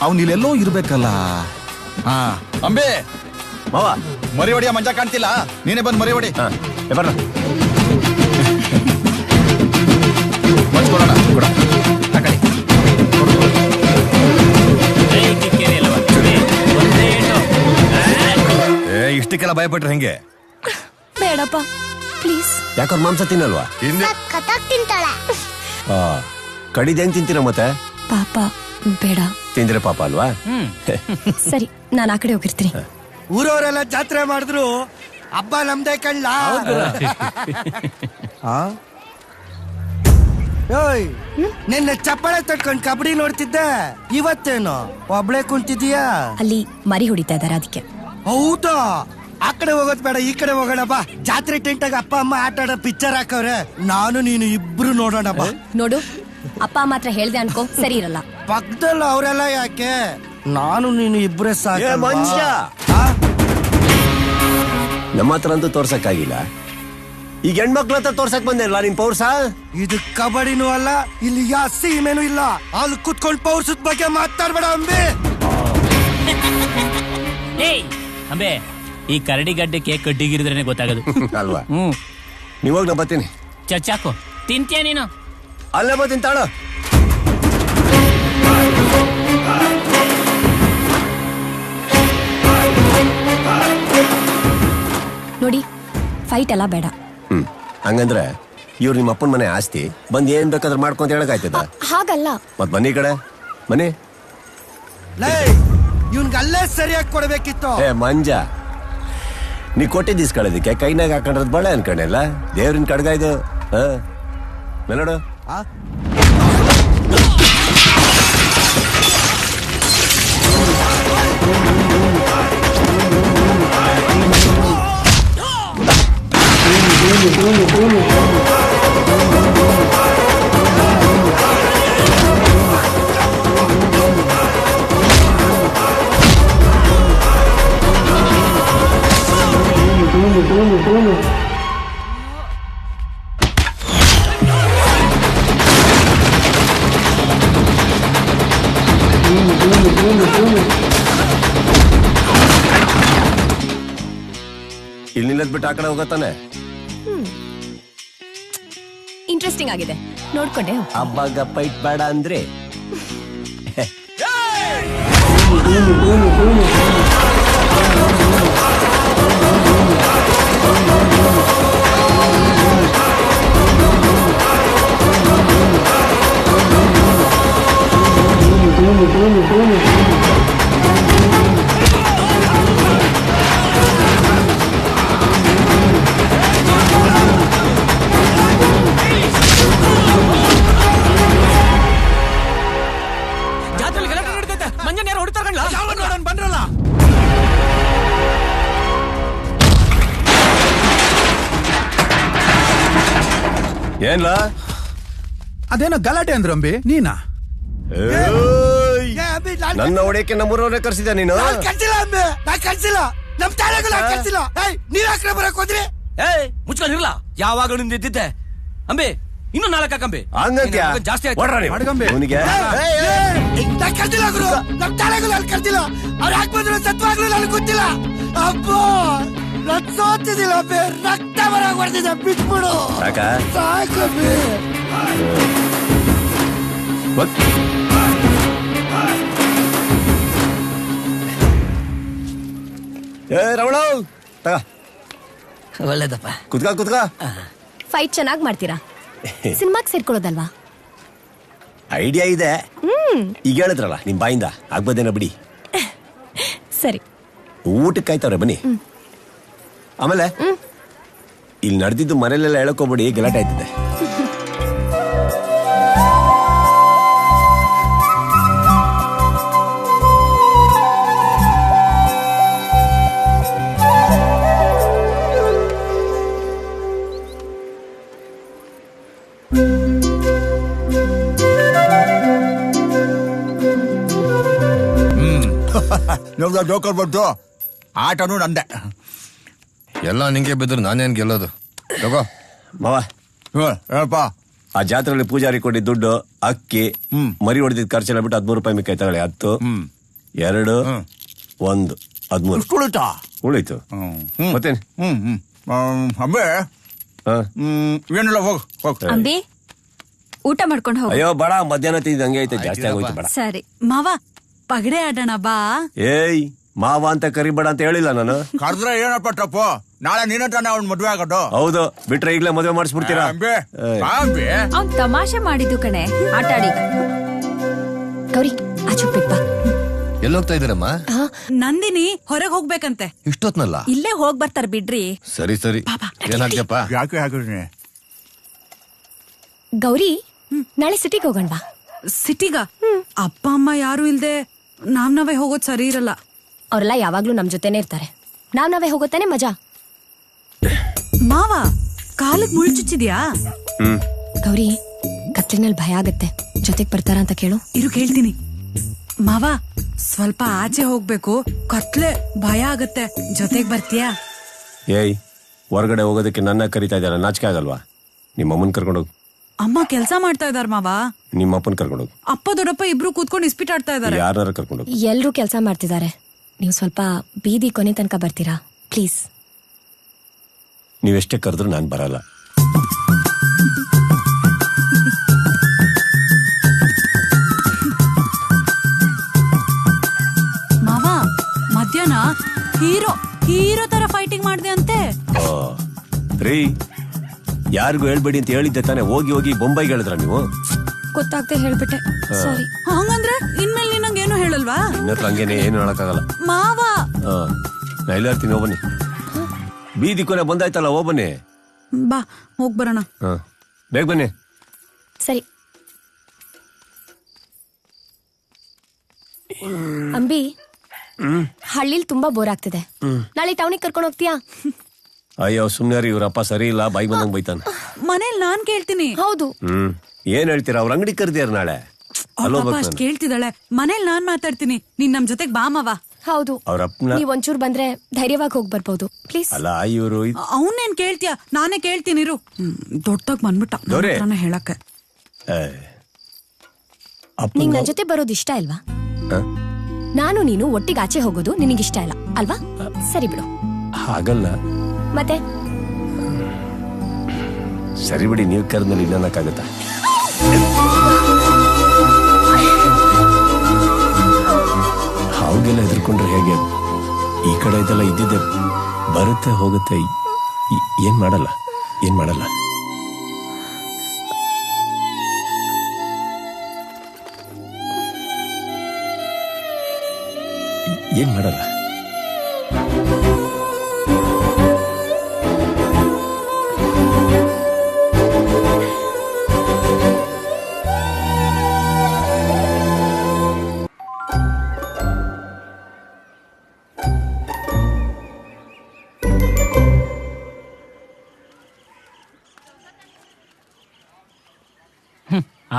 ಅವ್ನು ಇಲ್ಲೆಲ್ಲೋ ಇರ್ಬೇಕಲ್ಲ. ಹಾ ಅಂಬೆ ಮಾವ, ಮರಿ ಹೊಡಿಯ ಮಂಜ ಕಾಣ್ತಿಲ್ಲ, ನೀನೇ ಬಂದ್ ಮರಿ ಹೊಡಿ. ಬರ್ರ ಇಷ್ಟಕ್ಕೆಲ್ಲ ಭಯಪಟ್ರೆ ಹೆಂಗೆ? ಬೇಡಪ್ಪ ಪ್ಲೀಸ್. ಯಾಕವ್ರ ಮಾಂಸ ತಿನ್ನಲ್ವಾ? ತಿಂತಾಳೆ. ಕಡಿದ ಹೆಂಗ್ ತಿಂತೀರ ಮತ್ತೆ? ಪಾಪ ಬೇಡ. ತಿಂದ್ರೆ ಪಾಪ ಅಲ್ವಾ? ಸರಿ, ನಾನು ಆ ಕಡೆ ಹೋಗಿರ್ತೀನಿ. ಊರವರೆಲ್ಲ ಜಾತ್ರೆ ಮಾಡಿದ್ರು ಹಬ್ಬ ನಮ್ದೇ ಕಣ್ಣ. ನಿನ್ನೆ ಚಪ್ಪಾಳೆ ತಟ್ಕೊಂಡ್ ಕಬಡ್ಡಿ ನೋಡ್ತಿದ್ದೆ, ಇವತ್ತೇನು ಒಬ್ಳೆ ಕುಂತಿದೀಯಾ? ಅಲ್ಲಿ ಮರಿ ಹೊಡಿತಾ ಇದಾರೆ, ಅದಕ್ಕೆ. ಹೌದಾ? ಆ ಕಡೆ ಹೋಗೋದ್ ಬೇಡ, ಈ ಕಡೆ ಹೋಗೋಣ ಬಾ. ಜಾತ್ರೆ ಟೆಂಟಾಗ ಅಪ್ಪ ಅಮ್ಮ ಆಟ ಆಡೋ ಪಿಕ್ಚರ್ ಹಾಕವ್ರೆ, ನಾನು ನೀನು ಇಬ್ರು ನೋಡೋಣ ಬಾ. ನೋಡು, ಅಪ್ಪ ಮಾತ್ರ ಹೇಳ್ದೆ ಅನ್ಕೋ, ಸರಿ ಇರಲ್ಲ. ಪಕ್ಕದಲ್ಲ ಅವರೆಲ್ಲ ಯಾಕೆ, ನಾನು ನೀನು ಇಬ್ರೇ ಸಾಕು. ನಮ್ಮ ಹತ್ರ ಅಂತೂ ತೋರ್ಸಕ್ಕಾಗಿಲ್ಲ, ಈಗ ಹೆಣ್ಮಕ್ಳ ಹತ್ರ ತೋರ್ಸಕ್ ಬಂದಿಲ್ಲ ನಿನ್ ಪೌರ್ಸ. ಇದು ಕಬಡ್ಡಿನೂ ಅಲ್ಲ, ಇಲ್ಲಿ ಯಾ ಸೀಮೆನೂ ಇಲ್ಲ. ಅಲ್ಲಿ ಕುತ್ಕೊಂಡ್ ಪೌರ್ಸದ ಬಗ್ಗೆ ಮಾತಾಡ್ಬೇಡ ಅಂಬಿ. ಅಂಬೆ, ಈ ಕರಡಿ ಗಡ್ಡಕ್ಕೆ ಕಡ್ಡಿಗಿರಿದ್ರೆ ಗೊತ್ತಾಗದು ಅಲ್ವಾ? ನೀವಾಗ ನಾ ಬರ್ತೀನಿ. ಚಚ್ಚಾಕು ತಿಂತೀಯ ನೀನು? ಅಲ್ಲೇ ಬರ್ತೀನಿ ತಾಳು. ನೋಡಿ, ಫೈಟ್ ಎಲ್ಲ ಬೇಡ. ಹಂಗಂದ್ರೆ ಇವ್ರು ನಿಮ್ಮ ಅಪ್ಪನ ಮನೆ ಆಸ್ತಿ, ಬಂದ್ ಏನ್ ಬೇಕಾದ್ರೆ ಮಾಡ್ಕೊಂತ ಹೇಳಕಾಯ್ತದ? ಹಾಗಲ್ಲ. ಮತ್ ಬನ್ನಿ ಕಡೆ ಮನೆ. ಇವ್ನ್ಗಲ್ಲೇ ಸರಿಯಾಗಿ ಕೊಡ್ಬೇಕಿತ್ತು. ಮಂಜ, ನೀ ಕೊಟ್ಟಿದ್ದು ಇಸ್ಕೊಳ್ಳೋದಿಕ್ಕೆ ಕೈನಾಗ ಹಾಕೊಂಡ್ರದ್ ಬಳೆ ಅನ್ಕೊಂಡೆಲ್ಲ. ದೇವ್ರಿನ ಕಡ್ಗ ಇದು. ಮೇಲೋಡು. ಇಲ್ಲಿ ನಿಲ್ಲದ್ಬಿಟ್ಟು ಆ ಕಡೆ ಹೋಗತ್ತಾನೆ. ಇಂಟ್ರೆಸ್ಟಿಂಗ್ ಆಗಿದೆ, ನೋಡ್ಕೊಂಡೆ. ಹಬ್ಬಗ ಫೈಟ್ ಬೇಡ ಅಂದ್ರೆ ಬಂದ್ರಲ್ಲ. ಏನ್ಲ ಅದೇನೋ ಗಲಾಟೆ ಅಂದ್ರಂಬಿ, ನೀನಾ? ನನ್ನ ಹೊಡೆಯಕ್ಕೆ ನಮ್ಮೂರವ್ರೆ ಕರ್ಸಿದ ನೀನು? ಕರ್ಸಿಲ್ಲ ಅಂಬೆ, ನಾ ಕರ್ಸಿಲ್ಲ. ನಮ್ ತಾಳೆಗಳು ಕರ್ಸಿಲ್ಲ. ನೀವ್ ಯಾಕ್ರೆ ಬರಕ್ ಹೋದ್ರಿ? ಮುಚ್ಕೊಂಡಿರಲ್ಲ ಯಾವಾಗ ನಿಂದ ಎದ್ದಿದ್ದೆ ಅಂಬಿ ಇನ್ನು 4 ಹಾಕಂಬಿ ಜಾಸ್ತಿ ಕರ್ದಿಲ್ಲ ಗುರು ನಮ್ ತಲೆಗೂ ನಾನು ಕರ್ದಿಲ್ಲ ಅವ್ರು ಯಾಕೆ ಬಂದ್ರು ಸತ್ವಾಗ್ಲೂ ನನಗೆ ಗೊತ್ತಿಲ್ಲ ಅಪ್ಪೋ ರಕ್ತ ಸೋತಿದಿಲ್ಲ ಅಬ್ಬೆ ರಕ್ತ ಬರೋಕ್ ಬರ್ತಿದ್ದೆ ಬಿಟ್ಬಿಡು ಸಾಕಬ್ಬೆ ರಮಣ ಒಳ್ಳೇದಪ್ಪ ಕುತ್ಕ ಫೈಟ್ ಚೆನ್ನಾಗಿ ಮಾಡ್ತೀರಾ ಸಿನಿಮಾಗ್ ಸೇರ್ಕೊಳ್ಳೋದಲ್ವಾ ಐಡಿಯಾ ಇದೆ ಈಗ ಹೇಳಿದ್ರಲ್ಲ ನಿಮ್ ಬಾಯಿಂದ ಆಗ್ಬೋದೇನ ಬಿಡಿ ಸರಿ ಊಟಕ್ಕೆ ಕಾಯ್ತವ್ರೆ ಬನ್ನಿ ಆಮೇಲೆ ಇಲ್ಲಿ ನಡೆದಿದ್ದು ಮನೇಲೆಲ್ಲ ಹೇಳಕೋಬಿಡಿ ಗಲಾಟೆ ಆಯ್ತದೆ ಜೋಕರ್ ಬಂತು ಆಟನೂ ನಂದೆ ಎಲ್ಲ ನಿಂಗೆ ಬಿದ್ರು ನಾನೇನ್ ಗೆಲ್ಲೋದು ತಗೋ ಮಾವ ಹೇಳಪ್ಪ ಆ ಜಾತ್ರೆಯಲ್ಲಿ ಪೂಜಾರಿ ಕೊಟ್ಟಿದ್ದ ದುಡ್ಡು ಅಕ್ಕಿ ಮರಿ ಹೊಡೆದಿದ್ ಖರ್ಚೆಲ್ಲ ಬಿಟ್ಟು 13 ರೂಪಾಯಿ ಮಿಕ್ಕೈ ತಗೊಳ್ಳಿ 10 2 1 13 ಉಳಿತು ಮತ್ತೇನು ಅಂಬೆ ಏನಿಲ್ಲ ಹೋಗ್ ಅಂಬಿ ಊಟ ಮಾಡ್ಕೊಂಡು ಹೋಗು ಅಯ್ಯೋ ಬೇಡ ಮಧ್ಯಾಹ್ನ ತಿಂದ ಹಂಗೆ ಐತೆ ಜಾಸ್ತಿ ಆಗೋಯ್ತು ಬೇಡ ಸರಿ ಮಾವ ಪಗಡೆ ಆಡೋಣ ಬಾ ಏಯ್ ಮಾವ ಅಂತ ಕರಿಬೇಡ ಅಂತ ಹೇಳಿಲ್ಲ ನಾನು ಕರೆದ್ರೆ ಏನಪ್ಪ ತಪ್ಪು ನಾಳೆ ನೀನಂತಾನೆ ಅವ್ನ ಮದ್ವೆ ಆಗೋದು ಹೌದು ಬಿಟ್ರೆ ಈಗ್ಲೇ ಮದ್ವೆ ಮಾಡಿಸ್ಬಿಡ್ತೀರಾ ಅವ್ನ್ ತಮಾಷೆ ಮಾಡಿದ್ದು ಕಣೆ ಆಟ ಆಡಿ ಗೌರಿ ಆಚು ಬಿಟ್ಬಾ ಎಲ್ಲೋಗ್ತಾ ಇದೀರಮ್ಮ ನಂದಿನಿ ಹೊರಗೆ ಹೋಗ್ಬೇಕಂತೆ ಇಷ್ಟೊತ್ನಲ್ಲ ಇಲ್ಲೇ ಹೋಗ್ ಬರ್ತಾರ ಬಿಡ್ರಿ ಸರಿ ಸರಿ ಏನಾಗ್ಯಪ್ಪ ಯಾಕೆ ಹಾಕಿದ್ರಿ ಗೌರಿ ನಾಳೆ ಸಿಟಿಗೆ ಹೋಗೋಣವಾ ಸಿಟಿಗ ಅಪ್ಪ ಅಮ್ಮ ಯಾರು ಇಲ್ದೆ ನಾವೇ ಹೋಗೋದ್ ಸರಿ ಇರಲ್ಲ ಅವರೆಲ್ಲ ಯಾವಾಗ್ಲೂ ನಮ್ ಜೊತೆನೆ ಇರ್ತಾರೆ ನಾವೇ ಹೋಗೋತಾನೆ ಮಜಾ ಮಾವ ಕಾಲಕ್ ಮುಳ್ಚುಚ್ಚಿದ್ಯಾ ಗೌರಿ ಕತ್ಲಿನಲ್ಲಿ ಭಯ ಆಗತ್ತೆ ಜೊತೆಗ್ ಬರ್ತಾರ ಅಂತ ಕೇಳು ಇರು ಕೇಳ್ತೀನಿ ಮಾವ ಸ್ವಲ್ಪ ಆಚೆ ಹೋಗ್ಬೇಕು ಕತ್ಲೆ ಭಯ ಆಗತ್ತೆ ಜೊತೆಗ್ ಬರ್ತೀಯಾ ಏಯ್ ಹೊರಗಡೆ ಹೋಗೋದಕ್ಕೆ ನನ್ನ ಕರಿತಾ ಇದ್ದಾರ ನಾಚಿಕೆ ಆಗಲ್ವಾ ನಿಮ್ಮ ಅಮ್ಮನ್ ಕರ್ಕೊಂಡೋಗ್ ಅಮ್ಮ ಕೆಲ್ಸ ಮಾಡ್ತಾ ಇದಾರ ಮಾವ ನಿಮ್ಮ ಅಪ್ಪನ್ ಕರ್ಕೊಂಡೋಗ್ ಅಪ್ಪ ದೊಡ್ಡಪ್ಪ ಇಬ್ರು ಕೂತ್ಕೊಂಡು ಇಸ್ಪಿಟ್ ಆಡ್ತಾ ಇದಾರೆ ಯಾರು ಕರ್ಕೊಂಡೋಗ್ ಎಲ್ರೂ ಕೆಲ್ಸ ಮಾಡ್ತಿದ್ದಾರೆ ನೀವು ಸ್ವಲ್ಪ ಬೀದಿ ಕೊನೆ ತನಕ ಬರ್ತೀರಾ ಪ್ಲೀಸ್ ನೀವೆಷ್ಟೇ ಕರೆದ್ರು ನಾನ್ ಬರಲ್ಲ ಮಾವ ಮಧ್ಯಾಹ್ನ ಹೀರೋ ತರ ಫೈಟಿಂಗ್ ಮಾಡ್ದೆ ಅಂತೆ ರೀ ಯಾರಿಗೂ ಹೇಳ್ಬೇಡಿ ಅಂತ ಹೇಳಿದ್ದೆ ತಾನೆ ಹೋಗಿ ಹೋಗಿ ಬೊಂಬೈಗೆ ಹೇಳಿದ್ರ ನೀವು ಗೊತ್ತಾಗ್ದೆ ಹೇಳ್ಬಿಟ್ಟೆ ಸಾರಿ ಹಂಗಂದ್ರೆ ಇನ್ಮೇಲೆ ನಿನ್ನಂಗ ಏನು ಹೇಳಲ್ವಾ ಇನ್ನತ್ರ ಹಂಗೇನೆ ಏನು ಹೇಳಕ್ಕಾಗಲ್ಲ ಮಾವ ನಾ ಎಲ್ಲ ಇರ್ತೀನಿ ಹೋಗ್ಬನ್ನಿ ಬೀದಿ ಕೊನೆ ಬಂದಾಯ್ತಲ್ಲ ಹೋಗ್ಬನ್ನಿ ಬಾ ಹೋಗ್ ಬರೋಣ ಬೇಗ ಬನ್ನಿ ಸರಿ ಅಂಬಿ ಹಳ್ಳಿಲ್ ತುಂಬಾ ಬೋರ್ ಆಗ್ತಿದೆ ನಾಳೆ ಟೌನಿಗೆ ಕರ್ಕೊಂಡು ಹೋಗ್ತೀಯಾ ಅಯ್ಯೋ ಸುಮ್ನೆ ರೀ ಇವ್ರಪ್ಪ ಸರಿ ಇಲ್ಲ ಬಾಯಿ ಬಂದಂಗ್ ಬೈತಾನ ಮನೇಲಿ ನಾನ್ ಕೇಳ್ತೀನಿ ಹೌದು ಏನ್ ಹೇಳ್ತೀರಾ ಅವ್ರ ಅಂಗಡಿ ಕರ್ದಿಯಾರ ನಾಳೆ ಅಷ್ಟ್ ಕೇಳ್ತಿದ್ದಾಳೆ ಮನೇಲಿ ನಾನ್ ಮಾತಾಡ್ತೀನಿ ನೀನ್ ನಮ್ ಜೊತೆಗ್ ಬಾ ಮಾವ ಹೌದು ಅವ್ರಪ್ಪನ ನೀವ್ ಒಂಚೂರ್ ಬಂದ್ರೆ ಧೈರ್ಯವಾಗಿ ಹೋಗ್ ಬರ್ಬೋದು ಪ್ಲೀಸ್ ಅಲ್ಲ ಇವರು ಅವನೇನ್ ಕೇಳ್ತೀಯ ನಾನೇ ಕೇಳ್ತೀನಿ ಇರು ದೊಡ್ಡದಾಗ ಬಂದ್ಬಿಟ್ಟ ಹೇಳಕ್ಕೆ ನಿಂಗ್ ನನ್ ಜೊತೆ ಬರೋದು ಇಷ್ಟ ಇಲ್ವಾ ನಾನು ನೀನು ಒಟ್ಟಿಗೆ ಆಚೆ ಹೋಗೋದು ನಿನಗಿಷ್ಟ ಇಲ್ಲ ಅಲ್ವಾ ಸರಿ ಬಿಡು ಹಾಗಲ್ಲ ಮತ್ತೆ ಸರಿ ಬಿಡಿ ನೀವು ಕರೆದ್ಮೇಲೆ ಇನ್ನಕ್ಕಾಗತ್ತಾ ಹಾಗೆಲ್ಲ ಹೆದರ್ಕೊಂಡ್ರೆ ಹೇಗೆ ಈ ಕಡೆ ಇದೆಲ್ಲ ಇದ್ದಿದ್ದೆ ಬರುತ್ತೆ ಹೋಗುತ್ತೆ ಏನ್ ಮಾಡಲ್ಲ ಏನ್ ಮಾಡಲ್ಲ ಏನ್ ಮಾಡಲ್ಲ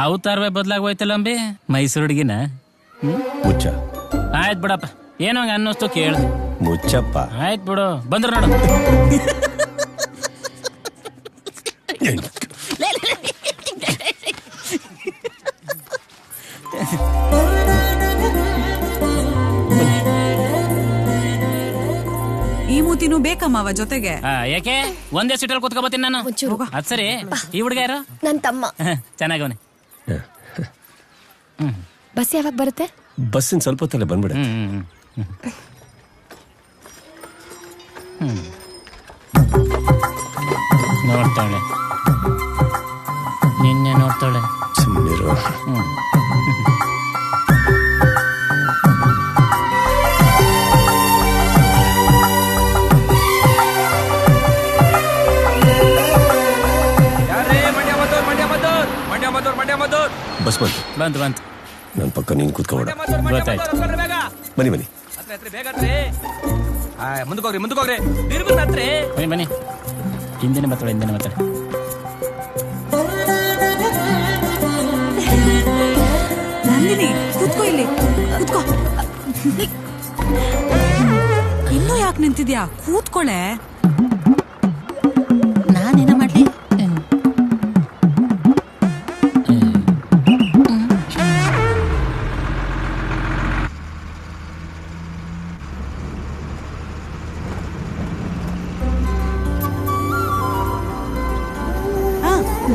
ಅವತಾರವೇ ಬದಲಾಗೋಯ್ತಲ್ಲ ಅಂಬಿ ಮೈಸೂರು ಹುಡುಗಿನ ಮುಚ್ಚ ಆಯ್ತು ಬಿಡಪ್ಪ ಏನೋ ಹಂಗ ಅನ್ನೋಷ್ಟು ಕೇಳ್ದೆ ಮುಚ್ಚಪ್ಪ ಆಯ್ತು ಬಿಡು ಬಂದ್ರು ನೋಡು ಈ ಮೂತಿನೂ ಬೇಕಮ್ಮವ ಜೊತೆಗೆ. ಯಾಕೆ ಒಂದೇ ಸೀಟಲ್ಲಿ ಕೂತ್ಕೋಬತ್ತೀನಿ ನಾನು. ಅದ್ ಸರಿ, ಈ ಹುಡುಗ ಯಾರು? ನನ್ ತಮ್ಮ. ಚೆನ್ನಾಗವನೆ. ಬಸ್ ಯಾವಾಗ ಬರುತ್ತೆ? ಬಸ್ಸಿನ ಸ್ವಲ್ಪ ಹೊತ್ತಲ್ಲೇ ಬಂದ್ಬಿಡ. ನೋಡ್ತಾಳೆ, ನಿನ್ನೆ ನೋಡ್ತಾಳೆ. ಸುಮ್ಮನಿರು. ಬಸ್ ಬಂತು. ಬಂತು ಬಂತು. ನನ್ನ ಪಕ್ಕ ನೀನು ಕೂತ್ಕೋಬೇಡ. ಗೊತ್ತಾಯ್ತು. ಬನ್ನಿ ಬನ್ನಿ. ಮುಂದಕ್ಕೋಗ್ರಿ ಬನ್ನಿ ಬನ್ನಿ. ಹಿಂದಿನ ಮಾತಾಡ ಹಿಂದಿನ ಮಾತಾಡ. ನಂದಿನಿ ಕೂತ್ಕೋ, ಇಲ್ಲಿ ಕೂತ್ಕೋ. ಇನ್ನೂ ಯಾಕೆ ನಿಂತಿದ್ಯಾ? ಕೂತ್ಕೊಳ್ಳೆ. ನಾನೇನ ಮಾಡ್ಲಿ?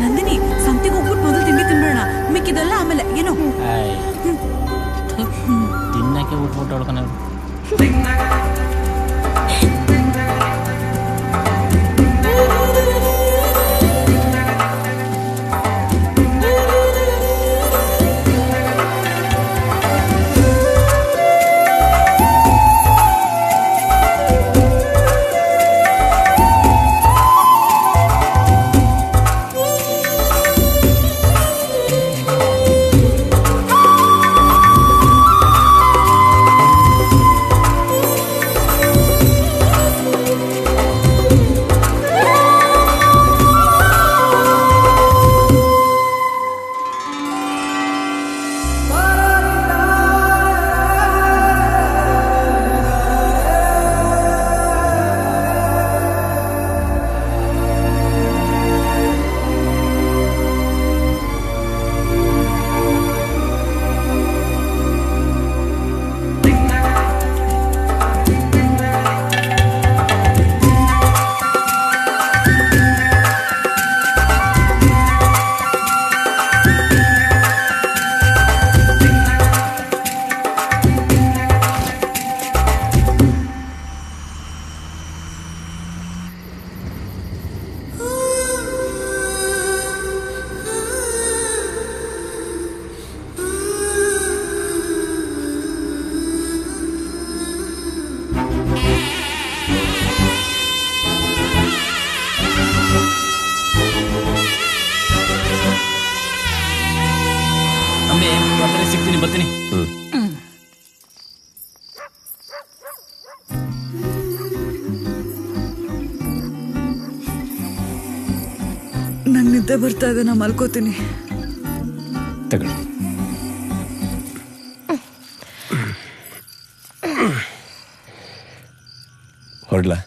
ನಂದಿನಿ, ಸಂತೆಗೆ ಹೋಗ್ಬಿಟ್ಟು ಮೊದಲು ತಿಂಡಿ ತಿನ್ಬೇಡ, ಮಿಕ್ಕಿದೆಲ್ಲ ಆಮೇಲೆ. ಏನು ತಿನ್ನಕ್ಕೆ ಊಟ ಹೊಡ್ಕೊಳ. ಸಿಗ್ತೀನಿ, ಬರ್ತೀನಿ. ನಂಗೆ ನಿದ್ದೆ ಬರ್ತಾ ಇದೆ, ನಾ ಮಲ್ಕೋತೀನಿ. ತಗೊಳ್ಳಿ. ಹೊರಡ್ಲಾ?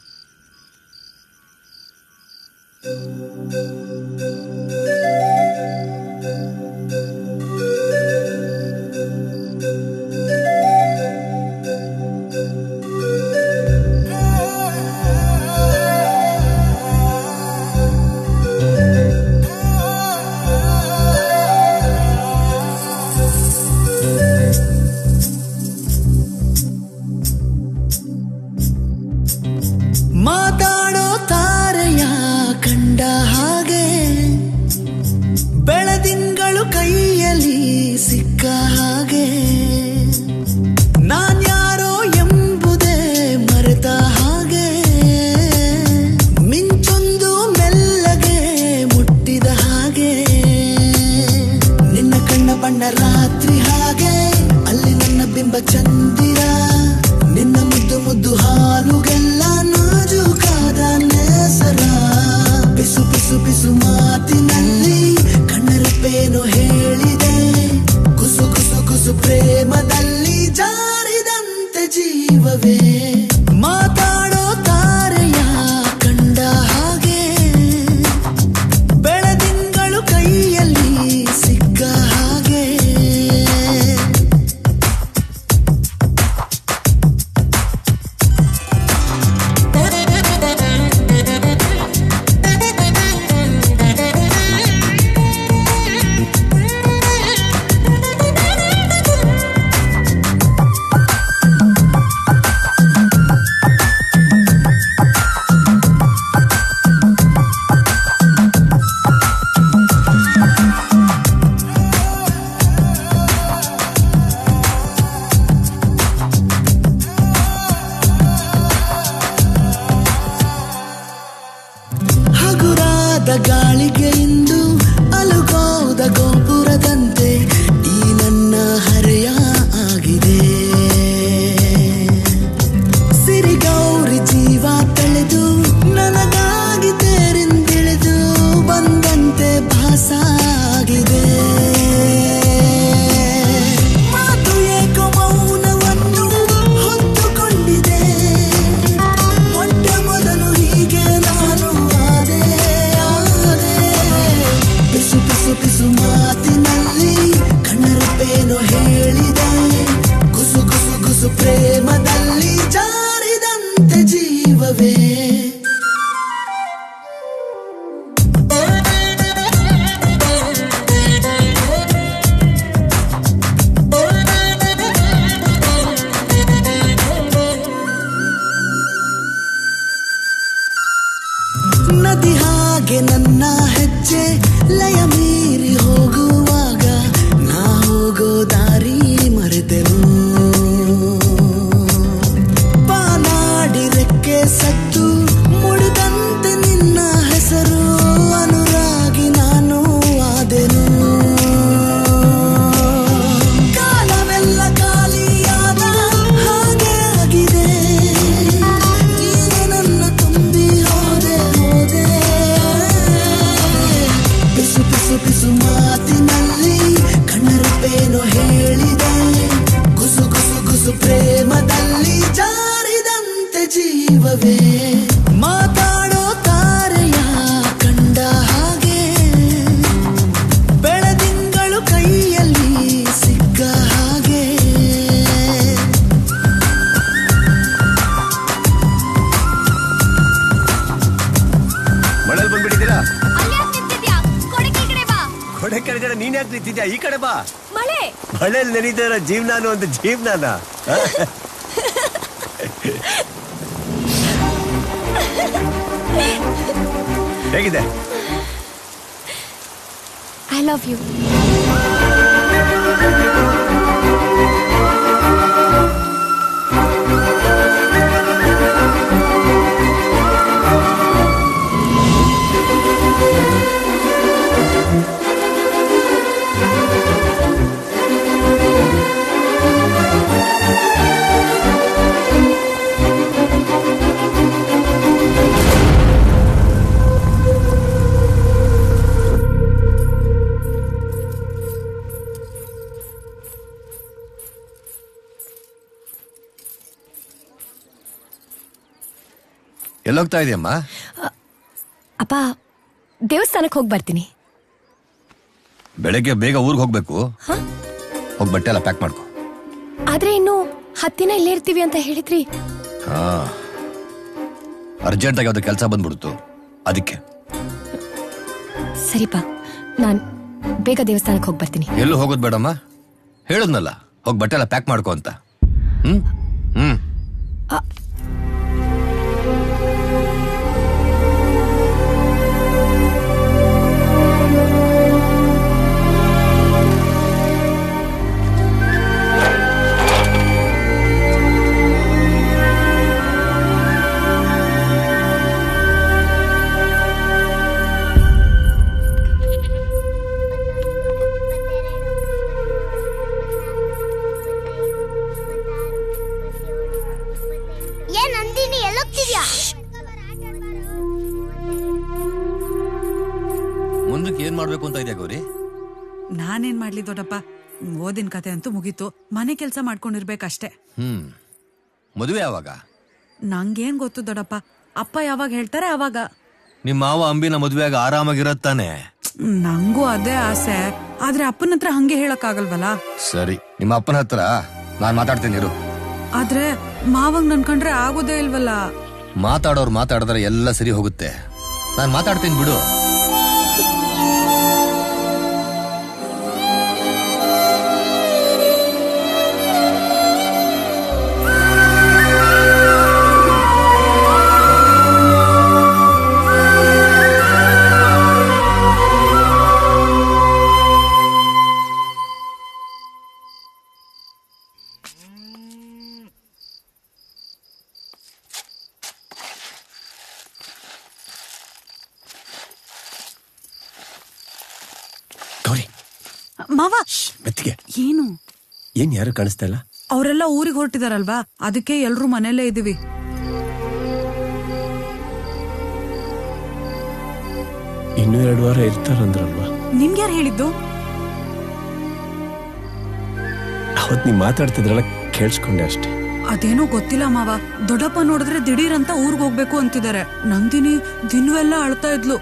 ಮಾತಾಡೋ ತಾರೆಯ ಕಂಡ ಹಾಗೆ ಬೆಳದಿಂಗಳು ಕೈಯಲ್ಲಿ ಸಿಕ್ಕ ಹಾಗೆ ನಾನ್ಯಾರೋ ಎಂಬುದೇ ಮರೆತ ಹಾಗೆ ಮಿಂಚೊಂದು ಮೆಲ್ಲಗೆ ಮುಟ್ಟಿದ ಹಾಗೆ ನಿನ್ನ ಕಣ್ಣ ಬಣ್ಣ ರಾತ್ರಿ ಹಾಗೆ ಅಲ್ಲಿ ನನ್ನ ಬಿಂಬ ಚಂದಿರ ನಿನ್ನ ಮುದ್ದು ಮುದ್ದು ಹಾಲುಗೆಲ್ಲ ನಾಜೂಕಾದ ನೇಸರ ಬಿಸು ಬಿಸು ಬಿಸು ಮಾತಿನಲ್ಲಿ ಕಣ್ಣರೆಪ್ಪೇನು ಹೇಳಿದೆ ಕುಸು ಕುಸು ಕುಸು ಪ್ರೇಮದಲ್ಲಿ ಜಾರಿದಂತೆ ಜೀವವೇ ಮಾತಾಡೋ ತಾರೆಯ ಕಂಡ ಹಾಗೆ ಬೆಳ ದೈವವೇ ಮಾತಾಡೋ ತಾರೆಯ ಕಂಡ ಹಾಗೆ ಬೆಳದಿಂಗಳು ಕೈಯಲ್ಲಿ ಸಿಕ್ಕ ಹಾಗೆ ಮಳೆಲ್ ಬಂದ್ಬಿಟ್ಟಿದ್ದೀರಾ? ಕೊಡೆ ಕೆಳಗಡೆ ನೀನ್ ಯಾಕೆ ನಿಂತಿದ್ಯಾ? ಈ ಕಡೆ ಬಾ. ಮಳೆ ಮಳೆಯಲ್ಲಿ ನೆನೀತಾರ ಜೀವನಾನು ಒಂದು ಜೀವನಾನ. ಹೇಗಿದೆ? I love you. ಎಲ್ಲೋಗ್ತಾ ಇದೆಯಮ್ಮ? ಅಪ್ಪ ದೇವಸ್ಥಾನಕ್ಕೆ ಹೋಗಿ ಬರ್ತೀನಿ. ಬೆಳಗ್ಗೆ ಬೇಗ ಊರಿಗೆ ಹೋಗ್ಬೇಕು. ಹೋಗಿ ಬಟ್ಟೆ ಎಲ್ಲ ಪ್ಯಾಕ್ ಮಾಡ್ಕೊ. ಆದ್ರೆ ಇನ್ನು 10 ದಿನ ಇಲ್ಲೇ ಇರ್ತೀವಿ ಅಂತ ಹೇಳಿದ್ರಿ. ಹಾ, ಅರ್ಜೆಂಟಾಗಿ ಯಾವ್ದು ಕೆಲಸ ಬಂದ್ಬಿಡ್ತು, ಅದಕ್ಕೆ. ಸರಿಪಾ, ನಾನ್ ಬೇಗ ದೇವಸ್ಥಾನಕ್ಕೆ ಹೋಗಿ ಬರ್ತೀನಿ. ಎಲ್ಲೂ ಹೋಗೋದು ಬೇಡಮ್ಮ, ಹೇಳದ್ನಲ್ಲ ಹೋಗಿ ಬಟ್ಟೆ ಎಲ್ಲ ಪ್ಯಾಕ್ ಮಾಡ್ಕೊ ಅಂತ. ಹ್ಮ್ ಹ್ಮ್ ಮುಂದಕ್ಕೆ ಏನ್ ಮಾಡ್ಬೇಕು ಅಂತ ಇದೆಯಾ ಗೌರಿ? ನಾನೇನ್ ಮಾಡ್ಲಿ ದೊಡ್ಡಪ್ಪ, ಓದಿನ ಕತೆ ಅಂತೂ ಮುಗೀತು, ಮನೆ ಕೆಲ್ಸ ಮಾಡ್ಕೊಂಡಿರ್ಬೇಕಷ್ಟೇ. ಮದುವೆ ಯಾವಾಗ? ನಂಗೇನ್ ಗೊತ್ತು ದೊಡ್ಡಪ್ಪ, ಅಪ್ಪ ಯಾವಾಗ ಹೇಳ್ತಾರೆ ಅವಾಗ. ನಿಮ್ಮ ಮಾವ ಅಂಬಿನ ಮದುವೆಯಾಗ ಆರಾಮಾಗಿರತ್ತಾನೆ. ನಂಗೂ ಅದೇ ಆಸೆ, ಆದ್ರೆ ಅಪ್ಪನ ಹತ್ರ ಹಂಗೆ ಹೇಳಕ್ ಆಗಲ್ವಲ್ಲ. ಸರಿ, ನಿಮ್ಮ ಅಪ್ಪನ ಹತ್ರ ನಾನ್ ಮಾತಾಡ್ತೀನಿ ಇರು. ಆದ್ರೆ ಮಾವಂಗ್ ನನ್ಕಂಡ್ರೆ ಆಗೋದೇ ಇಲ್ವಲ್ಲ. ಮಾತಾಡೋರು ಮಾತಾಡಿದ್ರೆ ಎಲ್ಲ ಸರಿ ಹೋಗುತ್ತೆ. ನಾನ್ ಮಾತಾಡ್ತೀನಿ ಬಿಡು. ಮಾವ, ಏನು? ಏನ್ ಯಾರು ಕಾಣಿಸ್ತಾ ಇಲ್ಲ? ಅವರೆಲ್ಲ ಊರಿಗೆ ಹೊರಟಿದಾರಲ್ವಾ, ಅದಕ್ಕೆ ಎಲ್ರು ಮನೆಯಲ್ಲೇ ಇದೀವಿ. ಇನ್ನು 2 ವಾರ ಇರ್ತಾರಂದ್ರಲ್ವಾ? ನಿಮ್ಗೆ ಯಾರು ಹೇಳಿದ್ದು? ಅವತ್ ನೀವ್ ಮಾತಾಡ್ತಿದ್ರಲ್ಲ, ಕೇಳಿಸ್ಕೊಂಡೆ ಅಷ್ಟೇ. ಅದೇನೋ ಗೊತ್ತಿಲ್ಲ ಮಾವ, ದೊಡ್ಡಪ್ಪ ನೋಡಿದ್ರೆ ದಿಢೀರ್ ಅಂತ ಊರ್ಗ್ ಹೋಗ್ಬೇಕು ಅಂತಿದ್ದಾರೆ. ನಂದಿನಿ ದಿನವೆಲ್ಲ ಅಳ್ತಾ ಇದ್ಲು,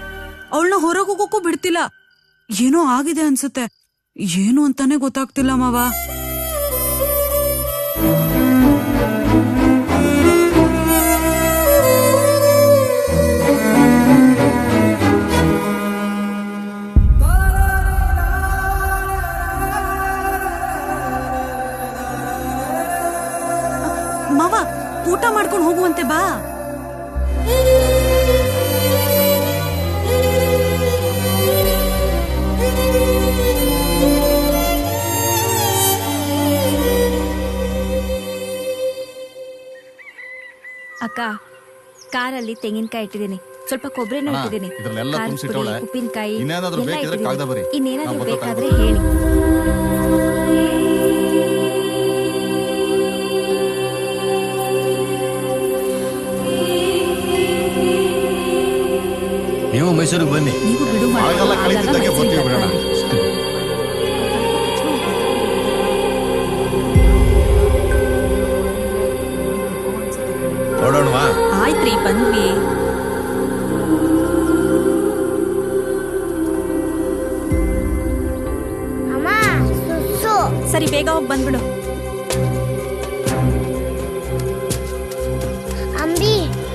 ಅವಳನ್ನ ಹೊರಗೆ ಹೋಗೋಕ್ಕೂ ಬಿಡ್ತಿಲ್ಲ. ಏನೋ ಆಗಿದೆ ಅನ್ಸುತ್ತೆ, ಏನು ಅಂತಾನೆ ಗೊತ್ತಾಗ್ತಿಲ್ಲ ಮಾವ. ಮಾವ, ಊಟ ಮಾಡ್ಕೊಂಡು ಹೋಗುವಂತೆ ಬಾ. ಅಕ್ಕ, ಕಾರಲ್ಲಿ ತೆಂಗಿನಕಾಯಿ ಇಟ್ಟಿದ್ದೀನಿ, ಸ್ವಲ್ಪ ಕೊಬ್ಬರಿನೂ ಇಟ್ಟಿದ್ದೀನಿ, ಇದ್ರಲ್ಲೆಲ್ಲ ತುಂಬಿಸಿಟ್ಟವಳೆ. ಉಪ್ಪಿನಕಾಯಿ ಇನ್ನೇನಾದ್ರೂ ಎಲ್ಲ ಬೇಕಿದ್ರೆ ಇಟ್ಟಿದ್ದೀನಿ. ಕಾಗದ ಬರಿ. ಇನ್ನೇನಾದ್ರೂ ನಾ ಬೇಕಾದ್ರೆ ಬರ್ತಾ ಹೇಳಿ. ನೀವು ಮೈಸೂರಿಗೆ ಬನ್ನಿ. ಆಗೆಲ್ಲ ಕಳೀತಿದ್ದಾಗೆ ಬರ್ತೀವಿ ಬಿಡೋಣ. ನೋಡೋಣವಾ? ಸರಿ ಬೇಗ ಹೋಗಿ ಬಂದ್ಬಿಡು. ಅಂಬಿ,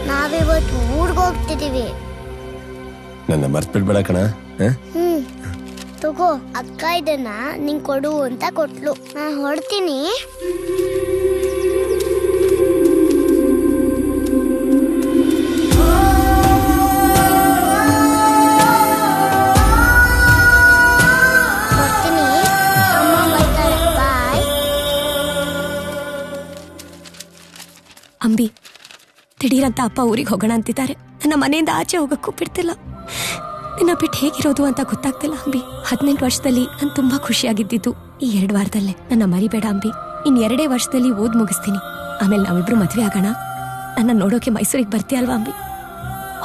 ನಾವಿವತ್ತು ಊರ್ಗ್ ಹೋಗ್ತಿದೀವಿ. ನನ್ನ ಮರ್ತ್ಬಿಡ್ಬೇಡ ಕಣ. ತಗೋ, ಅಕ್ಕ ಇದನ್ನ ನಿಂಗ್ ಕೊಡು ಅಂತ ಕೊಟ್ಲು. ನಾ ಹೊಡ್ತೀನಿ. ಅಂಬಿ, ದಿಢೀರಂತ ಅಪ್ಪ ಊರಿಗೆ ಹೋಗೋಣ ಅಂತಿದ್ದಾರೆ. ನನ್ನ ಮನೆಯಿಂದ ಆಚೆ ಹೋಗಕ್ಕೂ ಬಿಡ್ತಿಲ್ಲ. ನಿನ್ನ ಬಿಟ್ಟು ಹೇಗಿರೋದು ಅಂತ ಗೊತ್ತಾಗ್ತಿಲ್ಲ ಅಂಬಿ. 18 ವರ್ಷದಲ್ಲಿ ನಾನು ತುಂಬಾ ಖುಷಿಯಾಗಿದ್ದಿದ್ದು ಈ 2 ವಾರದಲ್ಲೇ. ನನ್ನ ಮರಿಬೇಡ ಅಂಬಿ. ಇನ್ 2 ವರ್ಷದಲ್ಲಿ ಓದ್ ಮುಗಿಸ್ತೀನಿ. ಆಮೇಲೆ ನಾವಿಬ್ರು ಮದ್ವೆ ಆಗೋಣ. ನನ್ನ ನೋಡೋಕೆ ಮೈಸೂರಿಗೆ ಬರ್ತೀಯಲ್ವಾ ಅಂಬಿ?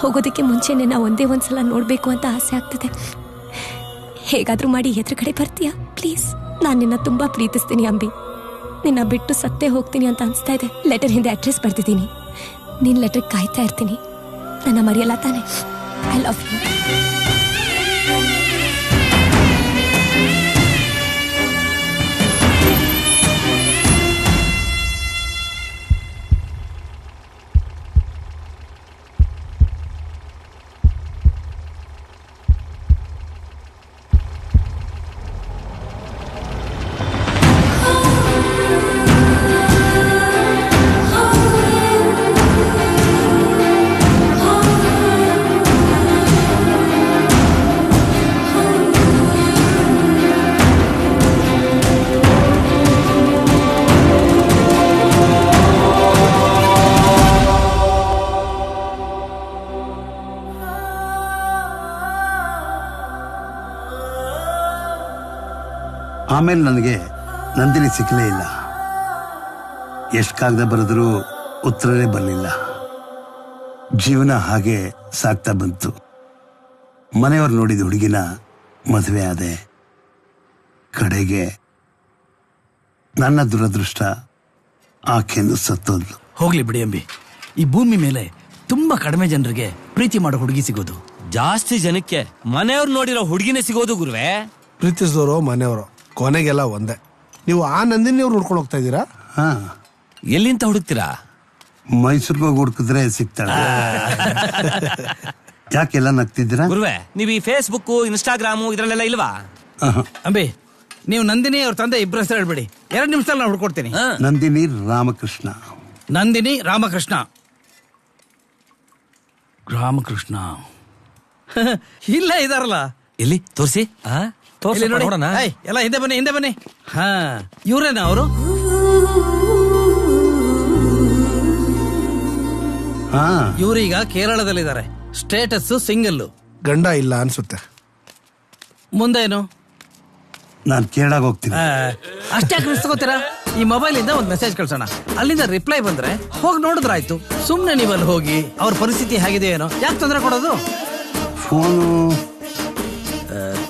ಹೋಗೋದಕ್ಕೆ ಮುಂಚೆನೆ ನಾ ಒಂದೇ ಒಂದ್ಸಲ ನೋಡ್ಬೇಕು ಅಂತ ಆಸೆ ಆಗ್ತಿದೆ. ಹೇಗಾದ್ರೂ ಮಾಡಿ ಎದುರುಗಡೆ ಬರ್ತೀಯಾ ಪ್ಲೀಸ್? ನಾನು ನಿನ್ನ ತುಂಬಾ ಪ್ರೀತಿಸ್ತೀನಿ ಅಂಬಿ. ನಿನ್ನ ಬಿಟ್ಟು ಸತ್ತೇ ಹೋಗ್ತೀನಿ ಅಂತ ಅನ್ಸ್ತಾ ಇದೆ. ಲೆಟರ್ ಹಿಂದೆ ಅಡ್ರೆಸ್ ಬರ್ತಿದ್ದೀನಿ. ನಿನ್ ಲೆಟರ್ ಕಾಯ್ತಾ ಇರ್ತೀನಿ. ನನ್ನ ಮರೆಯಲ್ಲ ತಾನೆ? I love you. ಆಮೇಲೆ ನನಗೆ ನಂದಿನಿ ಸಿಕ್ಕಲೇ ಇಲ್ಲ. ಎಷ್ಟು ಕಾಗದ ಬರೆದ್ರೂ ಉತ್ತರನೇ ಬರಲಿಲ್ಲ. ಜೀವನ ಹಾಗೆ ಸಾಗ್ತಾ ಬಂತು. ಮನೆಯವ್ರು ನೋಡಿದ ಹುಡುಗಿನ ಮದುವೆ ಆದೆ. ಕಡೆಗೆ ನನ್ನ ದುರದೃಷ್ಟ ಆಕೆಂದು ಸತ್ತೋದ್ಲು. ಹೋಗ್ಲಿ ಬಿಡಿ ಅಂಬಿ. ಈ ಭೂಮಿ ಮೇಲೆ ತುಂಬಾ ಕಡಿಮೆ ಜನರಿಗೆ ಪ್ರೀತಿ ಮಾಡೋ ಹುಡುಗಿ ಸಿಗೋದು. ಜಾಸ್ತಿ ಜನಕ್ಕೆ ಮನೆಯವ್ರು ನೋಡಿರೋ ಹುಡುಗಿನೇ ಸಿಗೋದು ಗುರುವೆ. ಪ್ರೀತಿಸಿದವರು ಮನೆಯವರು ಕೊನೆಗೆಲ್ಲ ಒಂದೇ. ನೀವು ಆ ನಂದಿನಿ ಅವ್ರು ಹುಡ್ಕೊಂಡು ಹೋಗ್ತಾ ಇದ್ದೀರಾ? ಹಾ. ಎಲ್ಲಿಂತ ಹುಡುಕ್ತೀರಾ? ಮೈಸೂರಿಗೆ ಹೋಗಿ ಹುಡುಕಿದ್ರೆ ಸಿಗ್ತಾಳೆ. ಯಾಕೆಲ್ಲ ನಗ್ತಿದ್ದೀರಾ ಗುರುವೆ? ನೀವು ಈ ಫೇಸ್ಬುಕ್, ಇನ್ಸ್ಟಾಗ್ರಾಮು ಇದ್ರಲ್ಲೆಲ್ಲ ಇಲ್ವಾ? ಅಂಬಿ, ನೀವು ನಂದಿನಿ ಅವ್ರ ತಂದೆ ಇಬ್ಬರ ಹೆಸರು ಹೇಳ್ಬಿಡಿ. 2 ನಿಮಿಷದಲ್ಲಿ ನಾನು ಹುಡ್ಕೊಡ್ತೀನಿ. ನಂದಿನಿ ರಾಮಕೃಷ್ಣ. ನಂದಿನಿ ರಾಮಕೃಷ್ಣ. ರಾಮಕೃಷ್ಣ ಇಲ್ಲೇ ಇದಾರಲ್ಲ. ಎಲ್ಲಿ ತೋರಿಸಿ. ಇಲ್ಲಿ ನೋಡಿ. ಎಲ್ಲ ಹಿಂದೆ ಬನ್ನಿ, ಹಿಂದೆ ಬನ್ನಿ. ಹಾ, ಇವ್ರೇನಾ ಅವರು? ಇವ್ರೀಗ ಕೇರಳದಲ್ಲಿದ್ದಾರೆ. Status single. ಗಂಡ ಇಲ್ಲ ಅನ್ಸುತ್ತೆ. ಮುಂದೇನು? ನಾನು ಕೇರಳಕ್ಕೆ ಹೋಗ್ತೀನಿ. ಅಷ್ಟೇ ತಗೋತೀರಾ? ಈ ಮೊಬೈಲ್ ಇಂದ ಒಂದು ಮೆಸೇಜ್ ಕಳ್ಸೋಣ. ಅಲ್ಲಿಂದ ರಿಪ್ಲೈ ಬಂದ್ರೆ ಹೋಗಿ ನೋಡಿದ್ರಾಯ್ತು. ಸುಮ್ನೆ ನೀವಲ್ಲಿ ಹೋಗಿ ಅವ್ರ ಪರಿಸ್ಥಿತಿ ಹೇಗಿದೆ ಏನೋ ಯಾಕೆ ತೊಂದರೆ ಕೊಡೋದು? ಫೋನು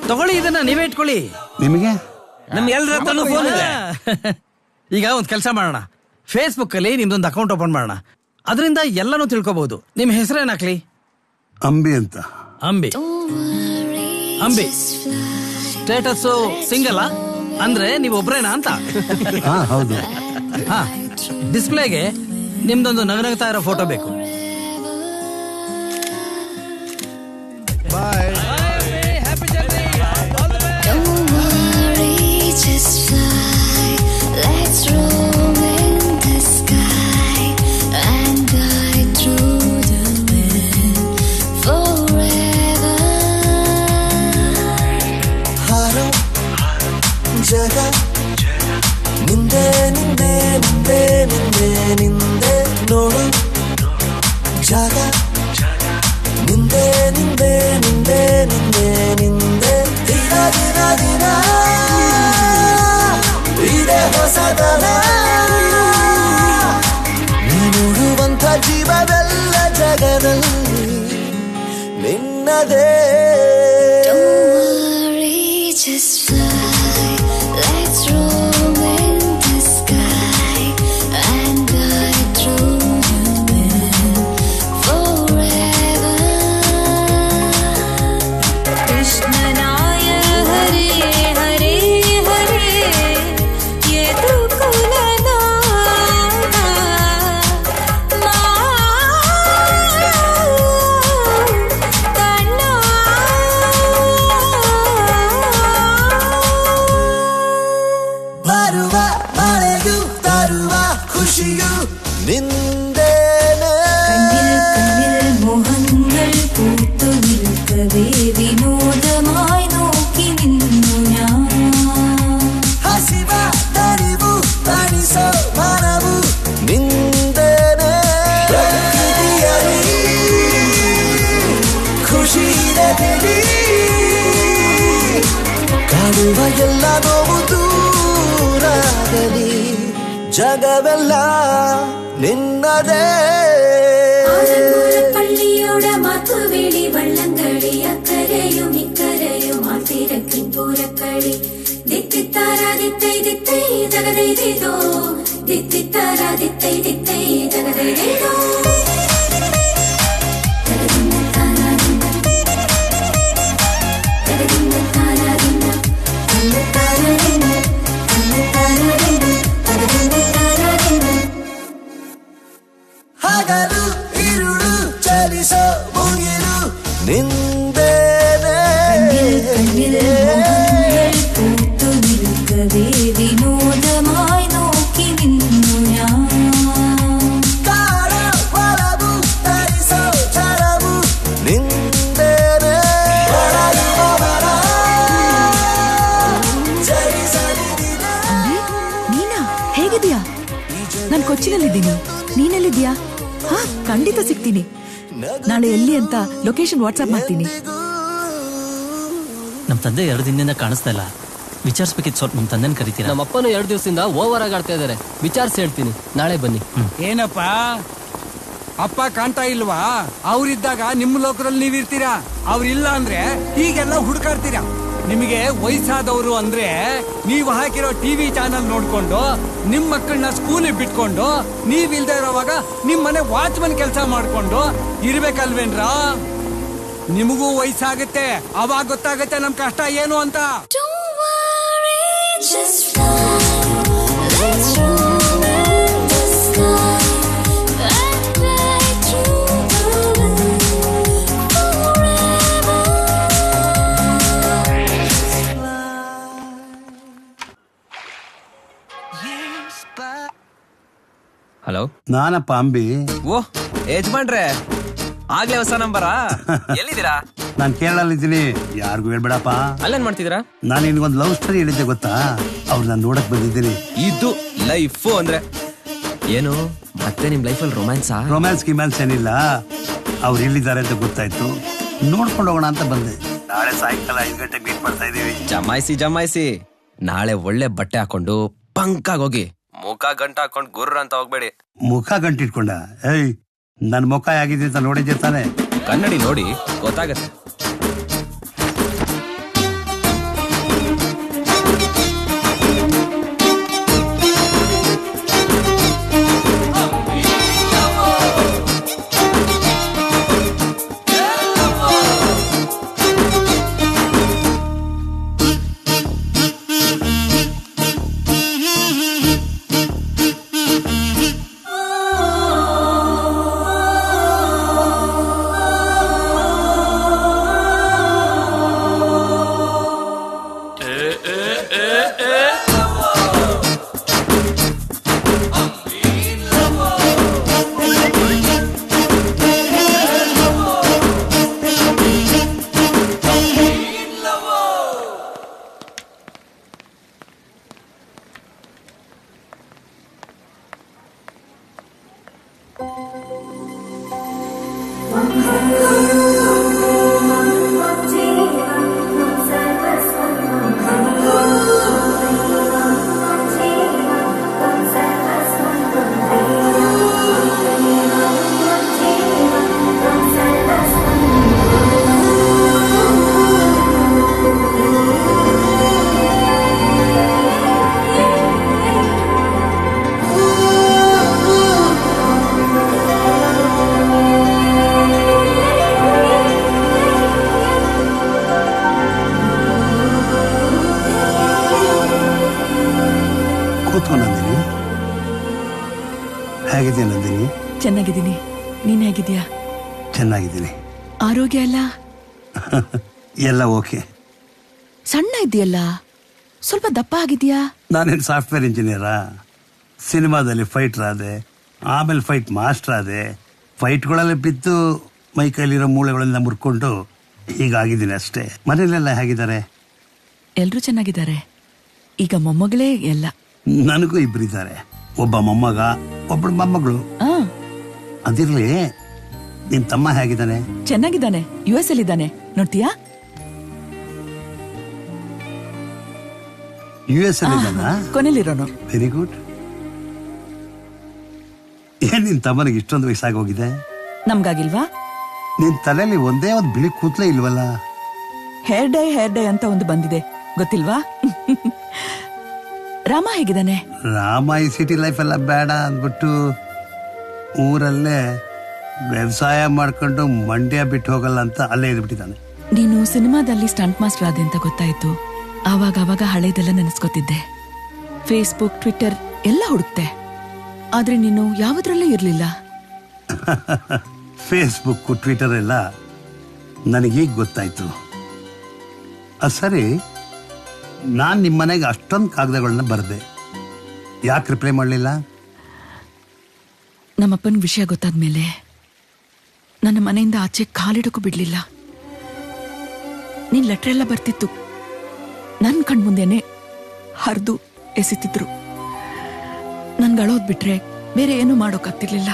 ತಗೊಳ್ಳಿ, ಇದನ್ನ ನೀವೇ ಇಟ್ಕೊಳ್ಳಿ. ನಿಮಗೆ ನಮ್ ಎಲ್ಲರ ಫೋನ್ ಇದೆ. ಈಗ ಒಂದ್ ಕೆಲಸ ಮಾಡೋಣ. ಫೇಸ್ಬುಕ್ ಅಲ್ಲಿ ನಿಮ್ದೊಂದು ಅಕೌಂಟ್ ಓಪನ್ ಮಾಡೋಣ. ಅದರಿಂದ ಎಲ್ಲಾನು ತಿಳ್ಕೋಬಹುದು. ನಿಮ್ ಹೆಸರೇನ್ ಹಾಕ್ಲಿ? ಅಂಬಿ ಅಂತ. ಅಂಬಿ. ಅಂಬಿ ಸ್ಟೇಟಸ್ ಸಿಂಗಲ್ ಅಂದ್ರೆ ನೀವು ಒಬ್ರೇನಾ ಅಂತ? ಹೌದು. ಹಾ, ಡಿಸ್ಪ್ಲೇಗೆ ನಿಮ್ದೊಂದು ನಗನಗ್ತಾ ಇರೋ ಫೋಟೋ ಬೇಕು. ಬಾಯ್. Just fly, let's roam in the sky and glide through the wind forever. Haro jaga ninde ninde ninde ninde ninde nodu jaga ninde ninde ninde ninde ninde dina dina dina ಇದೇ ಹೊಸತನ. ನೀನುಡುವಂಥ ಜೀವವೆಲ್ಲ ಜಗದಲ್ಲಿ ನಿನ್ನದೇ. Just fly, let's roam in the sky and glide through the wind forever. Krishna Naya Hare Hare Hare ಬರುವ ಮಳೆಯು ತರುವ ಖುಷಿಯು ನಿಂದೇನೆ. കണ്ണിൽ മോഹങ്ങൾ പൂത്തു നിൽക്കവേ വിനോദമായി നോക്കി നിന്നു ഞാൻ. ಹಸಿವ ತರಿವು ತಣಿಸೋ ಮನವು ನಿಂದೇನೆ. ಪ್ರಕೃತಿಯಲ್ಲಿ ಖುಷಿಯಿದೆ ಬಿಡಿ, ಕಾಡುವ ಎಲ್ಲ ನೋವು ದೂರಾಗಲಿ, ಜಗವೆಲ್ಲ ನಿನ್ನದೇ. പള്ളിയോടെ മാത്തുവേളി വള്ളംകളി അക്കരയും ഇക്കരയും ആ തിരക്കിൻ പൂരക്കളി. ദിത്തിത്താരാ ദിത്തൈ ദിത്തൈ ജഗദൈതോ, ദിത്തിത്താരാ ദിത്തൈ ദിത്തൈ ജഗദൈതോ. ಹಗಲು ಇರುಳು ಚಲಿಸೋ ಮುಗಿಲು ನಿಂದೇನೆ. കണ്ണിൽ മോഹങ്ങൾ പൂത്തു നിൽക്കവേ വിനോദമായി നോക്കി നിന്നു ഞാൻ. ಕಾಡ ಒಲವು ತರಿಸೋ ಛಲವು ನಿಂದೇನೆ. ಒಳಗುವವರ ಜಯಿಸಲಿದೆ. ನೀನಾ ಹೇಗಿದ್ಯಾ? ನಾನು ಕೊಚ್ಚಿನಲ್ಲಿದ್ದೀನಿ, ನೀನೆಲ್ಲಿದ್ಯಾ? ಹಾ ಖಂಡಿತ ಸಿಗ್ತೀನಿ. ನಾಳೆ ಎಲ್ಲಿ ಅಂತ ಲೊಕೇಶನ್ ವಾಟ್ಸ್ಆಪ್ ಮಾಡ್ತೀನಿ. ನಮ್ ತಂದೆ 2 ದಿನದಿಂದ ಕಾಣಿಸ್ತಾ ಇಲ್ಲ, ವಿಚಾರಿಸ್ಬೇಕಿತ್ತು ಸ್ವಲ್ಪ. ನಮ್ ತಂದೆನ ಕರಿತೀರಾ? ನಮ್ಮ ಅಪ್ಪನು 2 ದಿವಸದಿಂದ ಓವರ್ ಆಗಿ ಆಡ್ತಾ ಇದಾರೆ, ವಿಚಾರಿಸಿ ಹೇಳ್ತೀನಿ, ನಾಳೆ ಬನ್ನಿ. ಏನಪ್ಪ ಅಪ್ಪ ಕಾಣ್ತಾ ಇಲ್ವಾ? ಅವ್ರಿದ್ದಾಗ ನಿಮ್ಮ ಲೋಕದಲ್ಲಿ ನೀವಿರ್ತೀರಾ, ಅವ್ರಿಲ್ಲ ಅಂದ್ರೆ ಹೀಗೆಲ್ಲ ಹುಡುಕಾಡ್ತೀರಾ. ನಿಮಗೆ ವಯಸ್ಸಾದವರು ಅಂದ್ರೆ ನೀವು ಹಾಕಿರೋ ಟಿವಿ ಚಾನಲ್ ನೋಡ್ಕೊಂಡು ನಿಮ್ ಮಕ್ಕಳನ್ನ ಸ್ಕೂಲಿಗೆ ಬಿಟ್ಕೊಂಡು ನೀವಿಲ್ದೇ ಇರೋವಾಗ ನಿಮ್ ಮನೆ ವಾಚ್ಮನ್ ಕೆಲಸ ಮಾಡ್ಕೊಂಡು ಇರ್ಬೇಕಲ್ವೇನ್ರಾ? ನಿಮಗೂ ವಯಸ್ಸಾಗುತ್ತೆ, ಅವಾಗ ಗೊತ್ತಾಗುತ್ತೆ ನಮ್ ಕಷ್ಟ ಏನು ಅಂತ. Just fly, let's roam in the sky and fly through the wind forever. Hello, ನಾನಪ್ಪ ಅಂಬಿ. ಓ ಯಜಮಾನ್ರೆ, ಆಗ್ಲೇ ಹೊಸ ನಂಬರಾ? ಎಲ್ಲಿದ್ದೀರಾ? ನಾನ್ ಕೇರಳಲ್ಲಿದ್ದೀನಿ, ಯಾರಿಗೂ ಹೇಳ್ಬೇಡಪ್ಪ. ಅಲ್ಲೇನ್ ಮಾಡ್ತಿದ್ದೀರಾ? ನಾನು ನಿನ್ಗೊಂದು ಲವ್ ಸ್ಟೋರಿ ಹೇಳಿದ್ದೆ ಗೊತ್ತಾ? ಅವ್ರು ನಾನು ನೋಡಕ್ ಬಂದಿದ್ದೀನಿ. ಇದು ಲೈಫು ಅಂದ್ರೆ ಏನು? ಮತ್ತೆ ನಿಮ್ ಲೈಫಲ್ಲಿ ರೊಮ್ಯಾನ್ಸಾ? ರೊಮ್ಯಾನ್ಸ್ ಏನಿಲ್ಲ, ಅವ್ರು ಎಲ್ಲಿದ್ದಾರೆ ಅಂತ ಗೊತ್ತಾಯ್ತು, ನೋಡ್ಕೊಂಡು ಹೋಗೋಣ ಅಂತ ಬಂದೆ. ನಾಳೆ ಸಾಯಂಕಾಲ 5 ಗಂಟೆಗೆ ಮೀಟ್ ಮಾಡ್ತಾ ಇದೀವಿ. ಜಮಾಯಿಸಿ ನಾಳೆ ಒಳ್ಳೆ ಬಟ್ಟೆ ಹಾಕೊಂಡು ಪಂಕಾಗಿ ಹೋಗಿ, ಮುಖ ಗಂಟ ಹಾಕೊಂಡು ಗುರ್ರ ಅಂತ ಹೋಗ್ಬೇಡಿ. ಮುಖ ಗಂಟಿಟ್ಕೊಂಡ? ಏಯ್, ನನ್ ಮುಖ ಆಗಿದೆ ಅಂತ ನೋಡಿದ್ದೆ ತಾನೆ? ಕನ್ನಡಿ ನೋಡಿ ಗೊತ್ತಾಗತ್ತೆ. ಹೇಗಿದ್ಯಾ ನಂದಿನಿ? ಚೆನ್ನಾಗಿದ್ದೀನಿ, ನೀನ್ ಹೇಗಿದ್ಯಾ? ಚೆನ್ನಾಗಿದ್ದೀನಿ. ಆರೋಗ್ಯ ಎಲ್ಲ ಎಲ್ಲ ಓಕೆ. ಸಣ್ಣ ಇದೆಯಲ್ಲ, ಸ್ವಲ್ಪ ದಪ್ಪ ಆಗಿದ್ಯಾ? ನಾನೇನು ಸಾಫ್ಟ್ವೇರ್ ಇಂಜಿನಿಯರಾ? ಸಿನಿಮಾದಲ್ಲಿ ಫೈಟರ್ ಆದೆ, ಆಮೇಲೆ ಫೈಟ್ ಮಾಸ್ಟರ್ ಆದೆ. ಫೈಟ್ಗಳಲ್ಲಿ ಬಿದ್ದು ಮೈ ಕೈಲಿರೋ ಮೂಳೆಗಳೆಲ್ಲ ಮುರ್ಕೊಂಡು ಹೀಗಾಗಿದ್ದೀನಿ ಅಷ್ಟೇ. ಮನೇಲೆಲ್ಲ ಹೇಗಿದ್ದಾರೆ? ಎಲ್ರೂ ಚೆನ್ನಾಗಿದ್ದಾರೆ. ಈಗ ಮೊಮ್ಮಗಳೇ ಎಲ್ಲ. ನನಗೂ ಇಬ್ಬರಿದ್ದಾರೆ, ಒಬ್ಬ ಮೊಮ್ಮಗ, ಒಬ್ಬಳು ಮೊಮ್ಮಗಳು. ಅದಿರ್ಲಿ, ನಿನ್ ತಮ್ಮ ಹೇಗಿದ್ದಾನೆ? ಚೆನ್ನಾಗಿದ್ದಾನೆ, US ಅಲ್ಲಿ ಇದ್ದಾನೆ. ನೋಡ್ತೀಯಾ? US ಅಲ್ಲಿ ಇದ್ದಾನಾ? ಕೊನೆಲಿರೋನು. Very good. ಏನ್ ನಿನ್ ತಮ್ಮನಿಗೆ ಇಷ್ಟೊಂದು ವಯಸ್ಸಾಗಿ ಹೋಗಿದೆ? ನಮ್ಗಾಗಿಲ್ವಾ? ನಿನ್ ತಲೆಯಲ್ಲಿ ಒಂದೇ ಒಂದು ಬಿಳಿ ಕೂತ್ಲೇ ಇಲ್ವಲ್ಲ? ಹೇರ್ ಡೈ ಅಂತ ಒಂದು ಬಂದಿದೆ, ಗೊತ್ತಿಲ್ವಾ? ರಾಮ ಹೇಗಿದ್ದಾನೆ? ರಾಮ ಈ ಸಿಟಿ ಲೈಫ್ ಎಲ್ಲ ಬೇಡ ಅಂದ್ಬಿಟ್ಟು ಊರಲ್ಲೇ ವ್ಯವಸಾಯ ಮಾಡ್ಕೊಂಡು ಮಂಡ್ಯ ಬಿಟ್ಟು ಹೋಗಲ್ಲ ಅಂತ ಅಲ್ಲೇ ಇದ್ಬಿಟ್ಟಿದ್ದಾನೆ. ನೀನು ಸಿನಿಮಾದಲ್ಲಿ ಸ್ಟಂಟ್ ಮಾಸ್ಟರ್ ಆದೆ ಅಂತ ಗೊತ್ತಾಯ್ತು. ಆವಾಗ ಹಳೇದೆಲ್ಲ ನೆನೆಸ್ಕೊತಿದ್ದೆ. ಫೇಸ್ಬುಕ್, ಟ್ವಿಟ್ಟರ್ ಎಲ್ಲ ಹುಡುಕ್ತೆ, ಆದ್ರೆ ನೀನು ಯಾವುದ್ರಲ್ಲೂ ಇರ್ಲಿಲ್ಲ. ಫೇಸ್ಬುಕ್, ಟ್ವಿಟರ್ ಎಲ್ಲ ನನಗೀಗ ಗೊತ್ತಾಯ್ತು. ಸರಿ, ನಾನ್ ನಿಮ್ಮನೆಗೆ ಅಷ್ಟೊಂದು ಕಾಗದಗಳನ್ನ ಬರ್ದೆ, ಯಾಕೆ ರಿಪ್ಲೈ ಮಾಡಲಿಲ್ಲ? ನಮ್ಮಪ್ಪನ ವಿಷಯ ಗೊತ್ತಾದ್ಮೇಲೆ ನನ್ನ ಮನೆಯಿಂದ ಆಚೆ ಕಾಲಿಡಕ್ಕೂ ಬಿಡ್ಲಿಲ್ಲ. ನಿನ್ ಲೆಟರ್ ಎಲ್ಲ ಬರ್ತಿತ್ತು, ನನ್ ಕಣ್ಮುಂದೆನೆ ಹರಿದು ಎಸಿತಿದ್ರು. ನನ್ಗೆ ಅಳೋದ್ ಬಿಟ್ರೆ ಬೇರೆ ಏನು ಮಾಡೋಕ್ಕಾಗ್ತಿರ್ಲಿಲ್ಲ.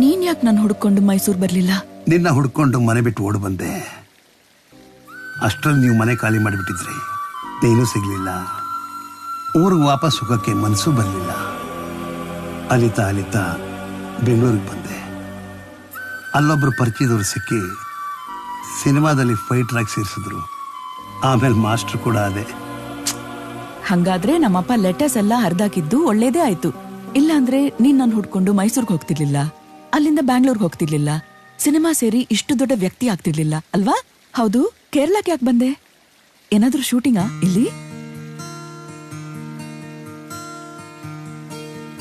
ನೀನ್ ಯಾಕೆ ನಾನು ಹುಡ್ಕೊಂಡು ಮೈಸೂರು ಬರ್ಲಿಲ್ಲ? ನಿನ್ನ ಹುಡ್ಕೊಂಡು ಮನೆ ಬಿಟ್ಟು ಓಡ್ ಬಂದೆ. ಅಷ್ಟರಲ್ಲಿ ನೀವು ಮನೆ ಖಾಲಿ ಮಾಡಿಬಿಟ್ಟಿದ್ರಿ, ನೀನು ಸಿಗ್ಲಿಲ್ಲ. ಊರಿಗೆ ವಾಪಸ್ ಹೋಗಕ್ಕೆ ಮನಸ್ಸು ಬರಲಿಲ್ಲ. ಅಲಿತಾ ಬೆಂಗಳೂರಿಗೆ ಬಂದೆ. ಅಲ್ಲೊಬ್ರು ಪರಿಚಯದವ್ರು ಸಿಕ್ಕಿ ಸಿನಿಮಾದಲ್ಲಿ ಫೈಟರ್ ಆಗಿ ಸೇರಿಸಿದ್ರು. ಆಮೇಲೆ ಮಾಸ್ಟರ್ ಕೂಡ ಅದೇ. ಹಂಗಾದ್ರೆ ನಮ್ಮಪ್ಪ ಲೆಟರ್ಸ್ ಎಲ್ಲ ಹರಿದಾಕಿದ್ದು ಒಳ್ಳೇದೇ ಆಯ್ತು. ಇಲ್ಲಾಂದ್ರೆ ನೀನ್ ನಾನು ಹುಡ್ಕೊಂಡು ಮೈಸೂರ್ಗೆ ಹೋಗ್ತಿರ್ಲಿಲ್ಲ, ಅಲ್ಲಿಂದ ಬ್ಯಾಂಗ್ಳೂರ್ಗೆ ಹೋಗ್ತಿರ್ಲಿಲ್ಲ, ಸಿನಿಮಾ ಸೇರಿ ಇಷ್ಟು ದೊಡ್ಡ ವ್ಯಕ್ತಿ ಆಗ್ತಿರ್ಲಿಲ್ಲ ಅಲ್ವಾ? ಹೌದು, ಕೇರಳಕ್ಕೆ ಯಾಕೆ ಬಂದೆ? ಏನಾದ್ರೂ ಶೂಟಿಂಗಾ ಇಲ್ಲಿ?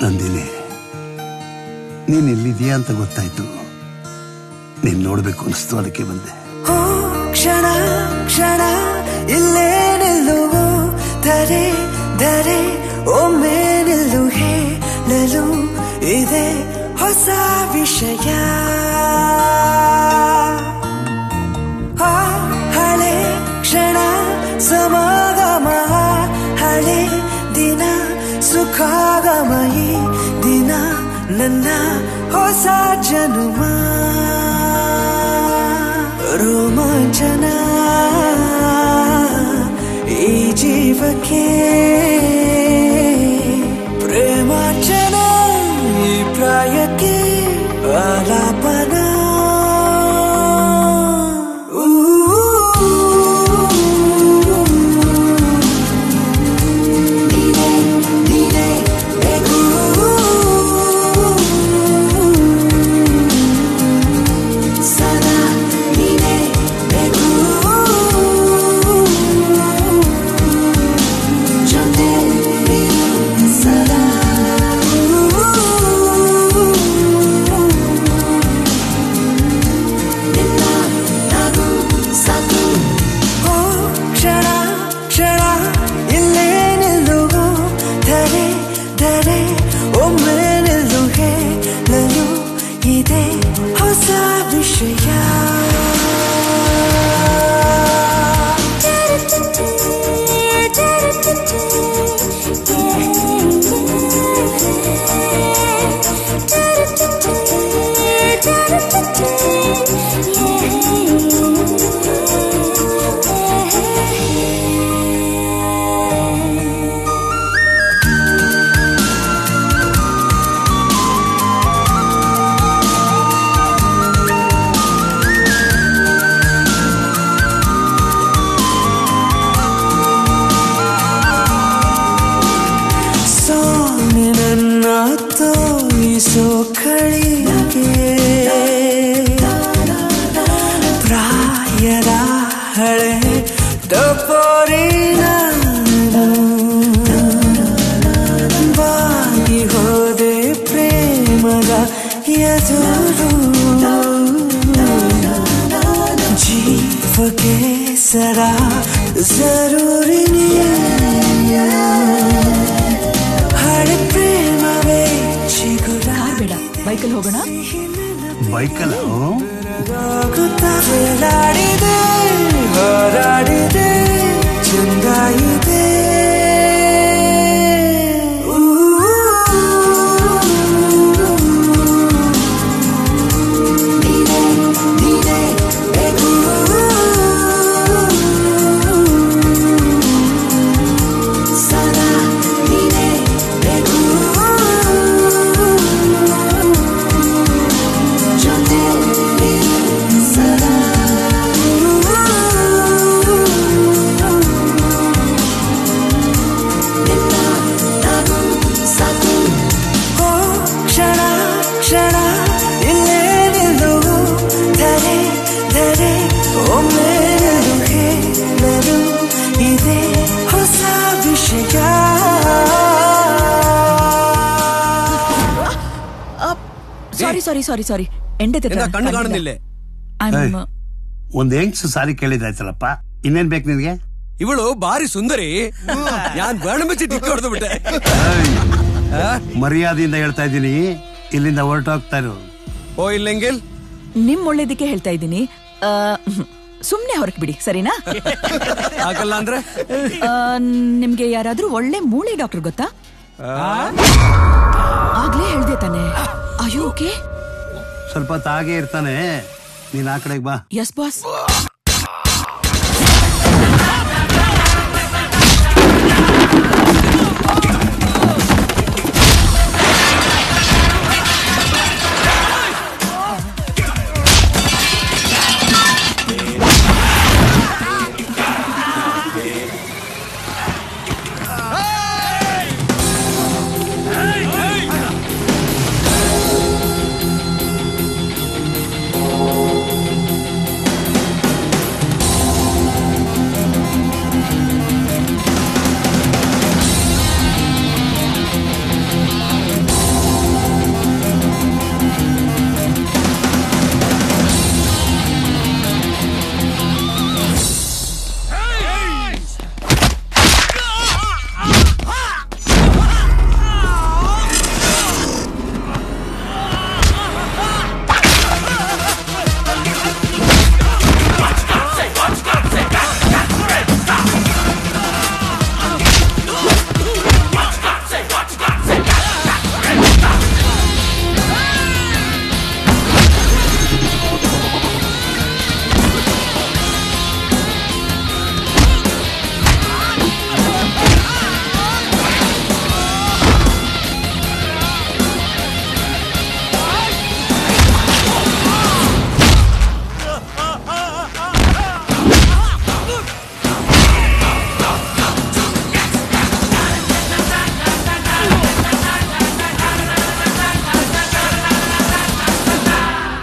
ನಂದಿನಿ, ನೀನ್ ಎಲ್ಲಿದೀಯಾ ಅಂತ ಗೊತ್ತಾಯ್ತು. ನೀನ್ ನೋಡ್ಬೇಕು ಅನಿಸ್ತು, ಅದಕ್ಕೆ ಬಂದೆ. ಕ್ಷಣ ಕ್ಷಣ ಇಲ್ಲೇ ನಿಲ್ಲುವು, ಧರೆ ಧರೆ ಒಮ್ಮೆ ನಿಲ್ಲು, ಹೇಳಲು ಇದೆ ಹೊಸ ವಿಷಯ. ಹಳೆ ಕ್ಷಣ ಸಮಾಗಮ, ಹಳೆ ದಿನ ಸುಖಾಗಮಯಿ ದಿನ, ನನ್ನ ಹೊಸ ಜನುಮ ರೋಮಾಂಚನ ಈ ಜೀವಕ್ಕೆ, ಪ್ರೇಮಾರ್ಚನ ಈ ಪ್ರಾಯಕ್ಕೆ ಆಲಾಪನ. ಪ್ರಾಯದ ಹಳೆ ಟಪೋರಿನ ಬಾಗಿ ಹೋದೆ ಪ್ರೇಮದ ಎದುರು, ಜೀವಕ್ಕೆ ಸರ जरूरी नहीं हर प्रेम ಕಾರ್ ಬೇಡ ಬೈಕಲ್ಲಿ ಹೋಗೋಣ. ಬೈಕಲ್ಲ ಹೋರಾಡಿದೆ ಹೋರಾಡಿದೆ ಚಂದ ಇದೆ ಸಾರಿ ಎಂಡೆ ಕಣ್ಣು ಕಾಣುದಿಲ್ಲ. ಒಂದ್ ಹೆಂಗ್ಸು ಸಾರಿ ಕೇಳಿದಾಯ್ತಲ್ಲಪ್ಪ, ಇನ್ನೇನ್ ಬೇಕು ನಿನ್ಗೆ? ಇವಳು ಬಾರಿ ಸುಂದರಿ. ನಾನ್ ಬಾಣ ಮುಚ್ಚಿ ಡಿಕ್ಕಿ ಹೊಡೆದು ಬಿಟ್ಟೆ. ಮರ್ಯಾದೆಯಿಂದ ಹೇಳ್ತಾ ಇದ್ದೀನಿ, ಇಲ್ಲಿಂದ ಹೊರಟೋಗ್ತಾ ಇರು. ಓ ಇಲ್ಲೆಂಗಿಲ್, ನಿಮ್ ಒಳ್ಳೇದಕ್ಕೆ ಹೇಳ್ತಾ ಇದ್ದೀನಿ. ಸುಮ್ನೆ ಹೊರಕ್ ಬಿಡಿ, ಸರಿನಾ? ಆಗಲ್ಲ ಅಂದ್ರೆ ನಿಮ್ಗೆ ಯಾರಾದ್ರೂ ಒಳ್ಳೆ ಮೂಳೆ ಡಾಕ್ಟರ್ ಗೊತ್ತಾ? ಆಗ್ಲೇ ಹೇಳ್ದೆ ತಾನೆ. ಅಯ್ಯೋ ಓಕೆ, ಸ್ವಲ್ಪ ತಾಗೆ ಇರ್ತಾನೆ, ನೀನ್ ಆ ಕಡೆಗೆ ಬಾ. Yes boss.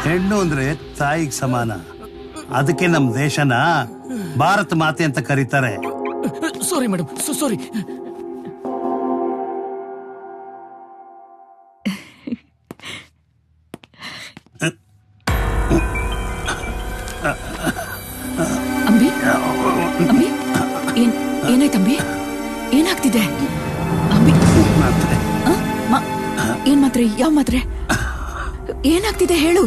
ಹೆಣ್ಣು ಅಂದ್ರೆ ತಾಯಿಗೆ ಸಮಾನ. ಅದಕ್ಕೆ ನಮ್ ದೇಶನ ಭಾರತ ಮಾತೆ ಅಂತ ಕರೀತಾರೆ. ಸಾರಿ ಮೇಡಮ್, ಸಾರಿ. ಅಂಬಿ, ಅಂಬಿ, ಏನಾಯ್ತಂಬಿ? ಏನಾಗ್ತಿದೆ ಅಂಬಿ? ಏನ್ ಮಾತ್ರೆ? ಯಾವ ಮಾತ್ರೆ? ಏನಾಗ್ತಿದೆ ಹೇಳು.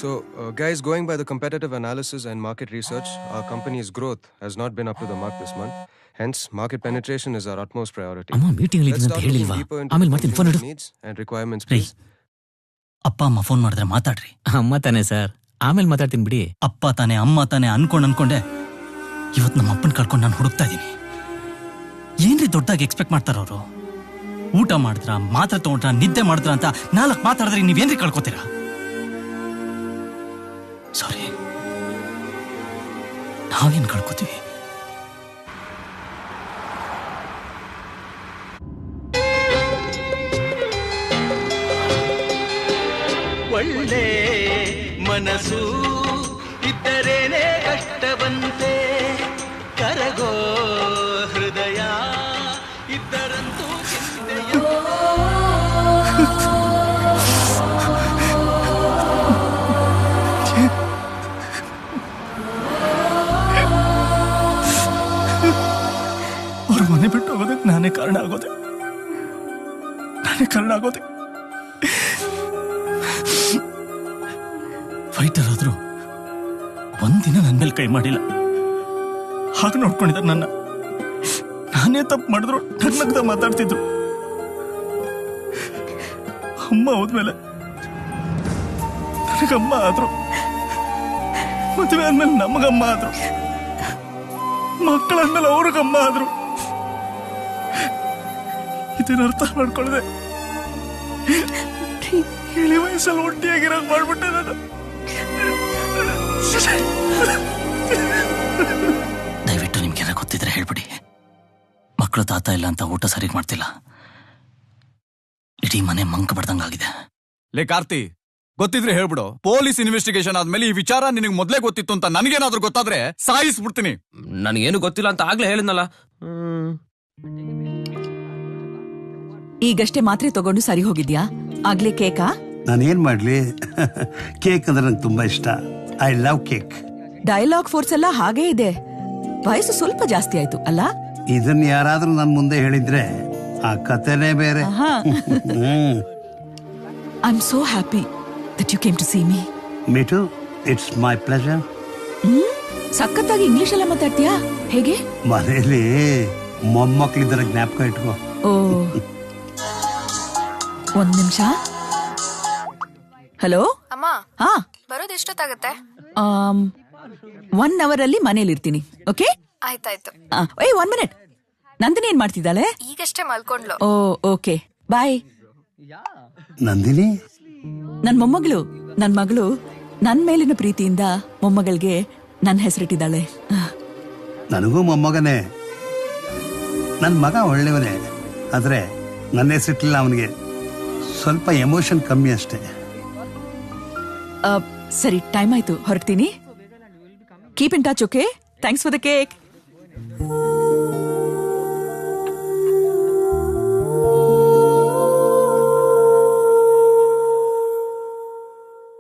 So, guys, going by the competitive analysis and market research, our company's growth has not been up to the mark this month. Hence, market penetration is our utmost priority. ಅಮ್ಮ ಮೀಟಿಂಗ್ ಅಲ್ಲಿ ಅಂತ ಹೇಳಿಲ್ವಾ? ಆಮೇಲೆ ಮಾಡ್ತೀನಿ, ಫೋನ್ ಇಡು. And requirements, please. ಅಪ್ಪ ಅಮ್ಮ ಫೋನ್ ಮಾಡಿದ್ರೆ ಮಾತಾಡ್ರಿ. ಅಮ್ಮ ತಾನೆ ಸರ್, ಆಮೇಲೆ ಮಾತಾಡ್ತೀನಿ ಬಿಡಿ. ಅಪ್ಪ ತಾನೆ ಅಮ್ಮ ತಾನೆ ಅನ್ಕೊಂಡೆ ಇವತ್ತು ನಮ್ಮ ಅಪ್ಪನ ಕಳ್ಕೊಂಡು ನಾನು ಹುಡುಕ್ತಾ ಇದ್ದೀನಿ. ಏನ್ರಿ ದೊಡ್ಡದಾಗಿ ಎಕ್ಸ್ಪೆಕ್ಟ್ ಮಾಡ್ತಾರ ಅವರು? ಊಟ ಮಾಡಿದ್ರ, ಮಾತ್ರೆ ತಗೊಂಡ್ರ, ನಿದ್ದೆ ಮಾಡಿದ್ರ ಅಂತ 4 ಮಾತಾಡಿದ್ರೆ ನೀವೇನ್ರಿ ಕಳ್ಕೊತೀರಾ? ಸಾರಿ, ನಾವೇನ್ ಕಳ್ಕೊತೀವಿ? ಒಳ್ಳೆ ಮನಸ್ಸು ಇದ್ದರೇನೆ ಕಷ್ಟವಂತೆ, ಕರಗೋ ಹೃದಯ ಇದ್ದರಂತೂ ನಾನೇ ಕಾರಣ ಆಗೋದೆ. ಫೈಟರ್ ಆದ್ರೂ ಒಂದಿನ ನನ್ನ ಮೇಲೆ ಕೈ ಮಾಡಿಲ್ಲ. ಹಾಗೆ ನೋಡ್ಕೊಂಡಿದ್ದಾರೆ ನನ್ನ. ನಾನೇ ತಪ್ಪು ಮಾಡಿದ್ರು ನಗ್ನಗ್ದ ಮಾತಾಡ್ತಿದ್ರು. ಅಮ್ಮ ಹೋದ್ಮೇಲೆ ನನಗಮ್ಮ ಆದ್ರು, ಮದುವೆ ಆದ್ಮೇಲೆ ನಮಗಮ್ಮ ಆದ್ರು, ಮಕ್ಕಳಾದ್ಮೇಲೆ ಅವ್ರಿಗಮ್ಮ ಆದ್ರು. ಇದನ್ನ ಅರ್ಥ ಮಾಡ್ಕೊಳ್ಳದೆ ಇಳಿ ವಯಸ್ಸಲ್ಲಿ ಒಟ್ಟಿಯಾಗಿರೋ ಮಾಡ್ಬಿಟ್ಟೆ ನಾನು. ದಯವಿಟ್ಟು ನಿಮ್ಗೆಲ್ಲ ಗೊತ್ತಿದ್ರೆ ಹೇಳ್ಬಿಡಿ. ಮಕ್ಕಳು ತಾತ ಇಲ್ಲ ಅಂತ ಊಟ ಸರಿಗ್ ಮಾಡ್ತಿಲ್ಲ. ಇಡೀ ಮನೆ ಮಂಕ ಬಡ್ದಂಗಾಗಿದೆ. ಲೇ ಕಾರ್ತಿ, ಗೊತ್ತಿದ್ರೆ ಹೇಳ್ಬಿಡು. ಪೊಲೀಸ್ ಇನ್ವೆಸ್ಟಿಗೇಷನ್ ಆದ್ಮೇಲೆ ಈ ವಿಚಾರ ನಿನಗೆ ಮೊದ್ಲೇ ಗೊತ್ತಿತ್ತು ಅಂತ ನನಗೇನಾದ್ರೂ ಗೊತ್ತಾದ್ರೆ ಸಾಯಿಸ್ಬಿಡ್ತೀನಿ. ನನಗೇನು ಗೊತ್ತಿಲ್ಲ ಅಂತ ಆಗ್ಲೇ ಹೇಳಿದ್ನಲ್ಲ. ಈಗಷ್ಟೇ ಮಾತ್ರೆ ತಗೊಂಡು ಸರಿ ಹೋಗಿದ್ಯಾ? ಆಗ್ಲೇ ಕೇಕಾ? ನಾನೇನ್ ಮಾಡ್ಲಿ, ಕೇಕ್ ಅಂದ್ರೆ ನಂಗೆ ತುಂಬಾ ಇಷ್ಟ. I love cake. Dialogue force ಎಲ್ಲ ಹಾಗೇ ಇದೆ. ವಯಸ್ಸು ಸ್ವಲ್ಪ ಜಾಸ್ತಿ ಆಯ್ತು ಅಲ್ಲ? ಇದನ್ನ ಯಾರಾದ್ರೂ ನನ್ ಮುಂದೆ ಹೇಳಿದ್ರೆ ಆ ಕಥೆನೇ ಬೇರೆ. I am so happy that you came to see me. Me too. It's my pleasure. ಸಖತ್ತಾಗಿ ಇಂಗ್ಲಿಷ್ ಎಲ್ಲ ಮಾತಾಡ್ತೀಯಾ? ಹೇಗೆ? ಮನೇಲಿ ಮೊಮ್ಮಕ್ಳಿದ್ದರ ಜ್ಞಾಪಕ ಇಟ್ಕೋ. ಓ, ಒಂದ್ ನಿಮಿಷ. ಹಲೋ ಅಮ್ಮ. ಹಾ, ಬರೋದು ಎಷ್ಟೊತ್ತಾಗತ್ತೆ? 1 hour ಅಲ್ಲಿ ಮನೇಲಿ ಇರ್ತೀನಿ. ಓಕೆ, ಆಯ್ತಾಯ್ತು. ಏಯ್ 1 minute. ನಂದಿನಿ ಏನ್ ಮಾಡ್ತಿದ್ದಾಳೆ? ಈಗಷ್ಟೇ ಮಲ್ಕೊಂಡ್ಲು. ಓ ಓಕೆ, ಬಾಯ್. ನಂದಿನಿ ನನ್ ಮೊಮ್ಮಗಳು, ನನ್ ಮಗಳು ನನ್ ಮೇಲಿನ ಪ್ರೀತಿಯಿಂದ ಮೊಮ್ಮಗಳಿಗೆ ನನ್ ಹೆಸರಿಟ್ಟಿದ್ದಾಳೆ. ನನಗೂ ಮೊಮ್ಮಗನೇ. ನನ್ ಮಗ ಒಳ್ಳೆಯವನೇ, ಆದ್ರೆ ನನ್ನ ಹೆಸರಿಟ್ಟಿಲ್ಲ. ಅವನಿಗೆ ಸ್ವಲ್ಪ ಎಮೋಷನ್ ಕಮ್ಮಿ ಅಷ್ಟೇ. ಸರಿ, ಟೈಮ್ ಆಯ್ತು, ಹೊರಡ್ತೀನಿ. Keep in touch. Okay, thanks for the cake.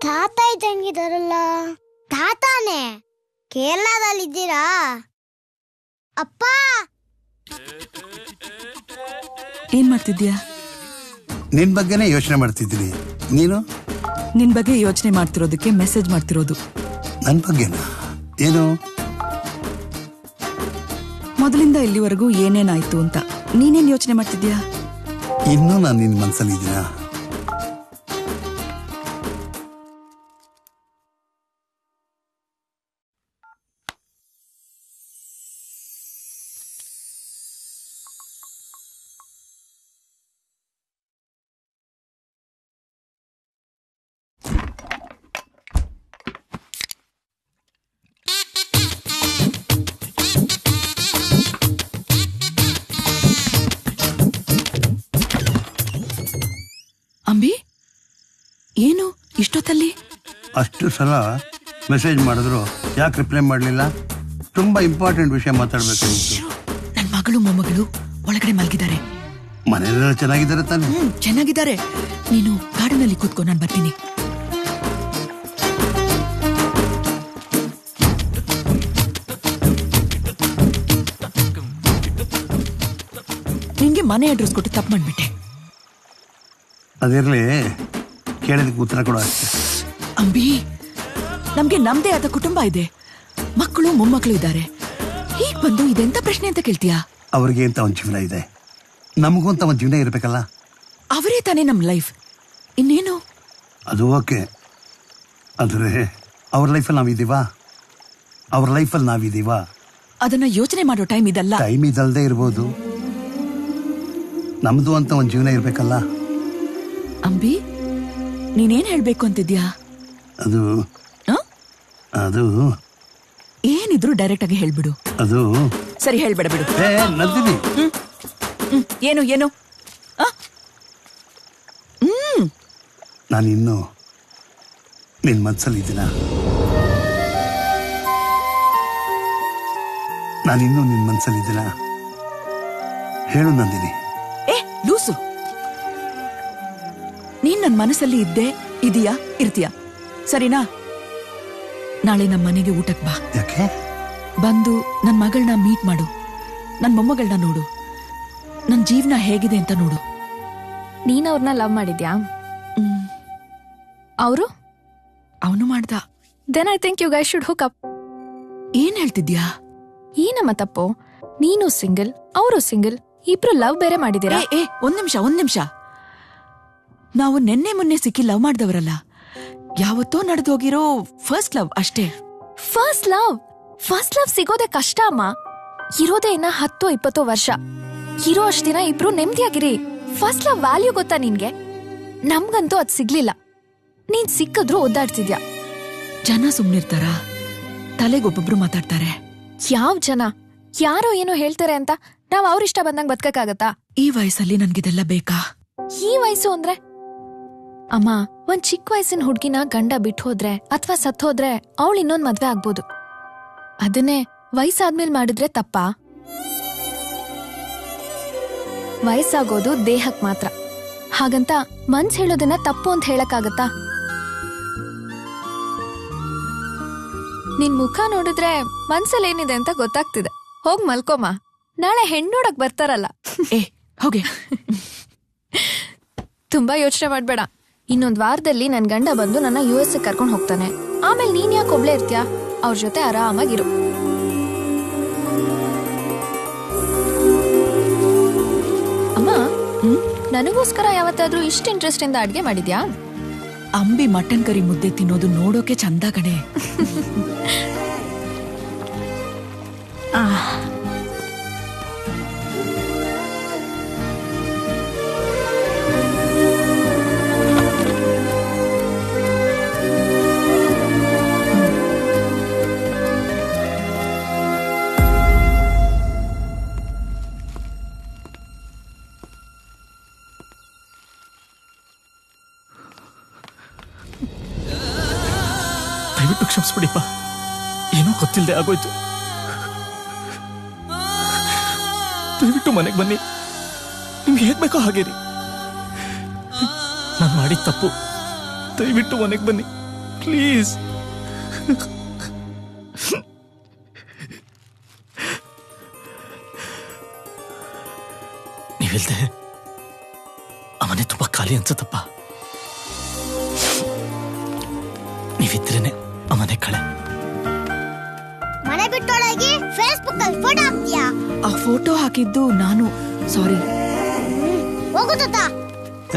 ತಾತ ಇದ್ದಂಗಿದಾರಲ್ಲ. ತಾತಾನೆ ಕೇರಳದಲ್ಲಿದ್ದೀರಾ? ಅಪ್ಪ, ಏನ್ ಮಾಡ್ತಿದ್ಯಾ? ನಿನ್ ಬಗ್ಗೆನೇ ಯೋಚನೆ ಮಾಡ್ತಿದ್ದೀನಿ. ನೀನು? ನಿನ್ ಬಗ್ಗೆ ಯೋಚನೆ ಮಾಡ್ತಿರೋದಕ್ಕೆ ಮೆಸೇಜ್ ಮಾಡ್ತಿರೋದು. ನನ್ ಬಗ್ಗೆನಾ? ಏನು? ಮೊದಲಿಂದ ಇಲ್ಲಿವರೆಗೂ ಏನೇನಾಯ್ತು ಅಂತ ನೀನೇನ್ ಯೋಚನೆ ಮಾಡ್ತಿದ್ಯಾ? ಇನ್ನೂ ನಾನು ನಿನ್ ಮನ್ಸಲ್ಲಿ ಇದ್ದೀನಾ? ಅಂಬಿ, ಏನು ಇಷ್ಟೊತ್ತಲ್ಲಿ? ಅಷ್ಟು ಸಲ ಮೆಸೇಜ್ ಮಾಡಿದ್ರು ಯಾಕೆ ರಿಪ್ಲೈ ಮಾಡಲಿಲ್ಲ? ತುಂಬಾ ಇಂಪಾರ್ಟೆಂಟ್ ವಿಷಯ ಮಾತಾಡ್ಬೇಕು. ನನ್ ಮಗಳು ಮೊಮ್ಮಗಳು ಒಳಗಡೆ ಮಲಗಿದ್ದಾರೆ. ಮನೆಯಲ್ಲ ಚೆನ್ನಾಗಿದ್ದಾರೆ ತಾನೆ? ಚೆನ್ನಾಗಿದ್ದಾರೆ. ನೀನು ಗಾರ್ಡನಲ್ಲಿ ಕೂತ್ಕೋ, ನಾನು ಬರ್ತೀನಿ. ನಿನ್ಗೆ ಮನೆ ಅಡ್ರೆಸ್ ಕೊಟ್ಟು ತಪ್ಪು ಮಾಡ್ಬಿಟ್ಟೆ. ಅದಿರ್ಲಿ, ಕೇಳಿದಕ್ಕೆ ಉತ್ತರ ಕೊಡು ಅಷ್ಟೇ. ಅಂಬಿ, ನಮ್ಗೆ ನಮ್ದೇ ಆದ ಕುಟುಂಬ ಇದೆ, ಮಕ್ಕಳು ಮೊಮ್ಮಕ್ಕಳು ಇದ್ದಾರೆ. ಹೀಗ್ ಬಂದು ಇದೆಂತ ಪ್ರಶ್ನೆ ಅಂತ ಕೇಳ್ತೀಯಾ? ಅವ್ರಿಗೆ ಅಂತ ಒಂದ್ ಜೀವನ ಇದೆ, ನಮಗೂ ಅಂತ ಒಂದ್ ಜೀವನ ಇರ್ಬೇಕಲ್ಲ. ಅವರೇ ತಾನೇ ನಮ್ ಲೈಫ್, ಇನ್ನೇನು? ಅದು ಓಕೆ, ಆದ್ರೆ ಅವ್ರ ಲೈಫಲ್ಲಿ ನಾವಿದ್ದೀವಾ? ಅವ್ರ ಲೈಫಲ್ಲಿ ನಾವಿದ್ದೀವಾ? ಅದನ್ನ ಯೋಚನೆ ಮಾಡೋ ಟೈಮ್ ಇದಲ್ಲ. ಟೈಮ್ ಇದಲ್ದೇ ಇರ್ಬೋದು, ನಮ್ದು ಅಂತ ಒಂದ್ ಜೀವನ ಇರ್ಬೇಕಲ್ಲ. ಅಂಬಿ, ನೀನೇನ್ ಹೇಳ್ಬೇಕು ಅಂತಿದ್ಯಾ? ಅದು ಅದು ಏನಿದ್ರು ಡೈರೆಕ್ಟ್ ಆಗಿ ಹೇಳ್ಬಿಡು. ಅದು ಸರಿ, ಹೇಳ್ಬೇಡ ಬಿಡು. ನಂದಿನಿ, ಏನು ಏನು? ನಾನಿನ್ನು ನಿನ್ ಮನ್ಸಲ್ಲಿದ್ದೀನ? ನಾನಿನ್ನು ನಿನ್ ಮನ್ಸಲ್ಲಿದ್ದೀನ? ಹೇಳು ನಂದಿನಿ. ಲೂಸು, ನೀನ್ ನನ್ ಮನಸ್ಸಲ್ಲಿ ಇದ್ದೆ, ಇದೀಯಾ, ಇರ್ತೀಯಾ, ಸರಿನಾ? ನಾಳೆ ನಮ್ಮ ಮನೆಗೆ ಊಟಕ್ ಬಾ. ಯಾಕೆ? ಬಂದು ನನ್ ಮಗಳನ್ನ ಮೀಟ್ ಮಾಡು, ನನ್ ಮೊಮ್ಮಗಳನ್ನ ನೋಡು. ನನ್ ಜೀವನ ಹೇಗಿದೆ ಅಂತ ನೋಡು. ನೀನ್ ಅವ್ರನ್ನ ಲವ್ ಮಾಡಿದ್ಯಾ? ಅವರು ಅವನು ಮಾಡ್ದ. Then I think you guys should hook up. ಏನ್ ಹೇಳ್ತಿದ್ಯಾ? ಏನಮ್ಮ ತಪ್ಪು? ನೀನು ಸಿಂಗಲ್, ಅವರು ಸಿಂಗಲ್, ಇಬ್ರು ಲವ್ ಬೇರೆ ಮಾಡಿದೀರಾ? ಒಂದ್ ನಿಮಿಷ. ನಾವು ನೆನ್ನೆ ಮೊನ್ನೆ ಸಿಕ್ಕಿ ಲವ್ ಮಾಡ್ದವರಲ್ಲ, ಯಾವತ್ತೋ ನಡೆದೋಗಿರೋ ಫಸ್ಟ್ ಲವ್ ಅಷ್ಟೇ. ಫಸ್ಟ್ ಲವ್ ಸಿಗೋದೆ ಕಷ್ಟ ಅಮ್ಮ. ಇರೋದೇ ಇನ್ನ 10-20 ವರ್ಷ. ಇರೋ ಅಷ್ಟ್ ದಿನ ಇಬ್ರು ನೆಮ್ಮದಿಯಾಗಿರಿ. ಫಸ್ಟ್ ಲವ್ ವ್ಯಾಲ್ಯೂ ಗೊತ್ತಾ ನಿನ್ಗೆ? ನಮ್ಗಂತೂ ಅದ್ ಸಿಗ್ಲಿಲ್ಲ. ನೀನ್ ಸಿಕ್ಕಿದ್ರು ಒದ್ದಾಡ್ತಿದ್ಯಾ. ಜನ ಸುಮ್ನಿರ್ತಾರ? ತಲೆಗೊಬ್ಬೊಬ್ರು ಮಾತಾಡ್ತಾರೆ. ಯಾವ ಜನ? ಯಾರೋ ಏನೋ ಹೇಳ್ತಾರೆ ಅಂತ ನಾವ್ ಅವ್ರಿಷ್ಟ ಬಂದಂಗ್ ಬದ್ಕಕ್ಕಾಗತ್ತಾ? ಈ ವಯಸ್ಸಲ್ಲಿ ನನ್ಗಿದೆಲ್ಲ ಬೇಕಾ? ಈ ವಯಸ್ಸು ಅಂದ್ರೆ ಅಮ್ಮ, ಒಂದ್ ಚಿಕ್ಕ ವಯಸ್ಸಿನ ಹುಡ್ಗಿನ ಗಂಡ ಬಿಟ್ಟು ಹೋದ್ರೆ ಅಥವಾ ಸತ್ ಹೋದ್ರೆ ಅವಳು ಇನ್ನೊಂದ್ ಮದ್ವೆ ಆಗ್ಬೋದು. ಅದನ್ನೇ ವಯಸ್ಸಾದ್ಮೇಲೆ ಮಾಡಿದ್ರೆ ತಪ್ಪಾ? ವಯಸ್ಸಾಗೋದು ದೇಹಕ್ ಮಾತ್ರ. ಹಾಗಂತ ಮನ್ಸ್ ಹೇಳೋದನ್ನ ತಪ್ಪು ಅಂತ ಹೇಳಕ್ಕಾಗತ್ತಾ? ನಿನ್ ಮುಖ ನೋಡಿದ್ರೆ ಮನ್ಸಲ್ಲಿ ಏನಿದೆ ಅಂತ ಗೊತ್ತಾಗ್ತಿದೆ. ಹೋಗ್ ಮಲ್ಕೋಮ, ನಾಳೆ ಹೆಣ್ಣೋಡಕ್ ಬರ್ತಾರಲ್ಲ. ಹೋಗೆ. ತುಂಬಾ ಯೋಚನೆ ಮಾಡ್ಬೇಡ. ಇನ್ನೊಂದ್ ವಾರದಲ್ಲಿ ನನ್ ಗಂಡ ಬಂದು ನನ್ನ US ಕರ್ಕೊಂಡ್ ಹೋಗ್ತಾನೆ. ಆಮೇಲೆ ನೀನ್ ಯಾಕೆ ಒಬ್ಳೆ ಇರ್ತೀಯ? ಅವ್ರ ಜೊತೆ ಆರಾಮಾಗಿರು. ಅಮ್ಮ, ನನಗೋಸ್ಕರ ಯಾವತ್ತಾದ್ರೂ ಇಷ್ಟ ಇಂಟ್ರೆಸ್ಟ್ ಇಂದ ಅಡ್ಗೆ ಮಾಡಿದ್ಯಾ? ಅಂಬಿ ಮಟನ್ ಕರಿ ಮುದ್ದೆ ತಿನ್ನೋದು ನೋಡೋಕೆ ಚಂದ ಕಣೆ. ದಯವಿಟ್ಟು ಕ್ಷಮಿಸ್ಬಿಡಿಪ್ಪ, ಏನೋ ಗೊತ್ತಿಲ್ಲದೆ ಆಗೋಯ್ತು. ದಯವಿಟ್ಟು ಮನೆಗೆ ಬನ್ನಿ, ನಿಮ್ಗೆ ಹೇಗ್ ಬೇಕೋ ಹಾಗೇರಿ. ನಾನು ಮಾಡಿದ ತಪ್ಪು, ದಯವಿಟ್ಟು ಮನೆಗೆ ಬನ್ನಿ ಪ್ಲೀಸ್. ನೀವಿಲ್ದೆ ಆ ಮನೆ ತುಂಬಾ ಖಾಲಿ ಅನ್ಸತ್ತಪ್ಪ. ನೀವಿದ್ರೇನೆ ಆ ಮನೆ ಕಳೆ. ಮನೆ ಬಿಟ್ಟೊಳಗೆ ಫೇಸ್ಬುಕ್ ಅಲ್ಲಿ ಫೋಟೋ ಹಾಕ್ತೀಯಾ? ಆ ಫೋಟೋ ಹಾಕಿದ್ದು ನಾನು. ಸಾರಿ. ಹೋಗು ತಾತ.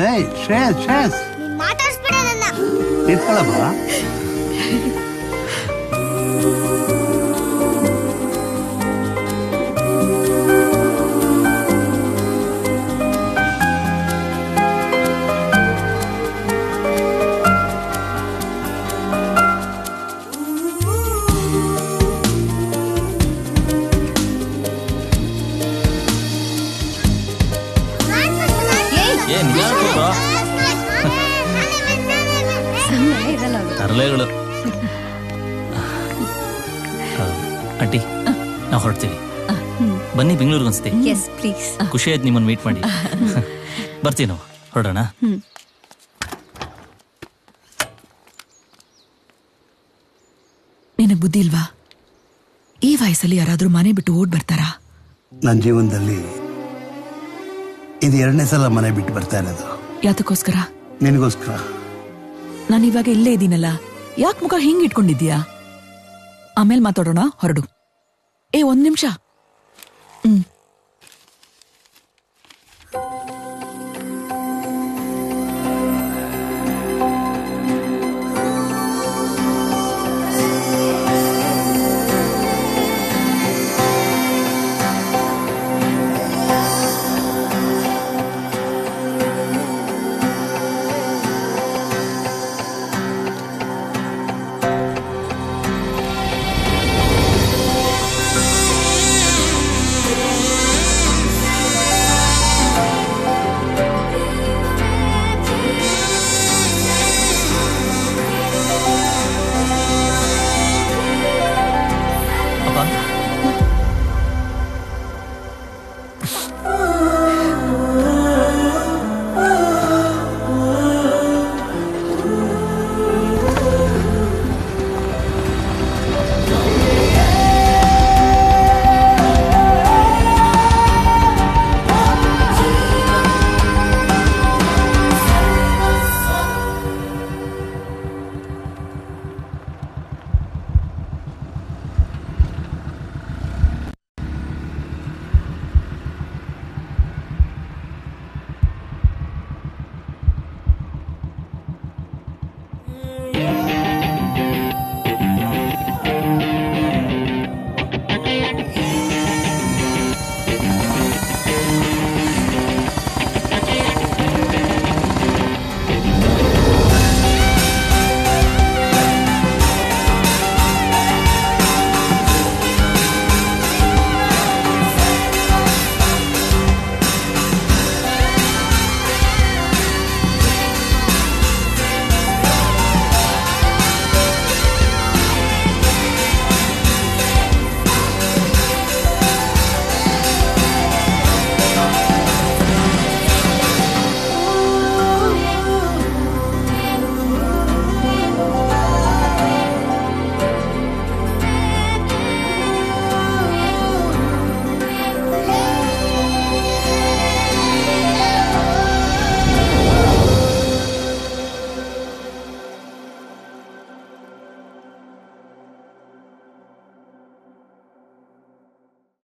ಏಯ್ ಶ್ರೇಯಸ್ ನೀನ್ ಮಾತಾಡ್ಸ್ಬೇಡ ನನ್ನ. ನಿಂತ್ಕೊಳ್ಳಪ್ಪ. ತರಲೆಗಳು. ಆಂಟಿ, ನಾವು ಹೊರಡ್ತೀವಿ. ಬನ್ನಿ ಬೆಂಗಳೂರಿಗೆ ಅನ್ಸ್ತೀವಿ. Yes please. ಖುಷಿ ಆಯ್ತು ನಿಮ್ಮನ್ನು ಮೀಟ್ ಮಾಡಿ. ಬರ್ತೀವಿ ನಾವು, ಹೊರಡೋಣ. ನಿನಗ್ ಬುದ್ಧಿ ಇಲ್ವಾ? ಈ ವಯಸ್ಸಲ್ಲಿ ಯಾರಾದ್ರೂ ಮನೆ ಬಿಟ್ಟು ಓಡ್ ಬರ್ತಾರಾ? ನನ್ನ ಜೀವನದಲ್ಲಿ ಇದು 2ನೇ ಸಲ ಮನೆ ಬಿಟ್ಟು ಬರ್ತಾ ಇರೋದು. ಯಾತಕ್ಕೋಸ್ಕರ? ನಿನಗೋಸ್ಕರ. ನಾನು ಇವಾಗ ಇಲ್ಲೇ ಇದ್ದೀನಲ್ಲ, ಯಾಕೆ ಮುಖ ಹಿಂಗ್ ಇಟ್ಕೊಂಡಿದ್ದೀಯಾ? ಆಮೇಲೆ ಮಾತಾಡೋಣ, ಹೊರಡು. ಒಂದ್ ನಿಮಿಷ.